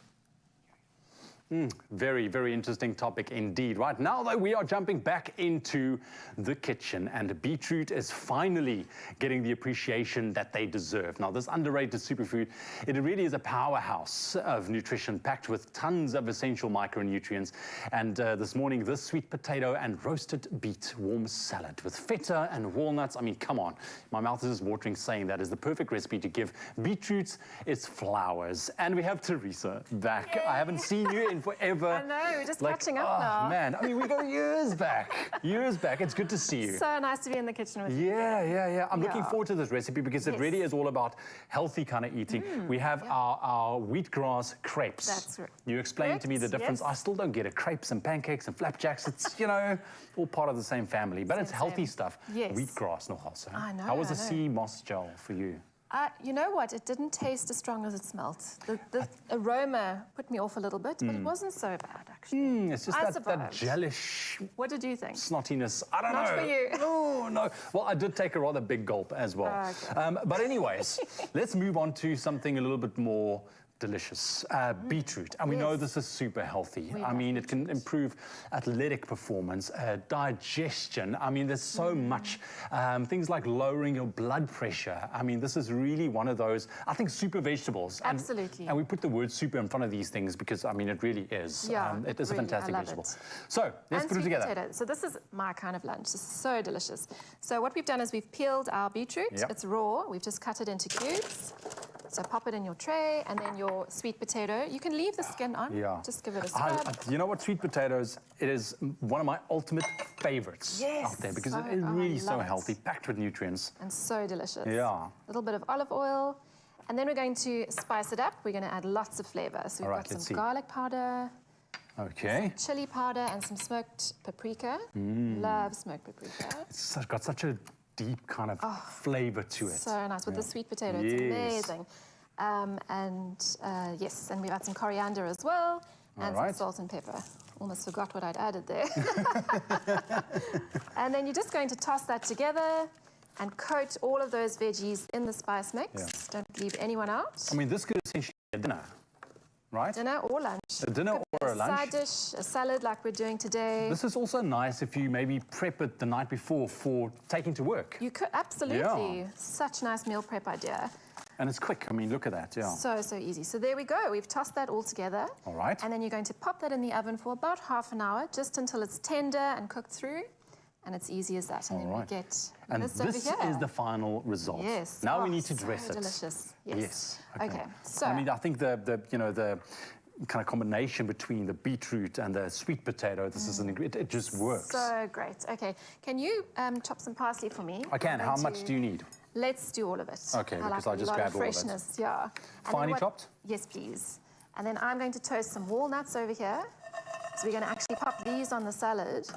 Very, very interesting topic indeed. Right now, though, we are jumping back into the kitchen, and beetroot is finally getting the appreciation that they deserve. Now, this underrated superfood, it really is a powerhouse of nutrition packed with tons of essential micronutrients. And this morning, this sweet potato and roasted beet warm salad with feta and walnuts. I mean, come on. My mouth is just watering saying that is the perfect recipe to give beetroots its flowers. And we have Teresa back. Yay. I haven't seen you in forever. I know, we're just catching up now. Man, I mean, we go years back. Years back. It's good to see you. So nice to be in the kitchen with you. Yeah. I'm looking forward to this recipe because it really is all about healthy kind of eating. We have our wheatgrass crepes. That's right. You explained to me the difference. I still don't get it. Crepes and pancakes and flapjacks. It's, you know, all part of the same family, but it's healthy stuff. Yes. Wheatgrass, no also. I know. How was the sea moss gel for you? You know what? It didn't taste as strong as it smelled. The aroma put me off a little bit, but it wasn't so bad, actually. It's just that gelish... What did you think? Snottiness. I don't know. Not for you. No. Well, I did take a rather big gulp as well. Okay. But anyways, let's move on to something a little bit more delicious. Beetroot. And we know this is super healthy. I mean, it can improve athletic performance, digestion. I mean, there's so much. Things like lowering your blood pressure. I mean, this is really one of those, I think, super vegetables. Absolutely. And we put the word super in front of these things because, I mean, it really is. Yeah, it is a fantastic vegetable. So let's put it together. Potato. So this is my kind of lunch. This is so delicious. So what we've done is we've peeled our beetroot. It's raw. We've just cut it into cubes. So pop it in your tray, and then your sweet potato. You can leave the skin on. Just give it a scrub. You know what, sweet potatoes, it is one of my ultimate favorites out there because it is really so healthy, packed with nutrients. And so delicious. Yeah. A little bit of olive oil. And then we're going to spice it up. We're going to add lots of flavor. So we've got some garlic powder. Okay. Some chili powder and some smoked paprika. Love smoked paprika. It's got such a deep kind of flavor to it. So nice with the sweet potato. It's amazing. Yes, and we've got some coriander as well, and some salt and pepper. Almost forgot what I'd added there. And then you're just going to toss that together and coat all of those veggies in the spice mix. Don't leave anyone out. I mean, this could essentially be a dinner, right? Dinner or lunch. A dinner or a lunch. A side dish, a salad like we're doing today. This is also nice if you maybe prep it the night before for taking to work. You could, absolutely. Such nice meal prep idea. And it's quick. I mean, look at that, So easy. So there we go. We've tossed that all together. All right. And then you're going to pop that in the oven for about half an hour, just until it's tender and cooked through. And it's easy as that. And then we get this over here. And this is the final result. Yes. Now we need to dress it. Delicious. Yes. Okay. So I mean, I think the kind of combination between the beetroot and the sweet potato, this is it just works. So great. Okay. Can you chop some parsley for me? I can. How much do you need? Let's do all of it. Okay, because I just grabbed all of it. Freshness, yeah. Finely chopped? Yes, please. And then I'm going to toast some walnuts over here. So we're going to actually pop these on the salad.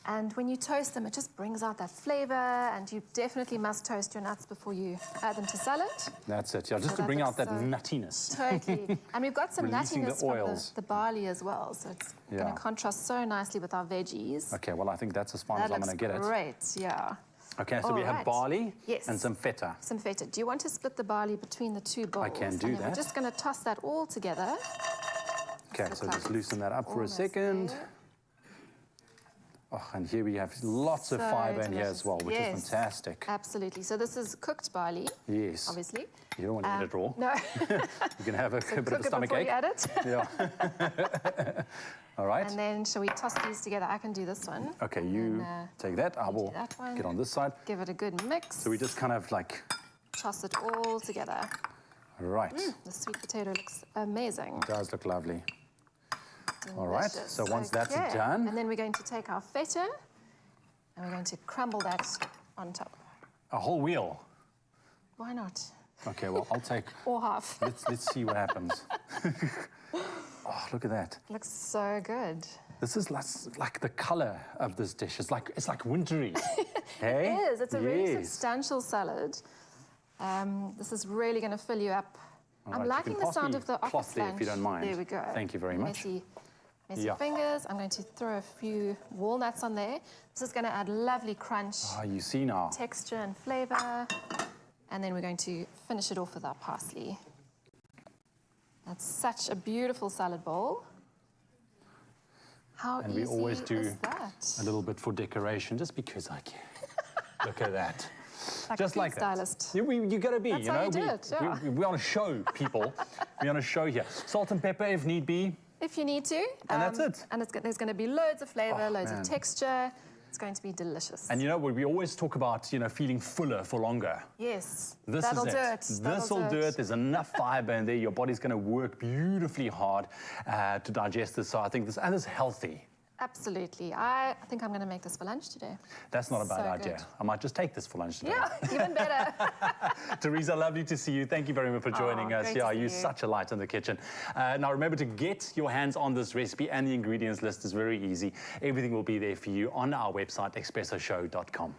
And when you toast them, it just brings out that flavor. And you definitely must toast your nuts before you add them to salad. That's it, yeah, just So to bring out looks that nuttiness. Totally. And we've got some Releasing the nuttiness from oils. the barley as well. So it's going Yeah. to contrast so nicely with our veggies. Okay, well, I think that's as far That as I'm looks going to get it. great, yeah. Okay, so we have Alright. barley Yes. and some feta. Some feta. Do you want to split the barley between the two bowls? can do and then that. We're just going to toss that all together. Okay, so just loosen that up for a almost second. there. Oh, and here we have lots of So fiber in here delicious. as well, which Yes, is fantastic. Absolutely. So this is cooked barley. Yes. Obviously. You don't want to eat it raw. No. You can have a bit of Cook a it stomach before ache. you add it. Yeah. All right. And then shall we toss these together? I can do this one. Okay, And you then, take that. I will that one. get on this side. Give it a good mix. So we just kind of like, Toss it all together. right. The sweet potato looks amazing. It does look lovely. All right, Delicious. so once that's Okay. done, And then we're going to take our feta and we're going to crumble that on top. a whole wheel. Why not? Okay, well, I'll take, Or half. let's see what happens. Oh, look at that. Looks so good. This is like the color of this dish. It's like wintry. Hey? It is. It's a really Yes. substantial salad. This is really going to fill you up. All I'm right, you liking can the pass sound me of the cloth office there, lunch. if you don't mind. There we go. Thank you very much. Messy Yeah. fingers. I'm going to throw a few walnuts on there. This is going to add lovely crunch, Ah, you see now. texture and flavor. And then we're going to finish it off with our parsley. That's such a beautiful salad bowl. How And easy we always do is that? a little bit for decoration, just because I can. Look at that. Like Just a like food that. stylist. You gotta be, That's you how know. you do it, yeah. we want to show people. We want to show here. Salt and pepper if need be. If you need to. And that's it. And there's going to be loads of flavor, Oh, loads man. of texture. It's going to be delicious. And you know, we always talk about, feeling fuller for longer. Yes, This that'll is do it. it. This will do it. There's enough fiber in there. Your body's going to work beautifully hard to digest this. So I think this, and it's healthy. Absolutely. I think I'm going to make this for lunch today. That's not a bad So idea. good. I might just take this for lunch today. Yeah, even better. Teresa, lovely to see you. Thank you very much for joining us. great Yeah, to see you're you. such a light in the kitchen. Now, remember to get your hands on this recipe, and the ingredients list is very easy. Everything will be there for you on our website, expressoshow.com.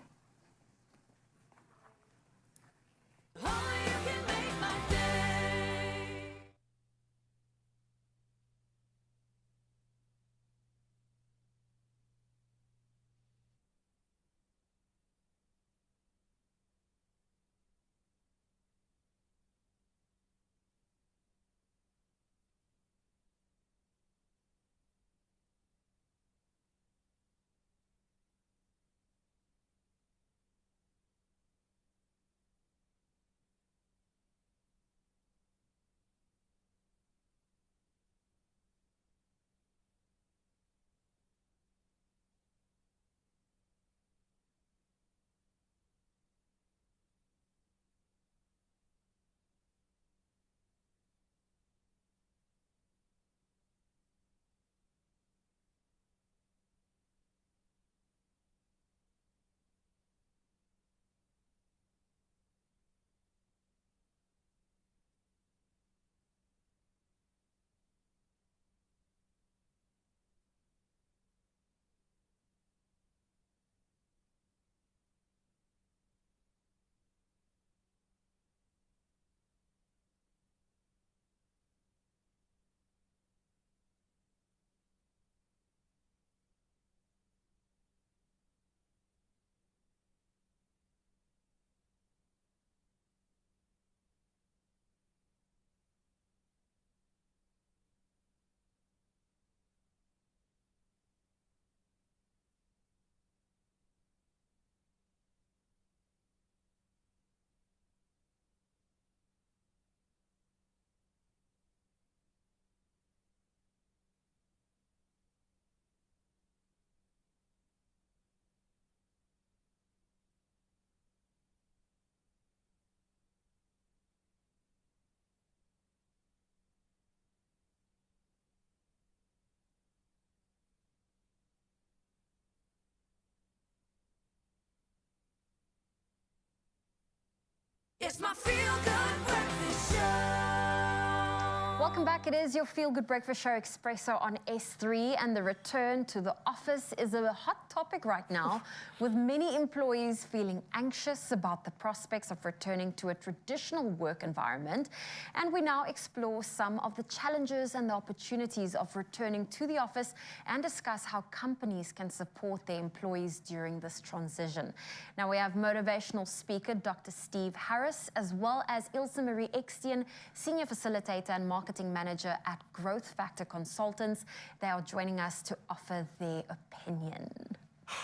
It's my feel-good breakfast show. Welcome back. It is your Feel Good Breakfast Show, Expresso on S3, and the return to the office is a hot topic right now, with many employees feeling anxious about the prospects of returning to a traditional work environment. And we now explore some of the challenges and the opportunities of returning to the office and discuss how companies can support their employees during this transition. Now, we have motivational speaker Dr. Steve Harris, as well as Ilse Marie Ekstien, Senior Facilitator and Marketing Manager at Growth Factor Consultants. They are joining us to offer their opinion.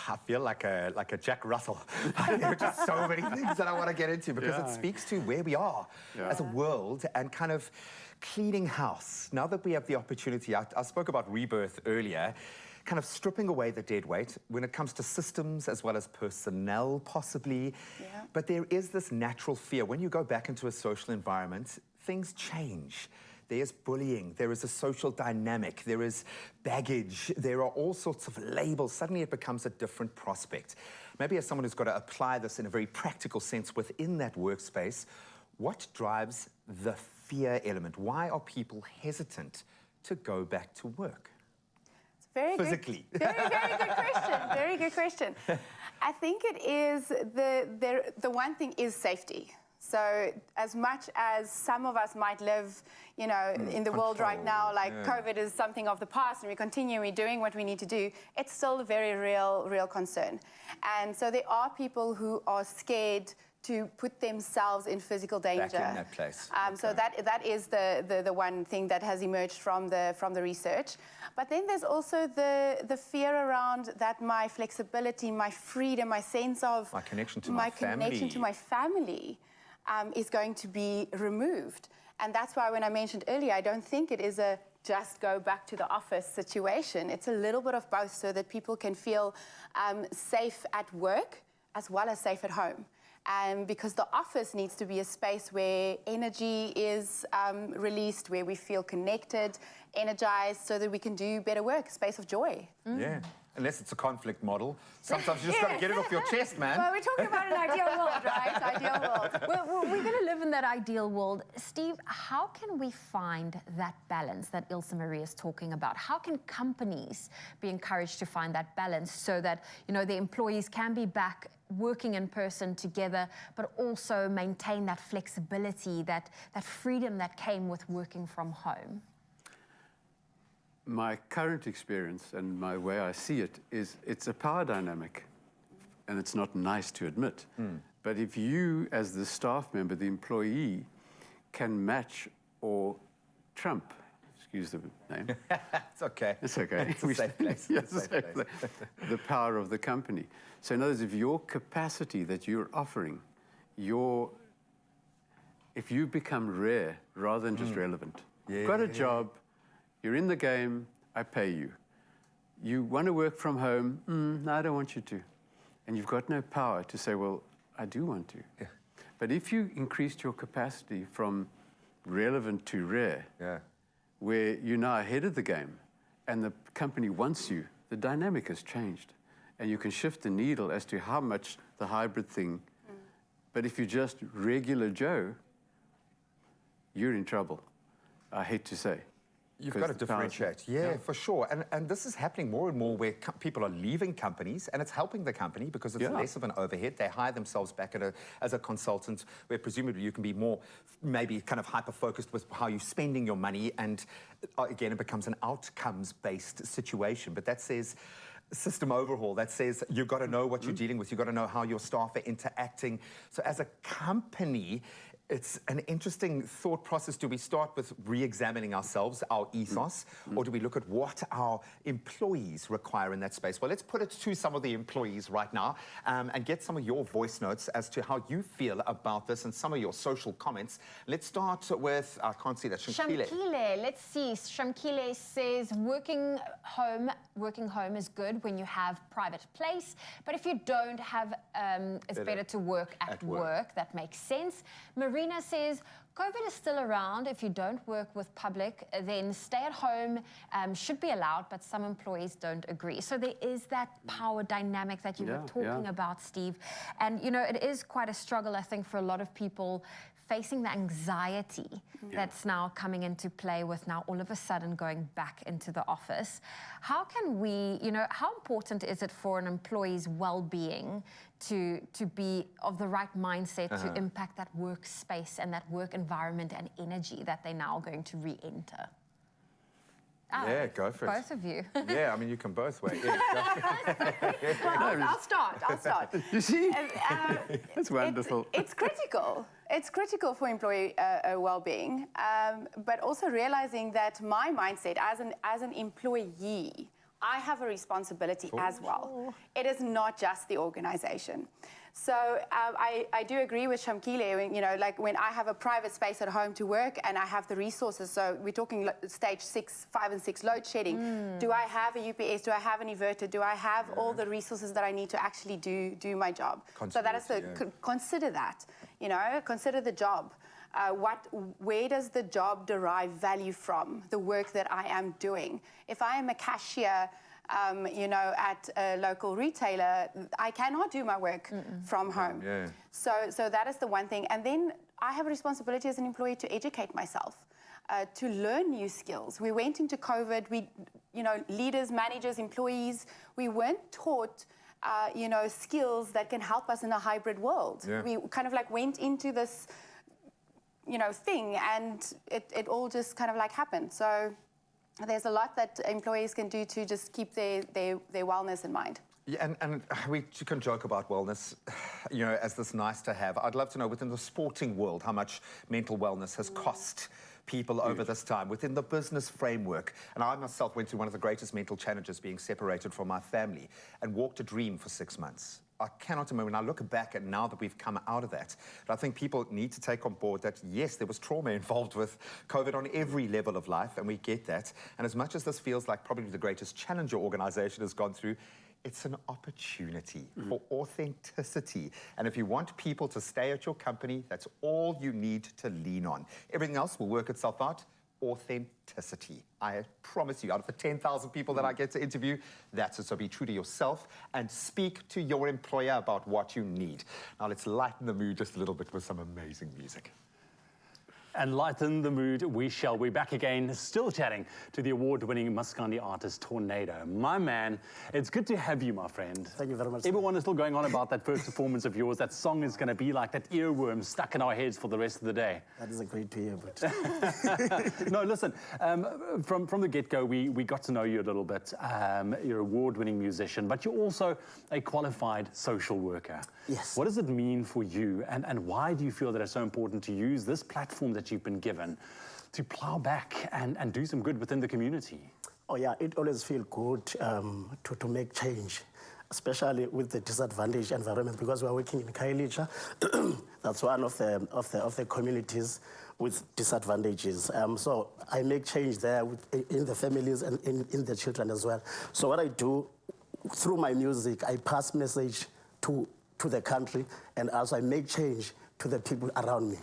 I feel like a Jack Russell. There are just so many things that I want to get into because it speaks to where we are as a world and kind of cleaning house. Now that we have the opportunity, I spoke about rebirth earlier, kind of stripping away the dead weight when it comes to systems as well as personnel possibly. But there is this natural fear. When you go back into a social environment, things change. There's bullying, there is a social dynamic, there is baggage, there are all sorts of labels. Suddenly it becomes a different prospect. Maybe as someone who's got to apply this in a very practical sense within that workspace, what drives the fear element? Why are people hesitant to go back to work? Very physically. Good, very good question. Very good question. I think it is the one thing is safety. So as much as some of us might live, you know, in the world right now, like COVID is something of the past and we continue, we're doing what we need to do, it's still a very real concern. And so there are people who are scared to put themselves in physical danger. Back in that place. So that is the one thing that has emerged from the research. But then there's also the fear around that my flexibility, my freedom, my sense of my connection to my family is going to be removed. And that's why when I mentioned earlier, I don't think it is a just go back to the office situation. It's a little bit of both so that people can feel safe at work as well as safe at home. Because the office needs to be a space where energy is released, where we feel connected, energized, so that we can do better work, space of joy. Yeah. Unless it's a conflict model. Sometimes you just got to get it off your chest, man. Well, we're talking about an ideal world, right? Ideal world. Well, we're going to live in that ideal world. Steve, how can we find that balance that Ilse Marie is talking about? How can companies be encouraged to find that balance so that, you know, the employees can be back working in person together, but also maintain that flexibility, that freedom that came with working from home? My current experience and my way I see it is it's a power dynamic, and it's not nice to admit. But if you, as the staff member, the employee, can match or trump, excuse the name. It's okay. It's okay. It's a safe place. Yes, it's a safe place. The power of the company. So in other words, if your capacity that you're offering, if you become rare rather than just relevant. You've got a job, you're in the game, I pay you. You want to work from home, no, I don't want you to. And you've got no power to say, well, I do want to. But if you increased your capacity from relevant to rare, where you're now ahead of the game and the company wants you, the dynamic has changed. And you can shift the needle as to how much the hybrid thing. But if you're just regular Joe, you're in trouble, I hate to say. You've got to differentiate. Yeah, for sure. And this is happening more and more where people are leaving companies, and it's helping the company because it's less of an overhead. They hire themselves back as a consultant, where presumably you can be more maybe kind of hyper-focused with how you're spending your money, and again, it becomes an outcomes-based situation. But that says system overhaul. That says you've got to know what you're dealing with. You've got to know how your staff are interacting. So as a company, it's an interesting thought process. Do we start with re-examining ourselves, our ethos, or do we look at what our employees require in that space? Well, let's put it to some of the employees right now and get some of your voice notes as to how you feel about this and some of your social comments. Let's start with, I can't see that, Shamkile. Shamkile, let's see. Shamkile says working home is good when you have private place, but if you don't have, it's better to work at work. That makes sense. Marie Karina says, COVID is still around. If you don't work with public, then stay at home should be allowed, but some employees don't agree. So there is that power dynamic that you were talking about, Steve. And, you know, it is quite a struggle, I think, for a lot of people facing the anxiety that's now coming into play with now all of a sudden going back into the office. How can we, you know, how important is it for an employee's well-being to be of the right mindset to impact that workspace and that work environment and energy that they're now going to re-enter? Yeah, go for it. Both of you. Yeah, I mean, you can both wait. Yeah, Well, I'll start. You see? That's wonderful. It's critical. It's critical for employee well-being, but also realizing that my mindset as an employee, I have a responsibility as well. It is not just the organization. So I do agree with Shamkile, you know, like when I have a private space at home to work and I have the resources, so we're talking stage 5 and 6 load shedding. Do I have a UPS? Do I have an inverter? Do I have all the resources that I need to actually do my job? So that is consider that, you know, consider the job. Where does the job derive value from, the work that I am doing? If I am a cashier, you know, at a local retailer, I cannot do my work from home. So that is the one thing. And then I have a responsibility as an employee to educate myself, to learn new skills. We went into COVID, you know, leaders, managers, employees, we weren't taught you know, skills that can help us in a hybrid world. We kind of like went into this, you know, thing, and it all just kind of like happened. So there's a lot that employees can do to just keep their wellness in mind. Yeah, and we can joke about wellness, you know, as this nice to have. I'd love to know within the sporting world how much mental wellness has cost people over this time, within the business framework. And I myself went through one of the greatest mental challenges, being separated from my family, and walked a dream for 6 months. I cannot imagine, when I look back at now that we've come out of that, I think people need to take on board that, yes, there was trauma involved with COVID on every level of life, and we get that. And as much as this feels like probably the greatest challenge your organization has gone through, it's an opportunity for authenticity. And if you want people to stay at your company, that's all you need to lean on. Everything else will work itself out. Authenticity. I promise you, out of the 10,000 people that I get to interview, that's it. So be true to yourself and speak to your employer about what you need. Now let's lighten the mood just a little bit with some amazing music. And lighten the mood, we shall. We're back again, still chatting to the award-winning Muskandi artist, Tornado. My man, it's good to have you, my friend. Thank you very much. Everyone is still going on about that first performance of yours. That song is going to be like that earworm stuck in our heads for the rest of the day. That is a great to hear, but... No, listen, from the get-go, we got to know you a little bit. You're an award-winning musician, but you're also a qualified social worker. Yes. What does it mean for you, and why do you feel that it's so important to use this platform that you've been given to plow back and do some good within the community? Oh yeah, it always feels good to make change, especially with the disadvantaged environment, because we're working in Khayelitsha. That's one of the communities with disadvantages. So I make change there in the families and in the children as well. So what I do through my music, I pass message to the country, and also I make change to the people around me.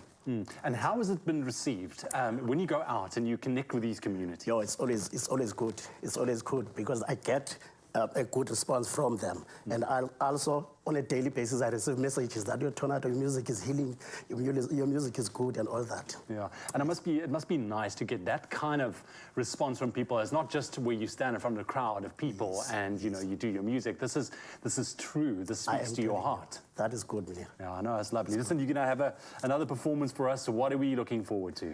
And how has it been received when you go out and you connect with these communities? Yo, it's always good. It's always good because I get a good response from them. And I also, on a daily basis, I receive messages that your Tornado, your music is healing, your music is good and all that. Yeah, and it must be nice to get that kind of response from people. It's not just where you stand in front of a crowd of people and, you know, you do your music. This is true. This speaks to your heart. That is good, man. Yeah, I know, it's lovely. Listen, you're going to have another performance for us. So what are we looking forward to?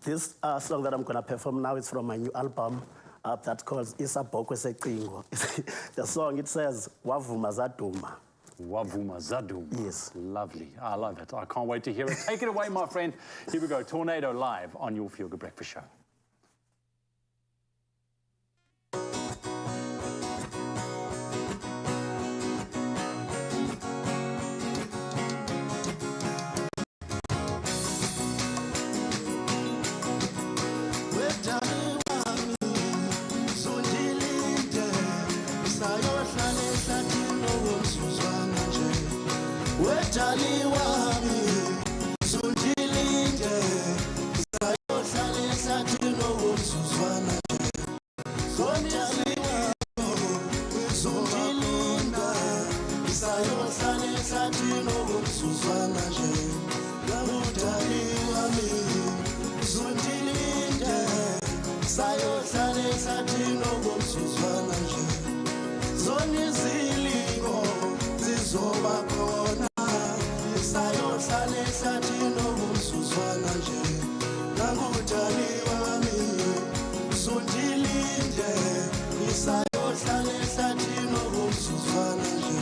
This song that I'm going to perform now is from my new album. That calls Isabokwe Seqingo. The song, it says, Wavuma Zaduma. Wavuma Zaduma. Yes. Lovely. I love it. I can't wait to hear it. Take it away, my friend. Here we go. Tornado live on your Feel Good Breakfast Show. Wetali wami, ngomsuzwana nje ngudali wami zundilinde sayohlale sathina ngomsuzwana nje zona izilingo zizoba khona sayohlale sathina ngomsuzwana nje ngudali wami zundilinde sayohlale sathina ngomsuzwana nje.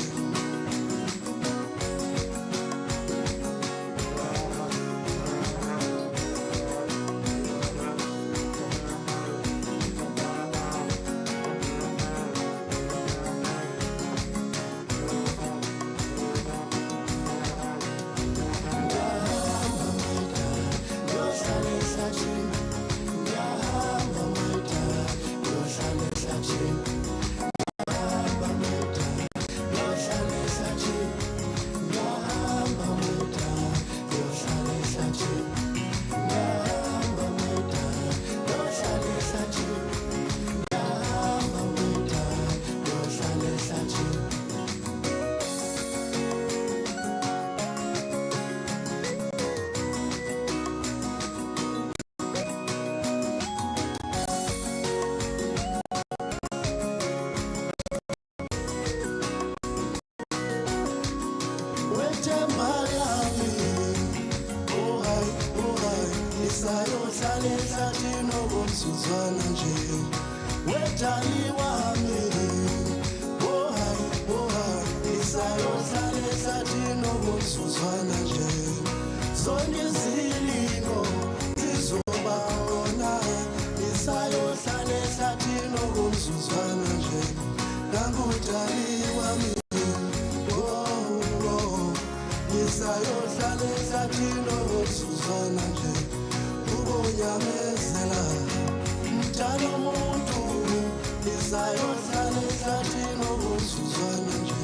Suzwana nje wetali wami isayohlale sathina ngomsuzwana nje zonke izilingo zizoba khona isayohlale sathina ngomsuzwana nje ngudali wami isayohlale sathina ngomsuzwana nje ubonyamezela mntana umuntu isayohlale sathina ngomsuzwana nje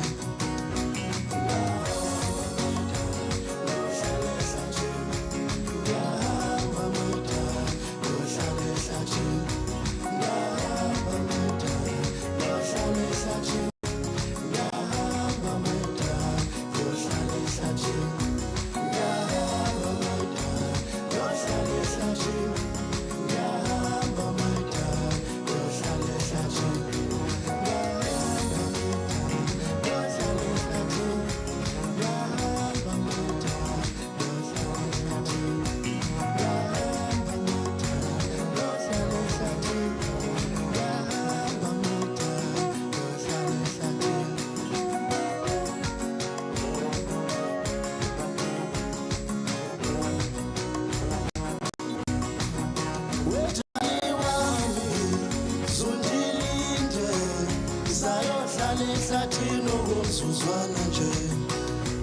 sathina ngomsuzwana nje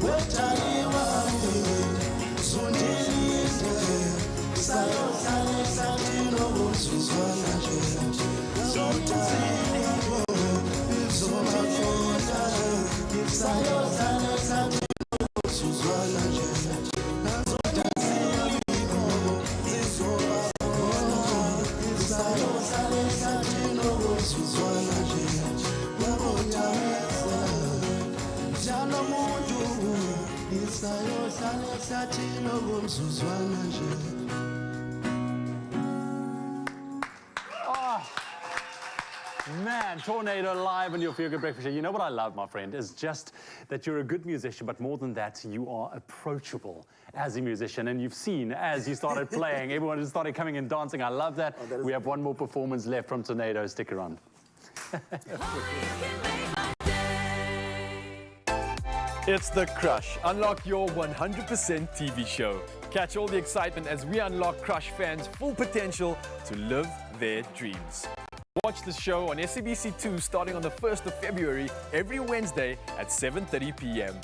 wetali wami zundilinde sayohlale sathina ngomsuzwana nje zotazilingo zoba khona sayohlale sathina ngomsuzwana nje zotazilingo zizoba khona sayohlale sathina ngomsuzwana nje Oh, man, Tornado live on your Feel Good Breakfast Show. You know what I love, my friend, is just that you're a good musician, but more than that, you are approachable as a musician. And you've seen, as you started playing, everyone just started coming and dancing. I love that. We have one more performance left from Tornado. Stick around. It's The Crush. Unlock your 100% TV show. Catch all the excitement as we unlock Crush fans' full potential to live their dreams. Watch the show on SABC2 starting on the 1st of February every Wednesday at 7:30 p.m.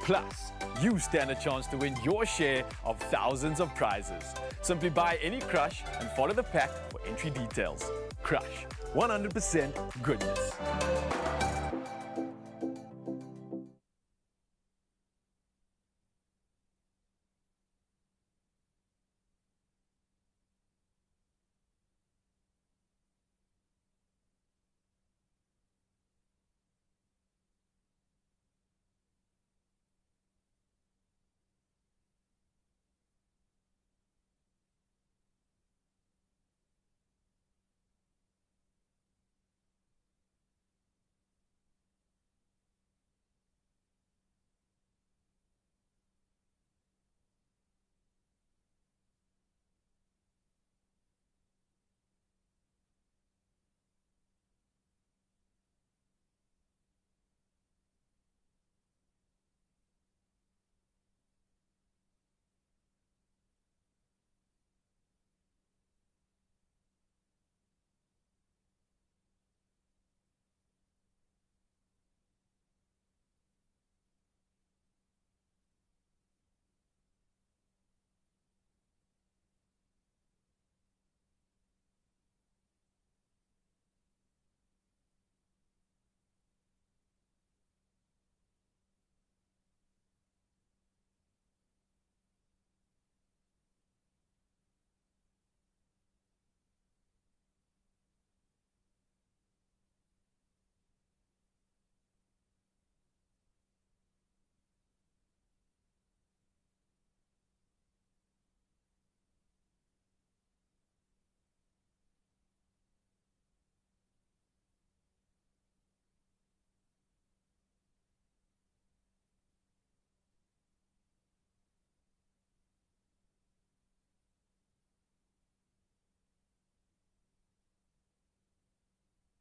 Plus, you stand a chance to win your share of thousands of prizes. Simply buy any Crush and follow the pack for entry details. Crush, 100% goodness.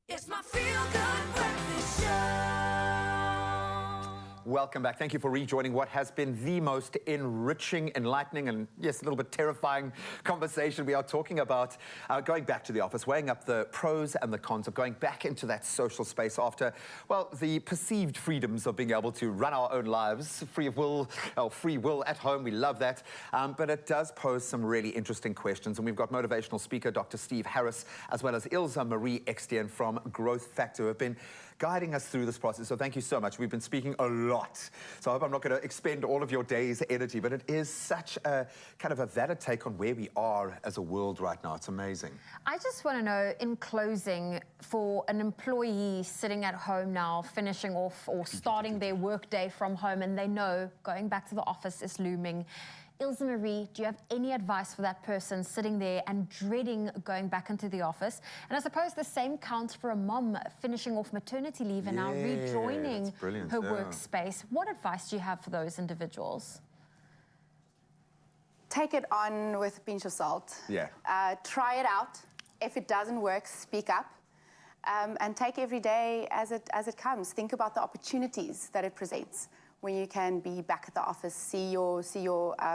It's my feel-good breakfast show. Welcome back. Thank you for rejoining what has been the most enriching, enlightening, and yes, a little bit terrifying conversation. We are talking about going back to the office, weighing up the pros and the cons of going back into that social space after, well, the perceived freedoms of being able to run our own lives, free will at home. We love that. But it does pose some really interesting questions. And we've got motivational speaker Dr. Steve Harris, as well as Ilza Marie Extien from Growth Factor, who have been guiding us through this process. So thank you so much. We've been speaking a lot. So I hope I'm not going to expend all of your day's energy, but it is such a kind of a valid take on where we are as a world right now. It's amazing. I just want to know, in closing, for an employee sitting at home now, finishing off or starting their workday from home, and they know going back to the office is looming, Ilza Marie, do you have any advice for that person sitting there and dreading going back into the office? And I suppose the same counts for a mom finishing off maternity leave and now rejoining her workspace. What advice do you have for those individuals? Take it on with a pinch of salt. Yeah. Try it out. If it doesn't work, speak up. And take every day as it comes. Think about the opportunities that it presents. When you can be back at the office, see your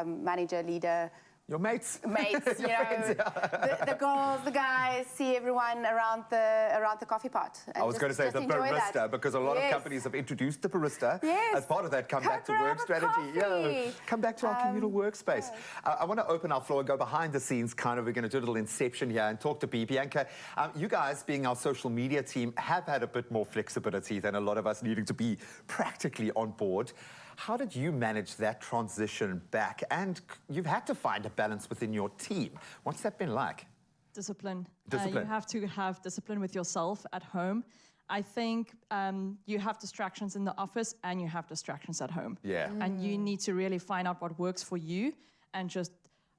manager, leader, your mates, you know, the girls, the guys, see everyone around the coffee pot. I was going to say the barista, because a lot of companies have introduced the barista as part of that come back to work strategy. Yeah, come back to our communal workspace. I want to open our floor and go behind the scenes. We're going to do a little inception here and talk to Bianca. You guys, being our social media team, have had a bit more flexibility than a lot of us needing to be practically on board. How did you manage that transition back? And you've had to find a balance within your team. What's that been like? Discipline. You have to have discipline with yourself at home. I think you have distractions in the office and you have distractions at home. Yeah. And you need to really find out what works for you and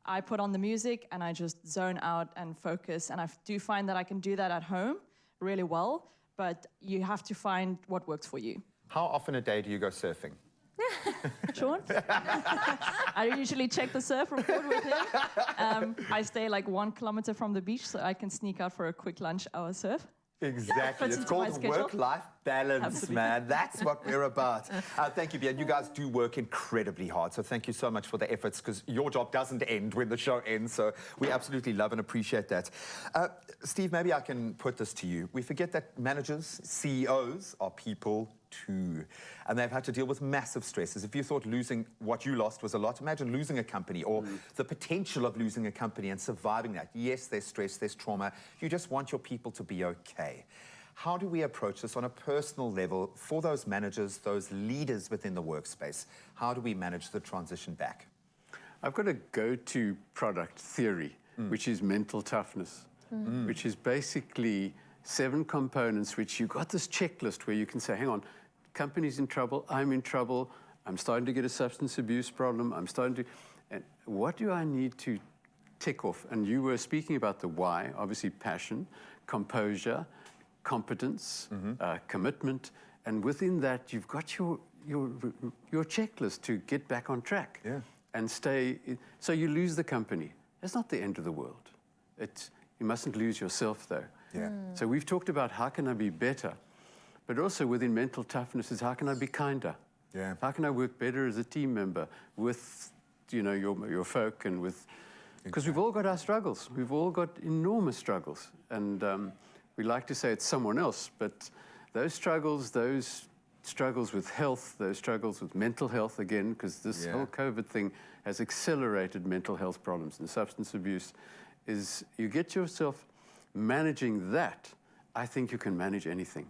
I put on the music and I just zone out and focus. And I do find that I can do that at home really well, but you have to find what works for you. How often a day do you go surfing? Sean? I usually check the surf report with him. I stay like 1 kilometer from the beach so I can sneak out for a quick lunch hour surf. Exactly. It's called work-life balance, man. That's what we're about. Thank you, Bian. You guys do work incredibly hard, so thank you so much for the efforts, because your job doesn't end when the show ends, so we absolutely love and appreciate that. Steve, maybe I can put this to you. We forget that managers, CEOs, are people too, and they've had to deal with massive stresses. If you thought losing what you lost was a lot, imagine losing a company or the potential of losing a company and surviving that. Yes, there's stress, there's trauma. You just want your people to be okay. How do we approach this on a personal level for those managers, those leaders within the workspace? How do we manage the transition back? I've got a go-to product theory, which is mental toughness, which is basically 7 components, which you've got this checklist where you can say, hang on, company's in trouble, I'm in trouble, I'm starting to get a substance abuse problem, and what do I need to tick off? And you were speaking about the why, obviously passion, composure, competence, commitment, and within that you've got your checklist to get back on track and stay. So you lose the company. It's not the end of the world. You mustn't lose yourself though. So we've talked about how can I be better, but also within mental toughness is how can I be kinder? How can I work better as a team member with your folk and with, because we've all got our struggles. We've all got enormous struggles, and we like to say it's someone else, but those struggles with health, those struggles with mental health, again, because this whole COVID thing has accelerated mental health problems, and substance abuse is, you get yourself managing that, I think you can manage anything.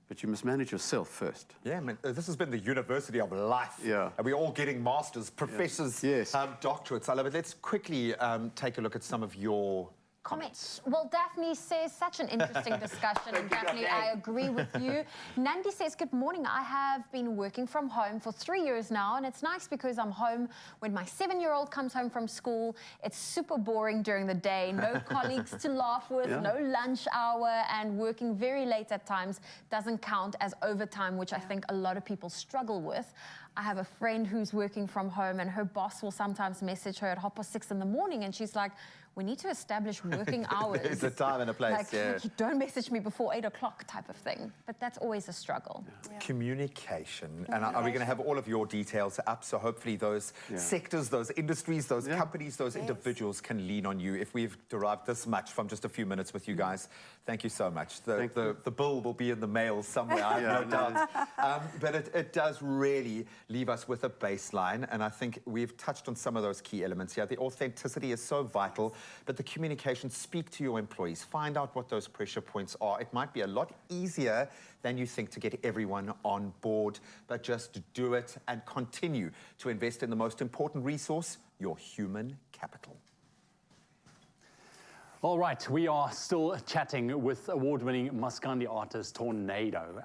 But you must manage yourself first. Yeah, man, this has been the University of Life. And we're all getting masters, professors, doctorates. I love it. Let's quickly take a look at some of your comments. Well, Daphne says, such an interesting discussion. And Daphne, I agree with you. Nandi says, good morning. I have been working from home for 3 years now, and it's nice because I'm home when my 7-year-old comes home from school. It's super boring during the day. No colleagues to laugh with, no lunch hour, and working very late at times doesn't count as overtime, which I think a lot of people struggle with. I have a friend who's working from home and her boss will sometimes message her at 6:30 in the morning and she's like, we need to establish working hours. There's a time and a place, like, yeah. Don't message me before 8 o'clock type of thing. But that's always a struggle. Yeah. Communication. And are we going to have all of your details up? So hopefully those sectors, those industries, those companies, those individuals can lean on you. If we've derived this much from just a few minutes with you guys, thank you so much. The bill will be in the mail somewhere, I have no doubt. But it does really leave us with a baseline. And I think we've touched on some of those key elements here. The authenticity is so vital. But the communication, speak to your employees, find out what those pressure points are. It might be a lot easier than you think to get everyone on board, but just do it and continue to invest in the most important resource, your human capital. All right, we are still chatting with award-winning Muskandi artist Tornado.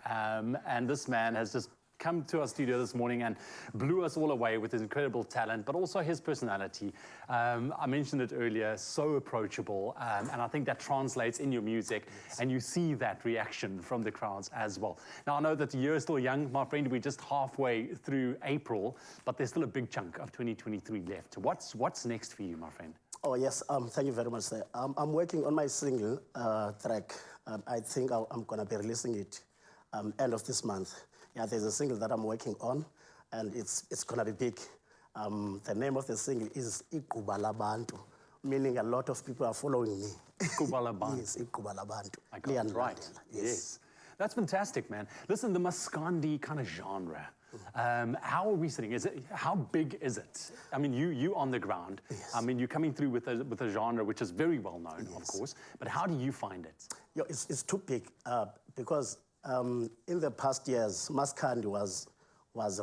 And this man has just come to our studio this morning and blew us all away with his incredible talent, but also his personality. I mentioned it earlier, so approachable, and I think that translates in your music, and you see that reaction from the crowds as well. Now, I know that the year is still young, my friend. We're just halfway through April, but there's still a big chunk of 2023 left. What's next for you, my friend? Oh, yes. Thank you very much, sir. I'm working on my single track. I think I'm going to be releasing it end of this month. Yeah, there's a single that I'm working on, and it's going to be big. The name of the single is Iguba Labantu, meaning a lot of people are following me. Iguba Labantu. Yes, Iguba Labantu. I got it right. Yes. That's fantastic, man. Listen, the Muskandi kind of genre, how are we sitting? How big is it? I mean, you on the ground. Yes. I mean, you're coming through with a genre which is very well known, of course. But how do you find it? Yeah, it's too big because in the past years, Muskandi was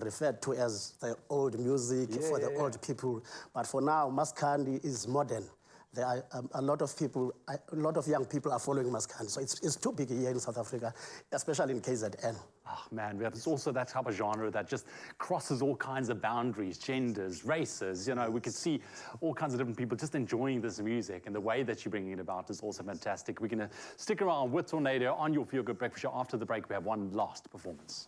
referred to as the old music for the old people. But for now, Muskandi is modern. There are a lot of people, a lot of young people are following Muskandi. So it's too big here in South Africa, especially in KZN. Oh, man, there's also that type of genre that just crosses all kinds of boundaries, genders, races. You know, we could see all kinds of different people just enjoying this music, and the way that you're bringing it about is also fantastic. We're going to stick around with Tornado on your Feel Good Breakfast Show. After the break, we have one last performance.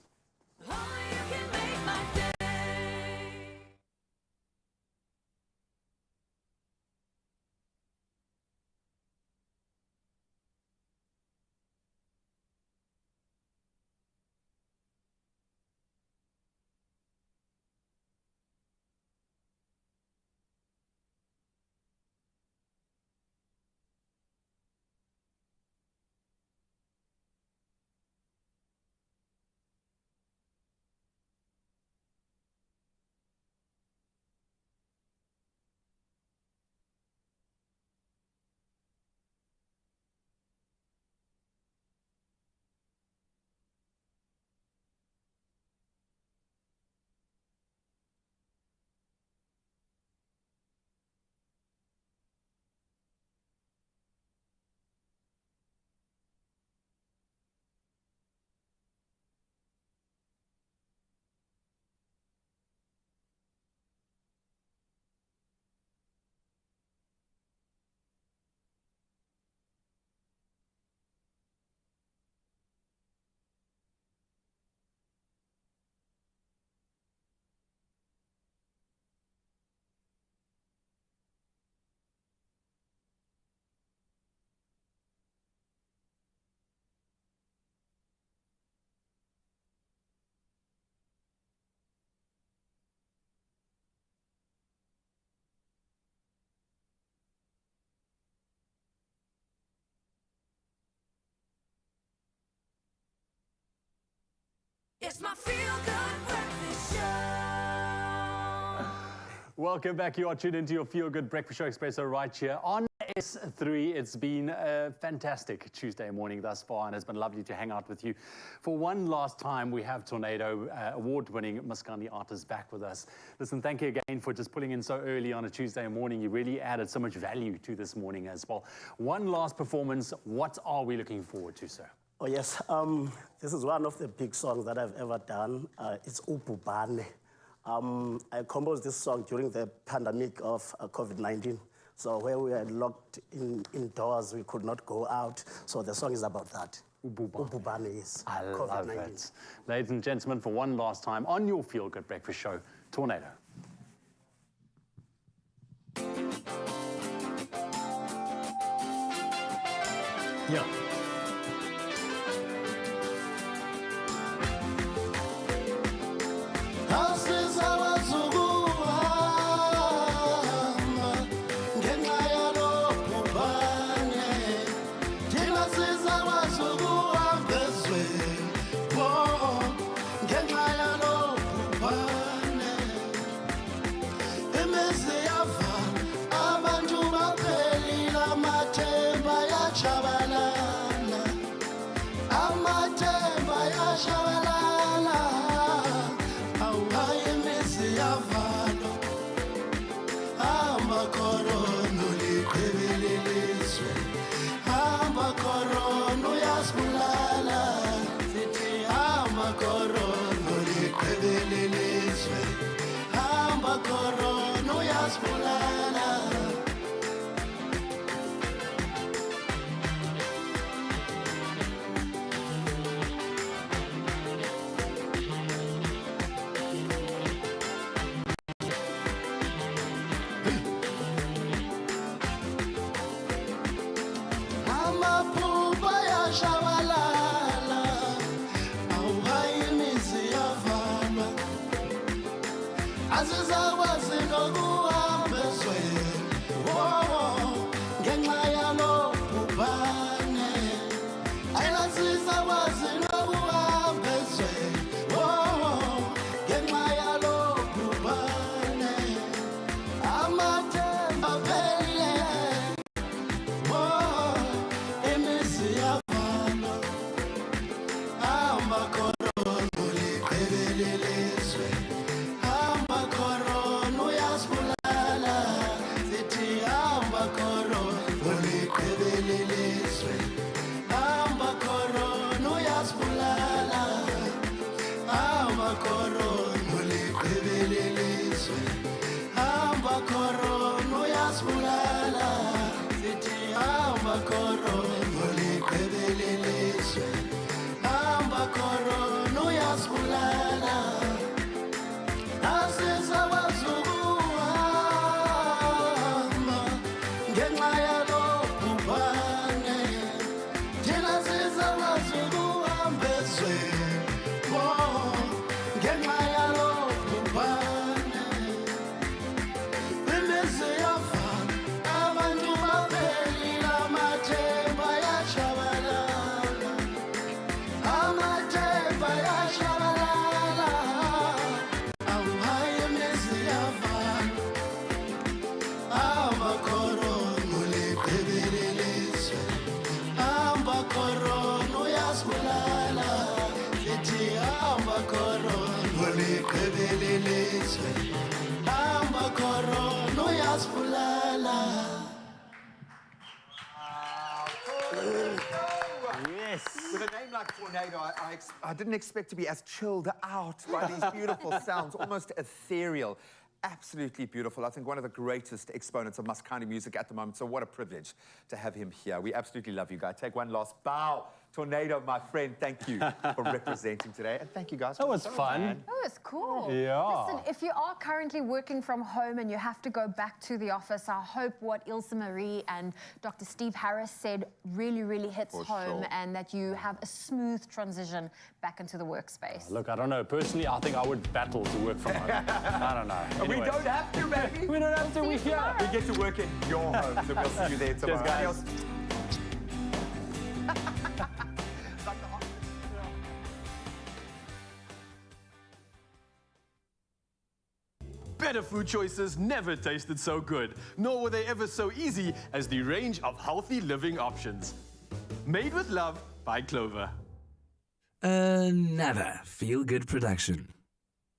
It's my Feel Good Breakfast Show. Welcome back. You are tuned into your Feel Good Breakfast Show Expresso right here on S3. It's been a fantastic Tuesday morning thus far, and it's been lovely to hang out with you. For one last time, we have Tornado, award-winning Muskandi artist, back with us. Listen, thank you again for just pulling in so early on a Tuesday morning. You really added so much value to this morning as well. One last performance. What are we looking forward to, sir? Oh, yes. This is one of the big songs that I've ever done. It's Ububane. I composed this song during the pandemic of COVID-19. So where we were locked indoors, we could not go out. So the song is about that. Ububane, yes. I love COVID-19. it. Ladies and gentlemen, for one last time on your Feel Good Breakfast Show, Tornado. Yeah. Yes. With a name like Tornado, I didn't expect to be as chilled out by these beautiful sounds, almost ethereal. Absolutely beautiful. I think one of the greatest exponents of Muskandi music at the moment. So what a privilege to have him here. We absolutely love you guys. Take one last bow. Tornado, my friend, thank you for representing today. And thank you guys. That was fun. That was cool. Yeah. Listen, if you are currently working from home and you have to go back to the office, I hope what Ilse Marie and Dr. Steve Harris said really, really hits home and that you have a smooth transition back into the workspace. Look, I don't know. Personally, I think I would battle to work from home. I don't know. We don't have to, baby. We don't have to. We're here. We get to work in your home, so we'll see you there tomorrow. Cheers, guys. Better food choices never tasted so good, nor were they ever so easy as the range of healthy living options. Made with love by Clover. Another feel-good production.